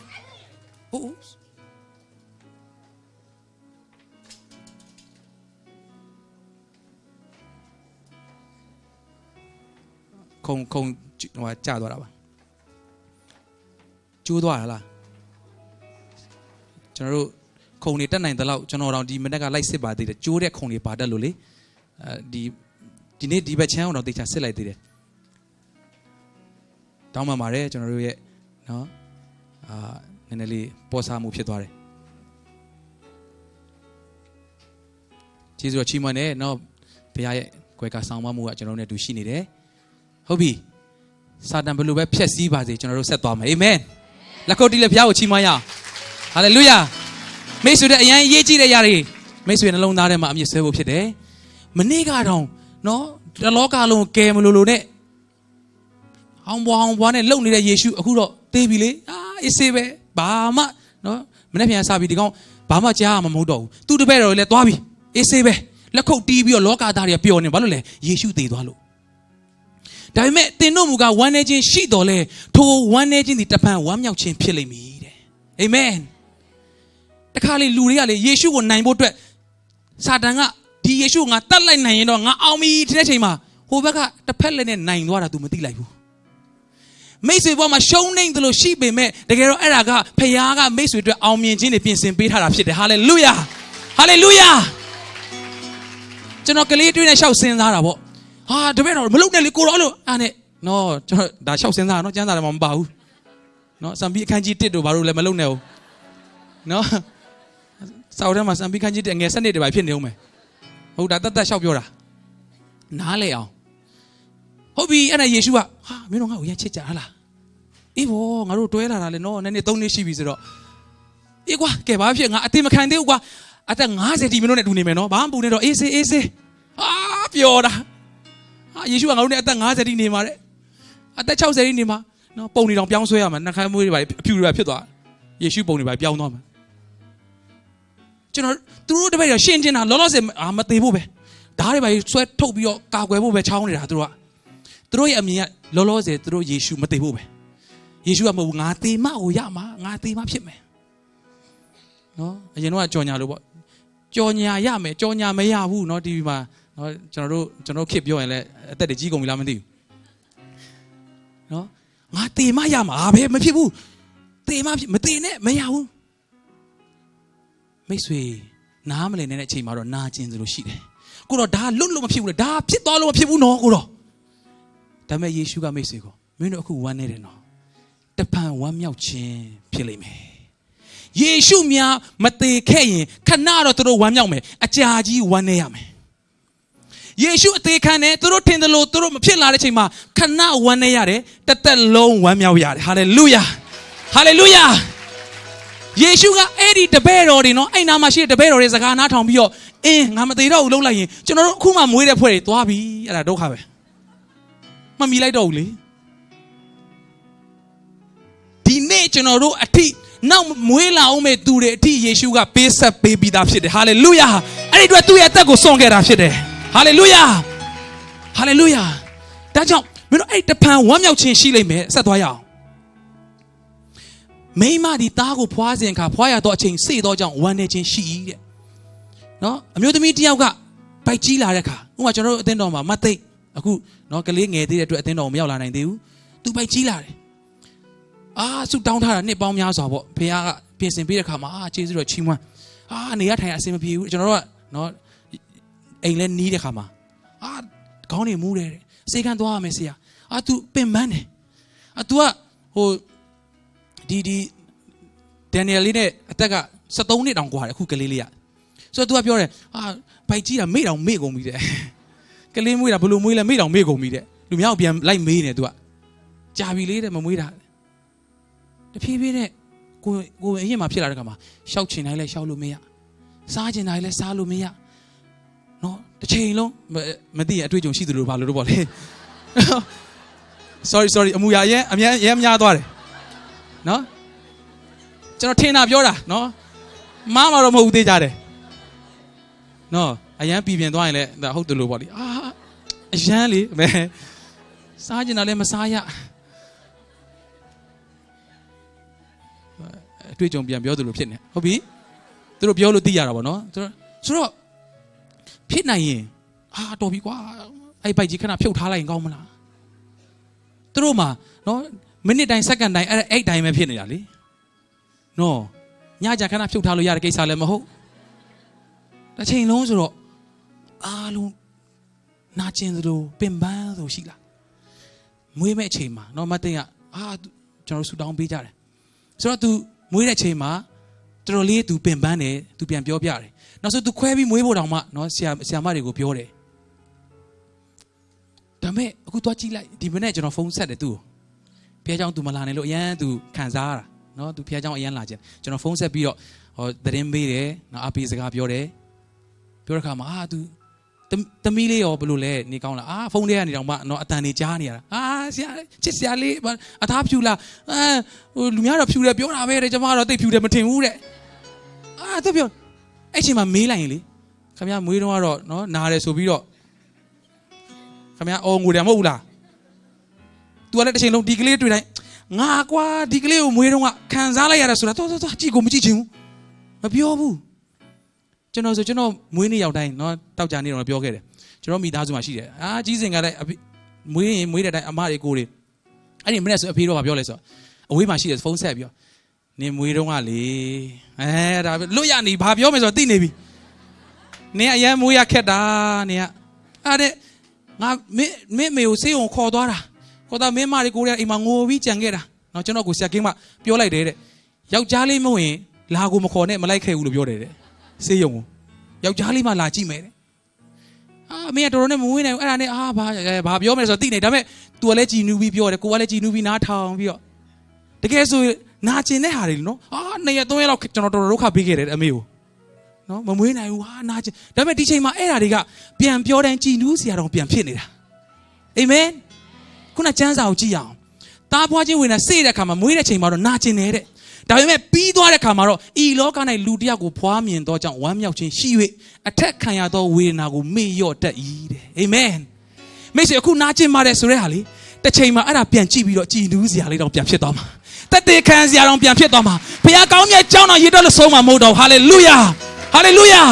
ခုံဟိုကြာသွားတာပါကျိုးသွားတာလားကျွန်တော်တို့ခုံတွေတက်နိုင်တဲ့လောက်ကျွန်တော်တို့ဒီမနေ့ကလိုက်စစ်ပါသေးတယ်ကျိုးတဲ့ခုံတွေပါတတ်လို့လေဒီနေ့ဒီဘက်ချမ်းအောင်တော့တေချာစစ်လိုက်သေးတယ်တောင်းပန်ပါတယ်ကျွန်တော်တို့ရဲ့နော်နည်းနည်းလေးပေါ်စားမှုဖြစ်သွားတယ်ကျေးဇူးတော်ချီးမွမ်းတယ်နော်ဘုရားရဲ့ကွယ်ကာဆောင်မမှုကကျွန်တော်တို့နဲ့တူရှိနေတယ်ဟုတ်ပြီစာတန်ဘယ်လိုပဲဖျက်ဆီးပါစေကျွန်တော်တို့ဆက်သွားမယ်အာမင်လက်ခုပ်တီးလက်ဘုရားကိုချီးမွမ်းရအောင်ဟာလေလုယာမိတ်ဆွေတို့အရင်ရေးကြည့်တဲ့ຢာတွေမိတ်ဆွေနှလုံးသားထဲမှာအမြင့်ဆွဲဖို့ဖြစ်တယ်မနေ့ကတော့နော်တလောကလုံးကဲမလို့နဲ့ဟောင်းဘွားနဲ့လုံနေတဲ့ယေရှုအခုတော့သေပြီလေအေးဆေးပဲဘာမှနော်မနေ့ပြန်စားပြီးဒီကောင်ဘာမှကြားမှာမဟုတ်တော့ဘူးသူတပည့်တော်တွေလည်းသွားပြီအေးဆေးပဲလက်ခုပ်တီးပြီးတော့လောကသားတွေကပျော်နေဘာလို့လဲယေရှုသေသွားလို့ဒါပေမဲ့သင်တို့မူကဝမ်းနေခြင်းရှိတော်လဲထိုဝမ်းနေခြင်းဒီတပံဝမ်းမြောက်ခြင်းဖြစ်လိမ့်မည်တဲ့အာမင်တခါလေလူတွေကလေယေရှုကိုနိုင်ဖို့အတွက်စာတန်ကဒီယေရှုကိုငါတတ်လိုက်နိုင်ရင်တော့ငါအောင်ပြီတဲ့ချိန်မှာဟိုဘက်ကတစ်ဖက်လည်းနဲ့နိုင်သွားတာ तू မသိလိုက်ဘူးမိတ်ဆွေဘောမှာရှုံးနေတယ်လို့ရှိပေမဲ့တကယ်တော့အဲ့ဒါကဖခင်ကမိတ်ဆွေအတွက်အောင်မြင်ခြင်းတွေပြင်ဆင်ပေးထားတာဖြစ်တယ်ဟာလေလုယာဟာလေလုယာကျွန်တော်ကလေးတွေ့နေရှောက်စဉ်းစားတာပေါ့ဟာတပည့်တော်မလုပ်နဲ့လေကိုတော်လို့အဲ့နဲ့နော်ကျွန်တော်ဒါရှောက်စဉ်းစားနော်ကျမ်းစာထဲမှာမပါဘူးနော်စံပြီးအခန်းကြီး1တို့ဘာလို့လဲမလုပ်နဲ့ဘူးနော်စောက်ထဲမှာစံပြီးအခန်းကြီး1ငယ်7နှစ်တည်းပဲဖြစ်နေအောင်မယ်ဟုတ်ဒါတတ်ရှောက်ပြောတာနားလေအောင်ဟုတ်ပြီအဲ့ဒါယေရှုကဟာမင်းတို့ငါ့ကိုရချစ်ကြဟလားအေးဘောငါတို့တွဲလာတာလေနော်နည်းနည်း3နှစ်ရှိပြီဆိုတော့အေးကွာကဲဘာဖြစ်ငါအသေးမခံသေးဘူးကွာအသက်50တီမင်းတို့နဲ့တူနေမယ်နော်ဘာမှပူနေတော့အေးစေးဟာပျော်တာဟာယေရှုကငါတို့နဲ့အသက်50တီနေမှာတဲ့အသက်60တီနေမှာနော်ပုံနေတောင်ပြောင်းဆွဲရမှာနှခမ်းမွေးတွေပါအဖြူတွေပါဖြစ်သွားယေရှုပုံတွေပါပြောင်းသွားမှာကျွန်တော်သူတို့တပည့်ရရှင်းချင်းတာလောလောဆယ်မသေးဖို့ပဲဓာတ်တွေပါဆွဲထုတ်ပြီးတော့ကာကွယ်ဖို့ပဲချောင်းနေတာသူတို့ရဲ့အမြင်ကလောလောဆယ်သူတို့ယေရှုမသေးဖို့ပဲယေရှုကမဟုတ်ငါသေမကိုရမှာငါသေမဖြစ်မယ်နော်အရင်တော့ကြော်ညာလို့ပေါ့ကြော်ညာရမယ်ကြော်ညာမရဘူးနော်ဒီမှာနော်ကျွန်တော်ခစ်ပြောရင်လည်းအသက်တွေကြီးကုန်ပြီလားမသိဘူးနော်ငါသေမရမှာဘယ်မဖြစ်ဘူးသေမဖြစ်မသေနဲ့မရဘူးမိတ်ဆွေနားမလည်တဲ့အချိန်မှာတော့နာကျင်သလိုရှိတယ်ကိုတော့ဒါလွတ်လို့မဖြစ်ဘူးလေဒါဖြစ်သွားလို့မဖြစ်ဘူးနော်ကိုတော့ဒါပေမဲ့ယေရှုကမိတ်ဆွေကိုမင်းတို့အခုဝမ်းနေတယ်နော်တပံဝမ်းမြောက်ခြင်းဖြစ်လိမ့်မယ်ယေရှုများမသေးခဲ့ရင်ခဏတော့သူတို့ဝမ်းမြောက်မယ်အကြာကြီးဝမ်းနေရမယ်ယေရှုအသေးခံတယ်သူတို့ထင်တယ်လို့သူတို့မဖြစ်လာတဲ့ချိန်မှာခဏဝမ်းနေရတယ်တသက်လုံးဝမ်းမြောက်ရတယ်ဟာလေလုယာဟာလေလုယာယေရှုကအဲ့ဒီတပည့်တော်တွေနော်အဲ့နာမှာရှိတဲ့တပည့်တော်တွေစကားနားထောင်ပြီးတော့ငါမသေးတော့ဘူးလှုပ်လိုက်ရင်ကျွန်တော်တို့အခုမှမွေးတဲ့ဖွဲ့တွေသွားပြီအဲ့ဒါဒုက္ခပဲမမီလိုက်တော့ဘူးလေဒီနေ့ကျွန်တော်တို့အထိနောက်မွေးလာအောင်မဲ့သူတွေအထိယေရှုကပေးဆက်ပေးပြီးသားဖြစ်တယ်ဟာလေလုယာအဲ့ဒီအတွက်သူ့ရဲ့အသက်ကိုစွန့်ခဲ့တာဖြစ်တယ်ဟာလေလုယာဟာလေလုယာဒါကြောင့်မင်းတို့အဲ့တပံဝမ်းမြောက်ခြင်းရှိလိမ့်မယ်ဆက်သွားရအောင်မိမဒီသားကိုဖွားစဉ်ခါဖွားရတော့အချိန်စေ့တော့ကြောင့်ဝမ်းနေခြင်းရှိတဲ့နော်အမျိုးသမီးတယောက်ကဗိုက်ကြီးလာတဲ့ခါဥပမာကျွန်တော်တို့အသင်းတော်မှာမသိအခုနော်ကလေးငယ်သေးတဲ့အတွက်အသင်းတော်မရောက်လာနိုင်သေးဘူးသူဗိုက်ကြီးလာတယ်ဆုတောင်းထားတာနှစ်ပေါင်းများစွာပေါ့ဖေကပြင်ဆင်ပေးတဲ့ခါမှာကျေးဇူးတော်ချီးမွမ်းနေရထိုင်အဆင်မပြေဘူးကျွန်တော်တို့ကနော်အိမ်လဲနီးတဲ့ခါမှာခေါင်းနေမူးတယ်စေကန်းသွားရမယ်ဆရာသူပင်ပန်းတယ်သူကဟိုဒီဒန်နီယယ်လေးနဲ့အသက်က73နှစ်တောင်กว่าတယ်အခုကလေးလေးကဆိုတော့ तू ကပြောတယ်ဗိုက်ကြီးတာမေ့တောင်မေ့ကုန်ပြီတဲ့ကလေးမွေးတာဘလို့မွေးလဲမေ့တောင်မေ့ကုန်ပြီတဲ့လူများကိုပြန်လိုက်မေးနေ तू ကကြာပြီလေးတဲ့မမွေးတာတဖြည်းဖြည်းနဲ့ကိုအရင်မှဖြစ်လာတဲ့ခါမှာရှောက်ချင်တိုင်းလဲရှောက်လို့မရစားချင်တိုင်းလဲစားလို့မရနော်တစ်ချိန်လုံးမသိရင်အတွေ့အကြုံရှိသလိုပါလို့တော့ပေါ့လေ sorry အမူအရာရဲအများများသွားတယ်နော်ကျွန်တော်ထင်တာပြောတာနော်မားမှာတော့မဟုတ်ဘူးသေးကြတယ်နော်အရန်ပြည်ပြန်သွားရင်လည်းဟုတ်တယ်လို့ပေါ့လေအရန်လေမဲစားကျင်တာလည်းမစားရအတွေ့အကြုံပြန်ပြောသလိုဖြစ်နေဟုတ်ပြီသူတို့ပြောလို့သိရတာပေါ့နော်ဆိုတော့ဖြစ်နိုင်ရင်တော်ပြီကွာအဲ့ဘိုက်ကြီးခဏဖြုတ်ထားလိုက်ရင်ကောင်းမလား သူတို့မှာနော်မိနစ်တိုင်းစက္ကန့်တိုင်းအဲ့တိုင်းပဲဖြစ်နေတာလေနော်ညကြခဏဖြုတ်ထားလို့ရတဲ့ကိစ္စလည်းမဟုတ်တစ်ချိန်လုံးဆိုတော့အားလုံးနာကျင်သလိုပင်ပန်းဆိုရှိလားမွေးမဲ့အချိန်မှာနော်မသိရကျွန်တော်ဆူတောင်းပေးကြတယ်ဆိုတော့ तू မွေးတဲ့ချိန်မှာတော်တော်လေး तू ပင်ပန်းတယ် तू ပြန်ပြောပြတယ်နောက်ဆို तू ခွဲပြီးမွေးဖို့တောင်မှနော်ဆရာမတွေကိုပြောတယ်ဒါမဲ့အခုသွားကြည့်လိုက်ဒီမနေ့ကျွန်တော်ဖုန်းဆက်တယ်သူ့ကိုဖះเจ้า तू မလာနိုင်လို့အရန် तू ခံစားရတာနော် तू ဖះเจ้าအရန်လာခြင်းကျွန်တော်ဖုန်းဆက်ပြီးတော့သတင်းပေးတယ်နော်အပေးစကားပြောတယ်ပြောတဲ့ခါမှာतू သမီးလေးရောဘယ်လိုလဲနေကောင်းလားဖုန်းထဲကနေတောင်မှနော်အတန်နေကြားနေရတာဆရာချစ်ဆရာလေးအသားဖြူလားဟိုလူများတော့ဖြူတယ်ပြောတာပဲတဲ့ကျမကတော့တိတ်ဖြူတယ်မထင်ဘူးတဲ့သူပြောအဲ့ချိန်မှာမေးလိုက်ရင်လေခင်ဗျာမွေးတော့ကတော့နော်နားတယ်ဆိုပြီးတော့ခင်ဗျာအော်ငိုတယ်မဟုတ်ဘူးလား तू ကလည်းတစ်ချိန်လုံးဒီကလေးတွေ့တိုင်းငါကွာဒီကလေးကိုမွေးတော့ကခံစားလိုက်ရတာဆိုတာတော်ကြည့်ကိုမကြည့်ချင်ဘူးမပြောဘူးကျွန်တော်မွေးနေ့ရောက်တိုင်းနော်တောက်ကြနေတော့ပြောခဲ့တယ်ကျွန်တော်မိသားစုမှာရှိတယ်ကြီးစင်ကလည်းမွေးတဲ့တိုင်းအမတွေကိုတွေအဲ့ဒီမနေ့ဆိုအဖေတော့ပြောလဲဆိုအဝေးမှာရှိတယ်ဖုန်းဆက်ပြီးတော့နင်မွေးတော့ကလေဒါလွတ်ရနေဘာပြောမယ်ဆိုတော့သိနေပြီနင်အရန်မွေးရခက်တာနင်ကတဲ့ငါမင်းမေကိုစေးုံခေါ်သွားတာခေါ်သွားမင်းမတွေကိုတွေအိမ်မှာငိုပြီးကြံခဲ့တာနော်ကျွန်တော်ကိုဆရာကင်းမပြောလိုက်တယ်တဲ့ယောက်ျားလေးမဝင်လာကိုမခေါ်နဲ့မလိုက်ခဲ့ဘူးလို့ပြောတယ်တဲ့စေးရုံကိုယောက်ျားလေးမှလာကြည့်မယ်တဲ့မင်းကတော်တော်နဲ့မဝင်းနိုင်ဘူးအဲ့ဒါနဲ့ဘာပြောမယ်ဆိုတော့သိနေဒါပေမဲ့ तू ကလည်းကြည်နူးပြီးပြောတယ်ကိုကလည်းကြည်နူးပြီးနားထောင်ပြီးတော့တကယ်ဆိုနာကျင်တဲ့ဟာတွေနော်2ရက်3ရက်လောက်ကျွန်တော်တော်တော်ဒုက္ခပေးခဲ့တယ်အမေကိုနော်မမွေးနိုင်ဘူးနာကျင်ဒါပေမဲ့ဒီချိန်မှာအဲ့ဒါတွေကပြန်ပြောတိုင်းကြည်နူးစရာတော့ပြန်ဖြစ်နေတာအာမင်ခုနကျမ်းစာကိုကြည့်ရအောင်တားပွားခြင်းဝင်တာစေ့တဲ့အခါမှာမွေးတဲ့ချိန်မှာတော့နာကျင်နေတဲ့ဒါပေမဲ့ပြီးသွားတဲ့ခါမှာတော့ဤလောက၌လူတစ်ယောက်ကိုဖွားမြင်သောကြောင့်ဝမ်းမြောက်ခြင်းရှိ၍အထက်ခံရသောဝေဒနာကိုမေ့လျော့တတ်၏တဲ့အာမင်မိတ်ဆွေအခုနာကျင်ပါတယ်ဆိုတဲ့ဟာလေတစ်ချိန်မှာအဲ့ဒါပြန်ကြည့်ပြီးတော့ကြည်နူးစရာလေးတော့ပြန်ဖြစ်သွားမှာတက်တေခံစရာတော့ပြန်ဖြစ်သွားမှာဘုရားကောင်းမြတ်ကြောင်းတော်ရည်တော်လို့ဆုံးမှာမဟုတ်တော့ဟာလေလုယာဟာလေလုယာ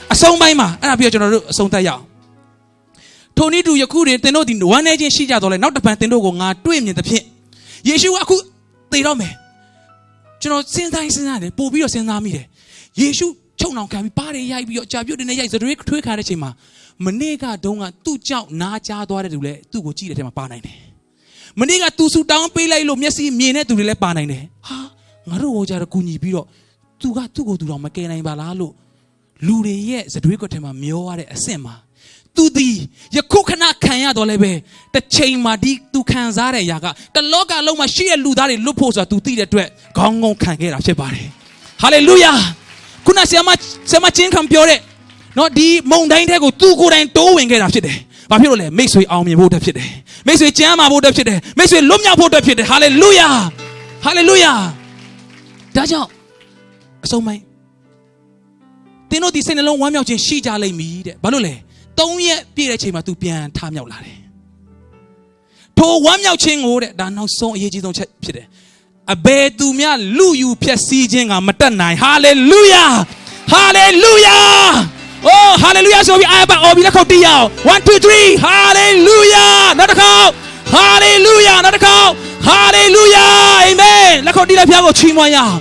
အဆုံးပိုင်းမှာအဲ့ဒါပြီးတော့ကျွန်တော်တို့အဆုံးသတ်ရအောင်ထိုနည်းတူယခုတွင်သင်တို့ဒီဝမ်းနေခြင်းရှိကြတော့လေနောက်တစ်ပံသင်တို့ကိုငါတွေ့မြင်သဖြင့်ယေရှုကအခုသေတော့မယ်ကျွန်တော်စဉ်းစားတယ်ပို့ပြီးတော့စဉ်းစားမိတယ်ယေရှုချုံအောင်ခံပြီးပါးတွေရိုက်ပြီးတော့ကြာပြုတ်တဲ့နဲ့ရိုက်စတွေးထွေးခါတဲ့ချိန်မှာမနေ့ကတုန်းကသူ့ကြောင့်နားကြားသွားတဲ့သူလည်းသူ့ကိုကြည့်တဲ့ထဲမှာပါနိုင်တယ်မနေ့ကသူဆူတောင်းပေးလိုက်လို့မျက်စိမြင်တဲ့သူတွေလည်းပါနိုင်တယ်ငါတို့ဟောကြတော့ကူညီပြီးတော့သူကသူ့ကိုသူတော့မကယ်နိုင်ပါလားလို့လူတွေရဲ့စတွေးကိုထဲမှာမျောရတဲ့အဆင့်မှာသူဒီယခုခဏခံရတော့လည်းပဲတစ်ချိန်မှာဒီသူခံစားတဲ့အရာကတလောကလုံးမှာရှိတဲ့လူသားတွေလွတ်ဖို့ဆိုတာသူသိတဲ့အတွက်ခေါင်းငုံခံခဲ့တာဖြစ်ပါတယ်ဟာလေလုယာခုနဆရာမချင်းခံပြောတဲ့နော်ဒီမုန်တိုင်းတဲ့ကိုသူကိုယ်တိုင်တိုးဝင်ခဲ့တာဖြစ်တယ်ဘာဖြစ်လို့လဲမိတ်ဆွေအောင်မြင်ဖို့အတွက်ဖြစ်တယ်မိတ်ဆွေကျမ်းမာဖို့အတွက်ဖြစ်တယ်မိတ်ဆွေလွတ်မြောက်ဖို့အတွက်ဖြစ်တယ်ဟာလေလုယာဟာလေလုယာဒါကြောင့်အဆုံးပိုင်းသင်တို့ဒီစိတ်နှလုံးဝမ်းမြောက်ခြင်းရှိကြလိမ့်မည်တဲ့ဘာလို့လဲ3ရက်ပြည့်တဲ့ချိန်မှာ तू ပြန်ထမြောက်လာတယ်ထိုဝမ်းမြောက်ခြင်းကိုတဲ့ဒါနောက်ဆုံးအရေးကြီးဆုံးချက်ဖြစ်တယ်အဘယ်သူများလူယူဖြည့်ဆည်းခြင်းကမတတ်နိုင်ဟာလေလုယာဟာလေလုယာအိုးဟာလေလုယာဆိုပြီးအာဘအော်ပြီးလက်ခုပ်တီးရအောင်1 2 3ဟာလေလုယာနောက်တစ်ခေါက်ဟာလေလုယာနောက်တစ်ခေါက်ဟာလေလုယာအာမင်လက်ခုပ်တီးလိုက်ဖျားကိုချီးမွမ်းရအောင်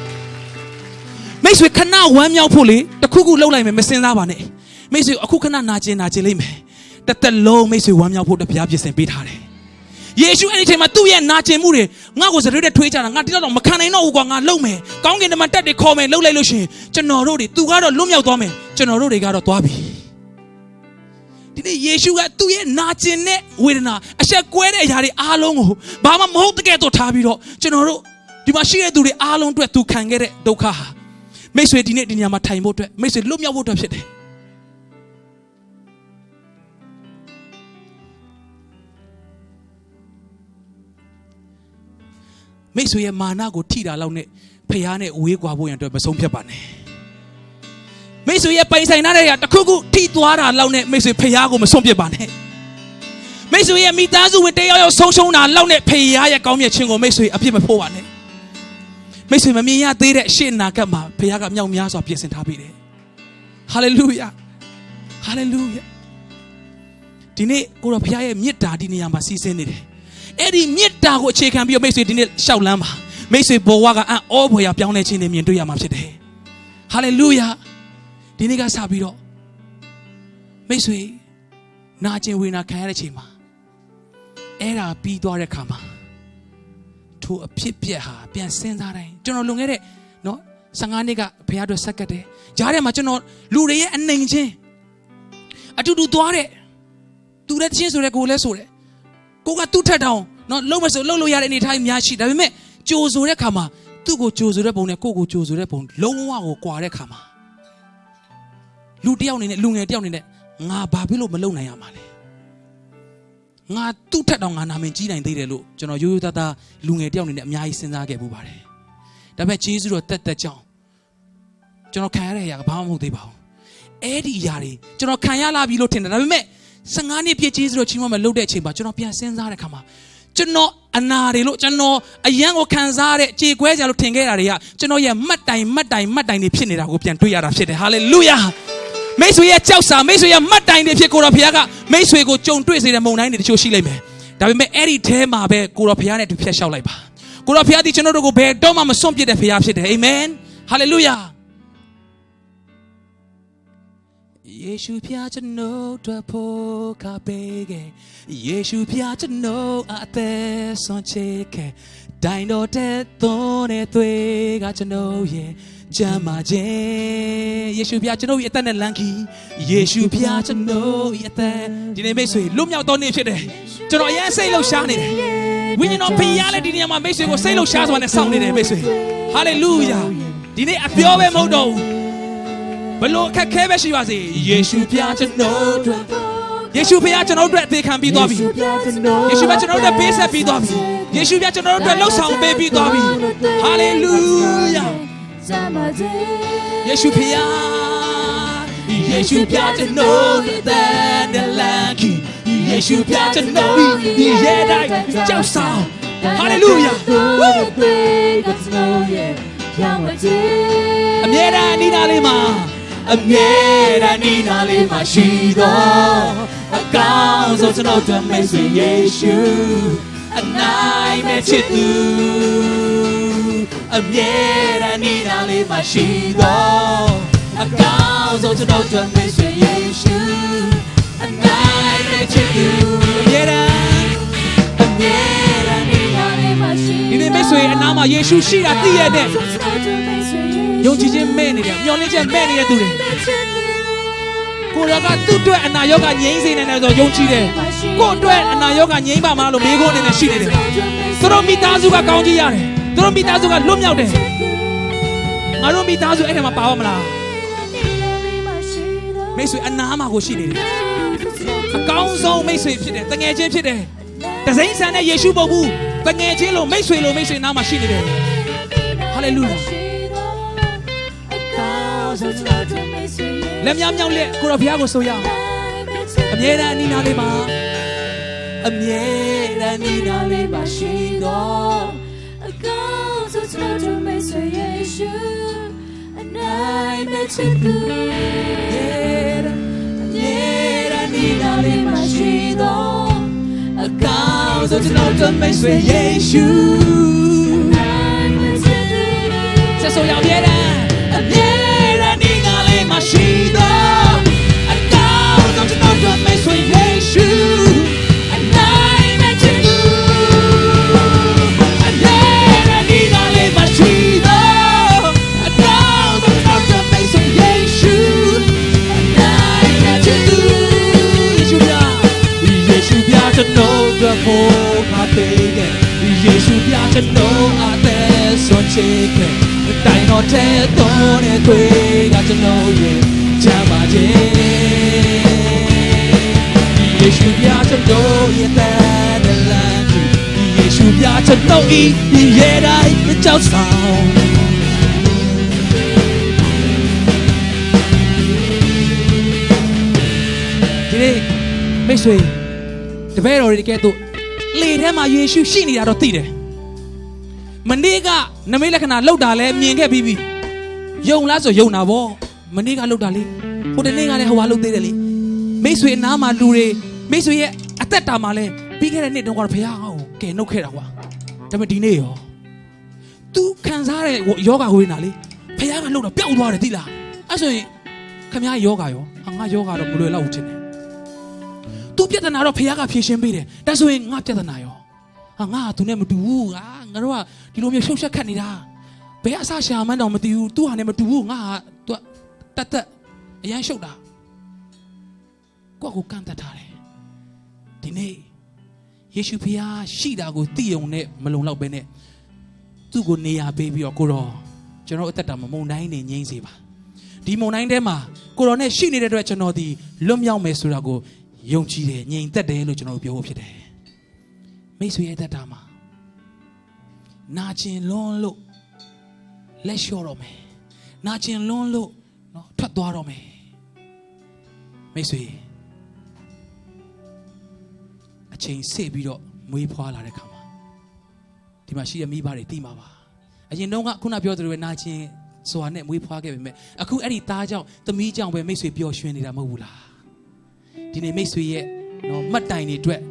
မိတ်ဆွေခဏဝမ်းမြောက်ဖို့လေတခုခုလှုပ်လိုက်မယ်မစင်စားပါနဲ့မိတ်ဆွေအခုခဏနာကျင်လိမ့်မယ်တစ်သက်လုံးမိတ်ဆွေဝမ်းမြောက်ဖို့တပြားပြင်ဆင်ပေးထားတယ်ယေရှုအဲ့ဒီချိန်မှာသူ့ရဲ့နာကျင်မှုတွေငါ့ကိုစရွေးတဲ့ထွေးကြတာငါတိတော့မခံနိုင်တော့ဘူးကွာငါလုံမယ်ကောင်းကင်တမန်တက်တွေခေါ်မယ်လှုပ်လိုက်လို့ရှိရင်ကျွန်တော်တို့တွေသူကတော့လွတ်မြောက်သွားမယ်ကျွန်တော်တို့တွေကတော့သွားပြီဒီနေ့ယေရှုကသူ့ရဲ့နာကျင်တဲ့ဝေဒနာအဆက်ကွဲတဲ့အရာတွေအားလုံးကိုဘာမှမဟုတ်တကယ်တော့ထားပြီးတော့ကျွန်တော်တို့ဒီမှာရှိတဲ့သူတွေအားလုံးအတွက်သူခံခဲ့တဲ့ဒုက္ခဟာမိတ်ဆွေဒီနေ့ဒီညမှာထိုင်ဖို့အတွက်မိတ်ဆွေလွတ်မြောက်ဖို့အတွက်ဖြစ်တယ်မိတ်ဆွေရဲ့မာနကိုထိတာလောက်နဲ့ဖျားနဲ့ဝေးကွာဖို့ရန်အတွက်မဆုံးဖြတ်ပါနဲ့မိတ်ဆွေရဲ့ပိုင်ဆိုင်တဲ့နေရာတစ်ခုခုထိသွားတာလောက်နဲ့မိတ်ဆွေဖျားကိုမဆုံးဖြတ်ပါနဲ့မိတ်ဆွေရဲ့မိသားစုဝင်တယောက်ယောက်ဆုံးရှုံးတာလောက်နဲ့ဖျားရဲ့ကောင်းမြတ်ခြင်းကိုမိတ်ဆွေအပြစ်မဖို့ပါနဲ့မိတ်ဆွေမမြင်ရသေးတဲ့ရှေ့နာကမှာဖျားကမြောက်များစွာပြင်ဆင်ထားပေးတယ်ဟာလေလုယာဟာလေလုယာဒီနေ့ကိုရောဖျားရဲ့မြစ်တာဒီနေရာမှာစီးဆင်းနေတယ် အဲ့ဒီမေတ္တာကိုအခြေခံပြီးတော့မိတ်ဆွေဒီနေ့ရှောက်လန်းပါမိတ်ဆွေဘဝကအံ့ဩဖွယ်ရာပြောင်းလဲခြင်းတွေမြင်တွေ့ရမှာဖြစ်တယ်ဟာလေလုယာဒီနေ့ကစပြီးတော့မိတ်ဆွေနာကျင်ဝေဒနာခံရတဲ့ချိန်မှာအဲ့ဒါပြီးသွားတဲ့ခါမှာထိုအဖြစ်ပြက်ဟာပြန်စဉ်းစားတိုင်းကျွန်တော်လွန်ခဲ့တဲ့နော်15နှစ်ကဘုရားအတွက်ဆက်ကတ်တယ်ကြားထဲမှာကျွန်တော်လူတွေရဲ့အနေချင်းအတူတူသွားတဲ့သူတဲ့ချင်းဆိုတဲ့ကိုလည်းဆိုတယ်ကိုကသူ့ထက်တောင်နော်လုံးမဆိုလုံးလို့ရတဲ့အနေထားများရှိဒါပေမဲ့ကြိုဆိုတဲ့ခါမှာသူ့ကိုကြိုဆိုတဲ့ပုံနဲ့ကိုကိုကြိုဆိုတဲ့ပုံလုံးဝကိုကွာတဲ့ခါမှာလူတယောက်အနေနဲ့လူငယ်တယောက်အနေနဲ့ငါဘာဖြစ်လို့မလုပ်နိုင်ရမှာလဲငါသူ့ထက်တောင်ငါနာမည်ကြီးနိုင်သေးတယ်လို့ကျွန်တော်ရိုးရိုးသားသားလူငယ်တယောက်အနေနဲ့အများကြီးစဉ်းစားခဲ့ပူပါတယ်ဒါပေမဲ့ဂျေဇုတော်တက်ကြောင်းကျွန်တော်ခံရတဲ့အရာကဘာမှမဟုတ်သေးပါဘူးအဲ့ဒီအရာတွေကျွန်တော်ခံရလာပြီလို့ထင်တယ်ဒါပေမဲ့15နှစ်ပြည့်ဂျေဇုတော်ချီးမွမ်းမယ်လုပ်တဲ့အချိန်မှာကျွန်တော်ပြန်စဉ်းစားတဲ့ခါမှာကျွန်တော်အနာတွေလို့ကျွန်တော်အယံကိုခံစားရတဲ့ကြေကွဲကြလို့ထင်ခဲ့တာတွေကကျွန်တော်ရဲ့မှတ်တိုင်တွေဖြစ်နေတာကိုပြန်တွေ့ရတာဖြစ်တယ်ဟာလေလုယာမိတ်ဆွေရဲ့ကြောက်စာမိတ်ဆွေရဲ့မှတ်တိုင်တွေဖြစ်ကိုတော်ဘုရားကမိတ်ဆွေကိုကြုံတွေ့စေတဲ့မုန်တိုင်းတွေတချို့ရှိလိမ့်မယ်ဒါပေမဲ့အဲ့ဒီထဲမှာပဲကိုတော်ဘုရားနဲ့တူဖြတ်လျှောက်လိုက်ပါကိုတော်ဘုရားဒီကျွန်တော်တို့ကိုဘယ်တော့မှမစွန့်ပစ်တဲ့ဘုရားဖြစ်တယ်အာမင်ဟာလေလုယာယေရှုဖျားကျွန်တော်တို့ဖို့ခါပေးခဲ့ယေရှုဖျားကျွန်တော်အသက်ဆုံးချေခဲ့ဒိုင်တော်တဲ့သွန်တဲ့သွေးကကျွန်တော်ရဲ့ကြမ်းပါခြင်းယေရှုဖျားကျွန်တော်ရဲ့အသက်နဲ့လမ်းခီယေရှုဖျားကျွန်တော်ရဲ့အသက်ဒီနေ့မိတ်ဆွေလွတ်မြောက်တော်နေ့ဖြစ်တယ်ကျွန်တော်အရင်စိတ်လှုပ်ရှားနေတယ်ဝိညာဉ်တော်ဖျားလည်းဒီနေရာမှာမိတ်ဆွေကိုစိတ်လှုပ်ရှားစွာနဲ့စောင့်နေတယ်မိတ်ဆွေဟာလေလုယာဒီနေ့အပြောပဲမဟုတ်တော့ဘူးဘလို့ခက်ခဲပဲရှိပါစေယေရှုဖျားကျွန်တော်တို့ယေရှုဖျားကျွန်တော်တို့အသေးခံပြီးသွားပြီယေရှုဖျားကျွန်တော်တို့ပေးဆက်ပြီးသွားပြီယေရှုဖျားကျွန်တော်တို့လှုပ်ဆောင်ပေးပြီးသွားပြီဟာလေလုယာယေရှုဖျားကျွန်တော်တဲ့လမ်းကြီးယေရှုဖျားကျွန်တော်ရဲ့တိုင်းကြောက်ဆောင်ဟာလေလုယာအမြဲတမ်းဒီနာလေးမှာအမြဲတမ်းဒီနာလေးမှာရှိတော်အကောင်းဆုံးကျွန်တော်တို့မိတ်ဆွေယေရှုအနိုင်မဲ့ချစ်သူအမြဲတမ်းဒီနာလေးမှာရှိတော်အကောင်းဆုံးကျွန်တော်တို့မိတ်ဆွေယေရှုအနိုင်မဲ့ချစ်သူအမြဲတမ်းဒီနာလေးမှာရှိဒီနေ့မိတ်ဆွေအနာမှာယေရှုရှိတာသိရတဲ့ယုံကြည်ခြင်းမဲ့နေတယ်မျှော်လင့်ချက်မဲ့နေတဲ့သူတွေကိုရောကသူ့အတွက်အနာရောဂါငြိမ်းစေနေတယ်ဆိုယုံကြည်တယ်ကို့အတွက်အနာရောဂါငြိမ်းပါမလားလို့မေးခွန်းအနေနဲ့ရှိနေတယ်သူတို့မိသားစုကကောင်းကြီးရတယ်သူတို့မိသားစုကလွတ်မြောက်တယ်ငါတို့မိသားစုအဲ့ထဲမှာပါပါမလားမိတ်ဆွေအနာမှာကိုရှိနေတယ်အကောင်းဆုံးမိတ်ဆွေဖြစ်တယ်တငယ်ချင်းဖြစ်တယ်တစိမ့်ဆန်တဲ့ယေရှုပုတ်ဘူးတငယ်ချင်းလို့မိတ်ဆွေနားမှာရှိနေတယ်ဟာလေလုယာလက်မြောက်မြောက်လက်ကိုတော်ဘုရားကိုဆိုရအောင်အမြဲတမ်းအနီးနားလေးမှာအမြဲတမ်းအနီးနားလေးမှာရှိတော်အကောင်းဆုံးကျွန်တော်မိတ်ဆွေယေရှုအနိုင်မဲ့ချစ်သူအမြဲတမ်းအနီးနားလေးမှာရှိတော်အကောင်းဆုံးကျွန်တော်မိတ်ဆွေယေရှုအနိုင်မဲ့ချစ်သူဆက်ဆိုရအောင်အမြဲတမ်းရှိတော်အကောင်းဆုံးကျွန်တော်တို့မိတ်ဆွေယေရှုအနိုင်မဲ့ချစ်သူအမြဲတမ်းဒီနာလေးမှာရှိတော်အကောင်းဆုံးကျွန်တော်တို့မိတ်ဆွေယေရှုအနိုင်မဲ့ချစ်သူယေရှုပြကျွန်တော်တို့ဖို့ခါပေးခဲ့ယေရှုပြကျွန်တော်အသက်ဆုံးချေခဲ့တိုင်းတော်တဲ့တော်နဲ့တွေ့ကကျွန်တော်ရဲ့ချမ်းပါခြင်းယေရှုပြကျွန်တော်ရဲ့တဲ့လမ်းကြီးယေရှုပြကျွန်တော်ဤရဲ့တိုင်းကြောက်ဆောင်ဒီနေ့မိတ်ဆွေတပည့်တော်တွေတကယ်တော့လေထဲမှာယေရှုရှိနေတာတော့သိတယ်မနေ့ကနမိတ်လက္ခဏာလောက်တာလဲမြင်ခဲ့ပြီးပြီယုံလားဆိုယုံတာဗောမနေ့ကလောက်တာလေဟိုတနေ့ကလည်းဟိုဟာလောက်သေးတယ်လေမိတ်ဆွေအနားမှာလူတွေမိတ်ဆွေရဲ့အသက်တာမှာလဲပြီးခဲ့တဲ့နှစ်တုန်းကတော့ဘုရားဟော ကဲနှုတ်ခဲ့တာကွာဒါပေမဲ့ဒီနေ့ရော तू ခံစားတဲ့ယောဂဝေးနာလေဖခင်ကလှုပ်တော့ပျောက်သွားတယ်သိလားအဲ့ဆိုရင်ခမယောဂရောငါယောဂတော့မလွယ်တော့ဘူးထင်တယ် तू ပြဿနာတော့ဖခင်ကဖြေရှင်းပေးတယ်ဒါဆိုရင်ငါပြဿနာရောငါသူနဲ့မတူဘူးငါတို့ကဒီလိုမျိုးရှုပ်ရှက်ခတ်နေတာဘယ်အဆရှာမှန်းတော့မသိဘူး तू ဟာနဲ့မတူဘူးငါဟာ तू တက်အရန်ရှုပ်တာကိုကန့်တတ်ထားတယ်ဒီနေ့ယေရှုဖခင်ရှိတာကိုသိုံနဲ့မလုံလောက်ပဲနဲ့သူ့ကိုနေရာပေးပြီးတော့ကိုတော်ကျွန်တော်အသက်တာမုံတိုင်းနေငြိမ်းစေပါဒီမုံတိုင်းထဲမှာကိုတော်နဲ့ရှိနေတဲ့အတွက်ကျွန်တော်ဒီလွတ်မြောက်မယ်ဆိုတာကိုယုံကြည်တယ်ငြိမ်သက်တယ်လို့ကျွန်တော်ပြောဖို့ဖြစ်တယ်မိတ်ဆွေရဲ့အသက်တာမှာနာကျင်လွန်းလို့လက်လျှော့တော့မယ်နာကျင်လွန်းလို့နော်ထွက်သွားတော့မယ်မိတ်ဆွေအချိန်စေ့ပြီးတော့မွေးဖွားလာတဲ့ခါမှာဒီမှာရှိတဲ့မိဘတွေသိမှာပါအရင်တုန်းကခုနပြောသလိုပဲနာကျင်စွာနဲ့မွေးဖွားခဲ့ပေမဲ့အခုအဲ့ဒီသားကြောင့်သမီးကြောင့်ပဲမိတ်ဆွေပျော်ရွှင်နေတာမဟုတ်ဘူးလားဒီနေ့မိတ်ဆွေရဲ့နော်မှတ်တိုင်တွေအတွက်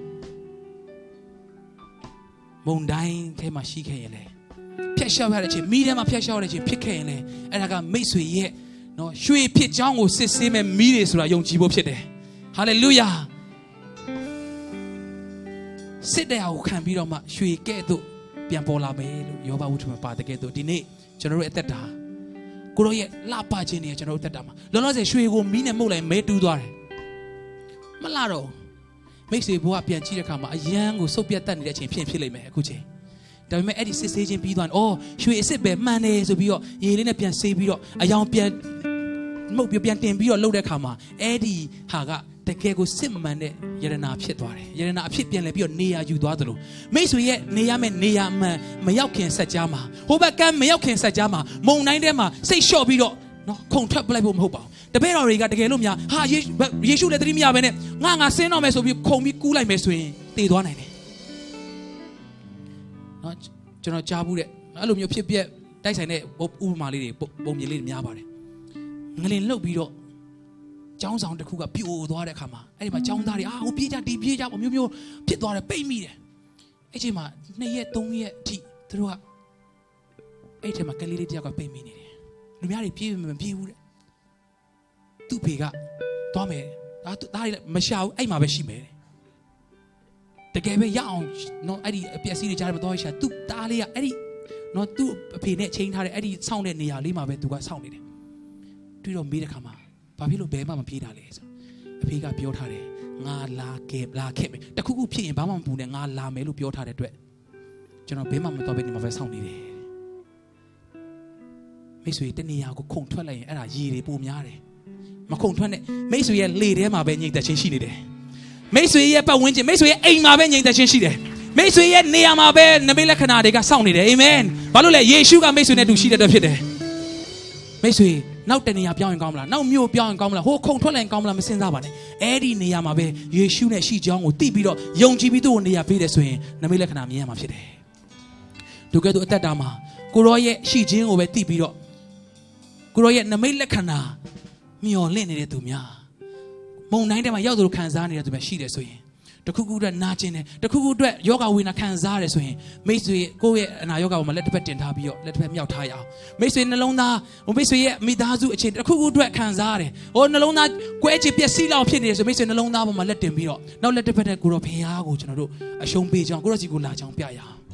မုံတိုင်းထဲမှာရှိခဲ့ရင်လေဖျက်ရှောက်ရတဲ့အချိန်မိထဲမှာဖျက်ရှောက်ရတဲ့အချိန်ဖြစ်ခဲ့ရင်လေအဲ့ဒါကမိတ်ဆွေရဲ့နော်ရွှေဖြစ်ကြောင်းကိုစစ်ဆေးမဲ့မိတွေဆိုတာယုံကြည်ဖို့ဖြစ်တယ်ဟာလေလုယာစစ်တဲ့အောင်ခံပြီးတော့မှရွှေကဲ့သို့ပြန်ပေါ်လာမယ်လို့ယောဘဝတ္ထုမှာပါတဲ့ကဲ့သို့ဒီနေ့ကျွန်တော်တို့အသက်တာကိုရောရဲ့လှပခြင်းတွေကျွန်တော်တို့အသက်တာမှာလောလောဆယ်ရွှေကိုမီးနဲ့မှုတ်လိုက်မဲတူးသွားတယ်မလှတော့မိတ်ဆွေဘဝပြန်ကြည့်တဲ့အခါမှာအယမ်းကိုစုပ်ပြတ်တတ်နေတဲ့အချိန်ဖြစ်လိမ့်မယ်အခုချိန်ဒါပေမဲ့အဲ့ဒီစစ်ဆေးခြင်းပြီးသွားရင်ရွှေအစ်စ်ပဲမှန်တယ်ဆိုပြီးတော့ရေလေးနဲ့ပြန်ဆေးပြီးတော့အယောင်ပြန်မှုတ်ပြန်တင်ပြီးတော့လှုပ်တဲ့အခါမှာအဲ့ဒီဟာကတကယ်ကိုစစ်မှန်တဲ့ယရနာဖြစ်သွားတယ်ယရနာအဖြစ်ပြန်လဲပြီးတော့နေရာယူသွားသလိုမိတ်ဆွေရဲ့နေရမယ့်နေရာမှန်မရောက်ခင်ဆက်ကြားမှာဟိုဘက်ကမရောက်ခင်ဆက်ကြားမှာမုံတိုင်းထဲမှာစိတ်လျှော့ပြီးတော့နော်ခုန်ထွက်ပလိုက်ဖို့မဟုတ်ပါဘူးတပည့်တော်တွေကတကယ်လို့များဟာယေရှုလည်းသတိမရဘဲနဲ့ငါဆင်းတော့မယ်ဆိုပြီးခုန်ပြီးကူးလိုက်မယ်ဆိုရင်တည်သွားနိုင်တယ်နော်ကျွန်တော်ကြားဘူးတဲ့အဲ့လိုမျိုးဖြစ်ပြက်တိုက်ဆိုင်တဲ့ဥပမာလေးတွေပုံမြင်လေးတွေများပါတယ်ငလင်လှုပ်ပြီးတော့ကျောင်းဆောင်တစ်ခုကပြိုသွားတဲ့အခါမှာအဲ့ဒီမှာကျောင်းသားတွေဟိုပြေးကြတီးပြေးကြပေါ့မျိုးဖြစ်သွားတယ်ပိတ်မိတယ်အဲ့ချိန်မှာ2ရက်3ရက်အထိသူတို့ကအဲ့ချိန်မှာကလေးလေးတယောက်ကပိတ်မိနေတယ်လူများတွေပြေးမပြေးဘူးတဲ့သူ့ဖေကသွားမယ်ဒါတွေမရှာဘူးအဲ့မှာပဲရှိမယ်တကယ်ပဲရအောင်နော်အဲ့ဒီအပျက်စီးတွေကြားထဲမှာသွားရှာသူ့တားလေးကအဲ့ဒီနော်သူ့အဖေနဲ့ချိန်ထားတဲ့အဲ့ဒီစောင့်တဲ့နေရာလေးမှာပဲသူကစောင့်နေတယ်တွေ့တော့မေးတဲ့ခါမှာဘာဖြစ်လို့ဘဲမှမပြေးတာလဲဆိုအဖေကပြောထားတယ်ငါလာခဲ့မယ်တခုခုဖြစ်ရင်ဘာမှမပူနဲ့ငါလာမယ်လို့ပြောထားတဲ့အတွက်ကျွန်တော်ဘဲမှမတော်ဘဲနေမှာပဲစောင့်နေတယ်မိတ်ဆွေတနေရာကိုခုန်ထွက်လိုက်ရင်အဲ့ဒါရေတွေပိုများတယ်မခုန်ထွက်နဲ့မိတ်ဆွေရဲ့လေထဲမှာပဲငြိမ်သက်ခြင်းရှိနေတယ်မိတ်ဆွေရဲ့ပတ်ဝန်းကျင်မိတ်ဆွေရဲ့အိမ်မှာပဲငြိမ်သက်ခြင်းရှိတယ်မိတ်ဆွေရဲ့နေရာမှာပဲနမိတ်လက္ခဏာတွေကစောင့်နေတယ်အာမင်ဘာလို့လဲယေရှုကမိတ်ဆွေနဲ့တူရှိတဲ့အတွက်ဖြစ်တယ်မိတ်ဆွေနောက်တနေရာပြောင်းရင်ကောင်းမလားနောက်မြို့ပြောင်းရင်ကောင်းမလားဟိုခုန်ထွက်လိုက်ရင်ကောင်းမလားမစင်စားပါနဲ့အဲ့ဒီနေရာမှာပဲယေရှုနဲ့ရှိကြောင်းကိုသိပြီးတော့ယုံကြည်ပြီးသူ့ကိုနေရာပေးတယ်ဆိုရင်နမိတ်လက္ခဏာမြင်ရမှာဖြစ်တယ်သူကဲ့သို့အသက်တာမှာကိုရောရဲ့ရှိခြင်းကိုပဲသိပြီးတော့ကိုရောရဲ့နမိတ်လက္ခဏာမျော်လင့်နေတဲ့သူများမုံတိုင်းထဲမှာရောက်သူခံစားနေတဲ့သူများရှိတယ်ဆိုရင်တခုခုအတွက်နာကျင်တယ်တခုခုအတွက်ယောဂဝေဒနာခံစားရတယ်ဆိုရင်မိတ်ဆွေကိုယ့်ရဲ့အနာယောဂပေါ်မှာလက်တစ်ဖက်တင်ထားပြီးတော့လက်တစ်ဖက်မြောက်ထားရအောင်မိတ်ဆွေနှလုံးသားမိတ်ဆွေရဲ့မိသားစုအခြေတခုခုအတွက်ခံစားရတယ်ဟိုနှလုံးသားကွဲချပျက်စီးလောက်ဖြစ်နေတယ်ဆိုမိတ်ဆွေနှလုံးသားပေါ်မှာလက်တင်ပြီးတော့နောက်လက်တစ်ဖက်နဲ့ကိုတော့ဖခင်ကိုကျွန်တော်တို့အရှုံးပေးကြောင်းကိုတော့စီကိုလာကြောင်းပြရအောင်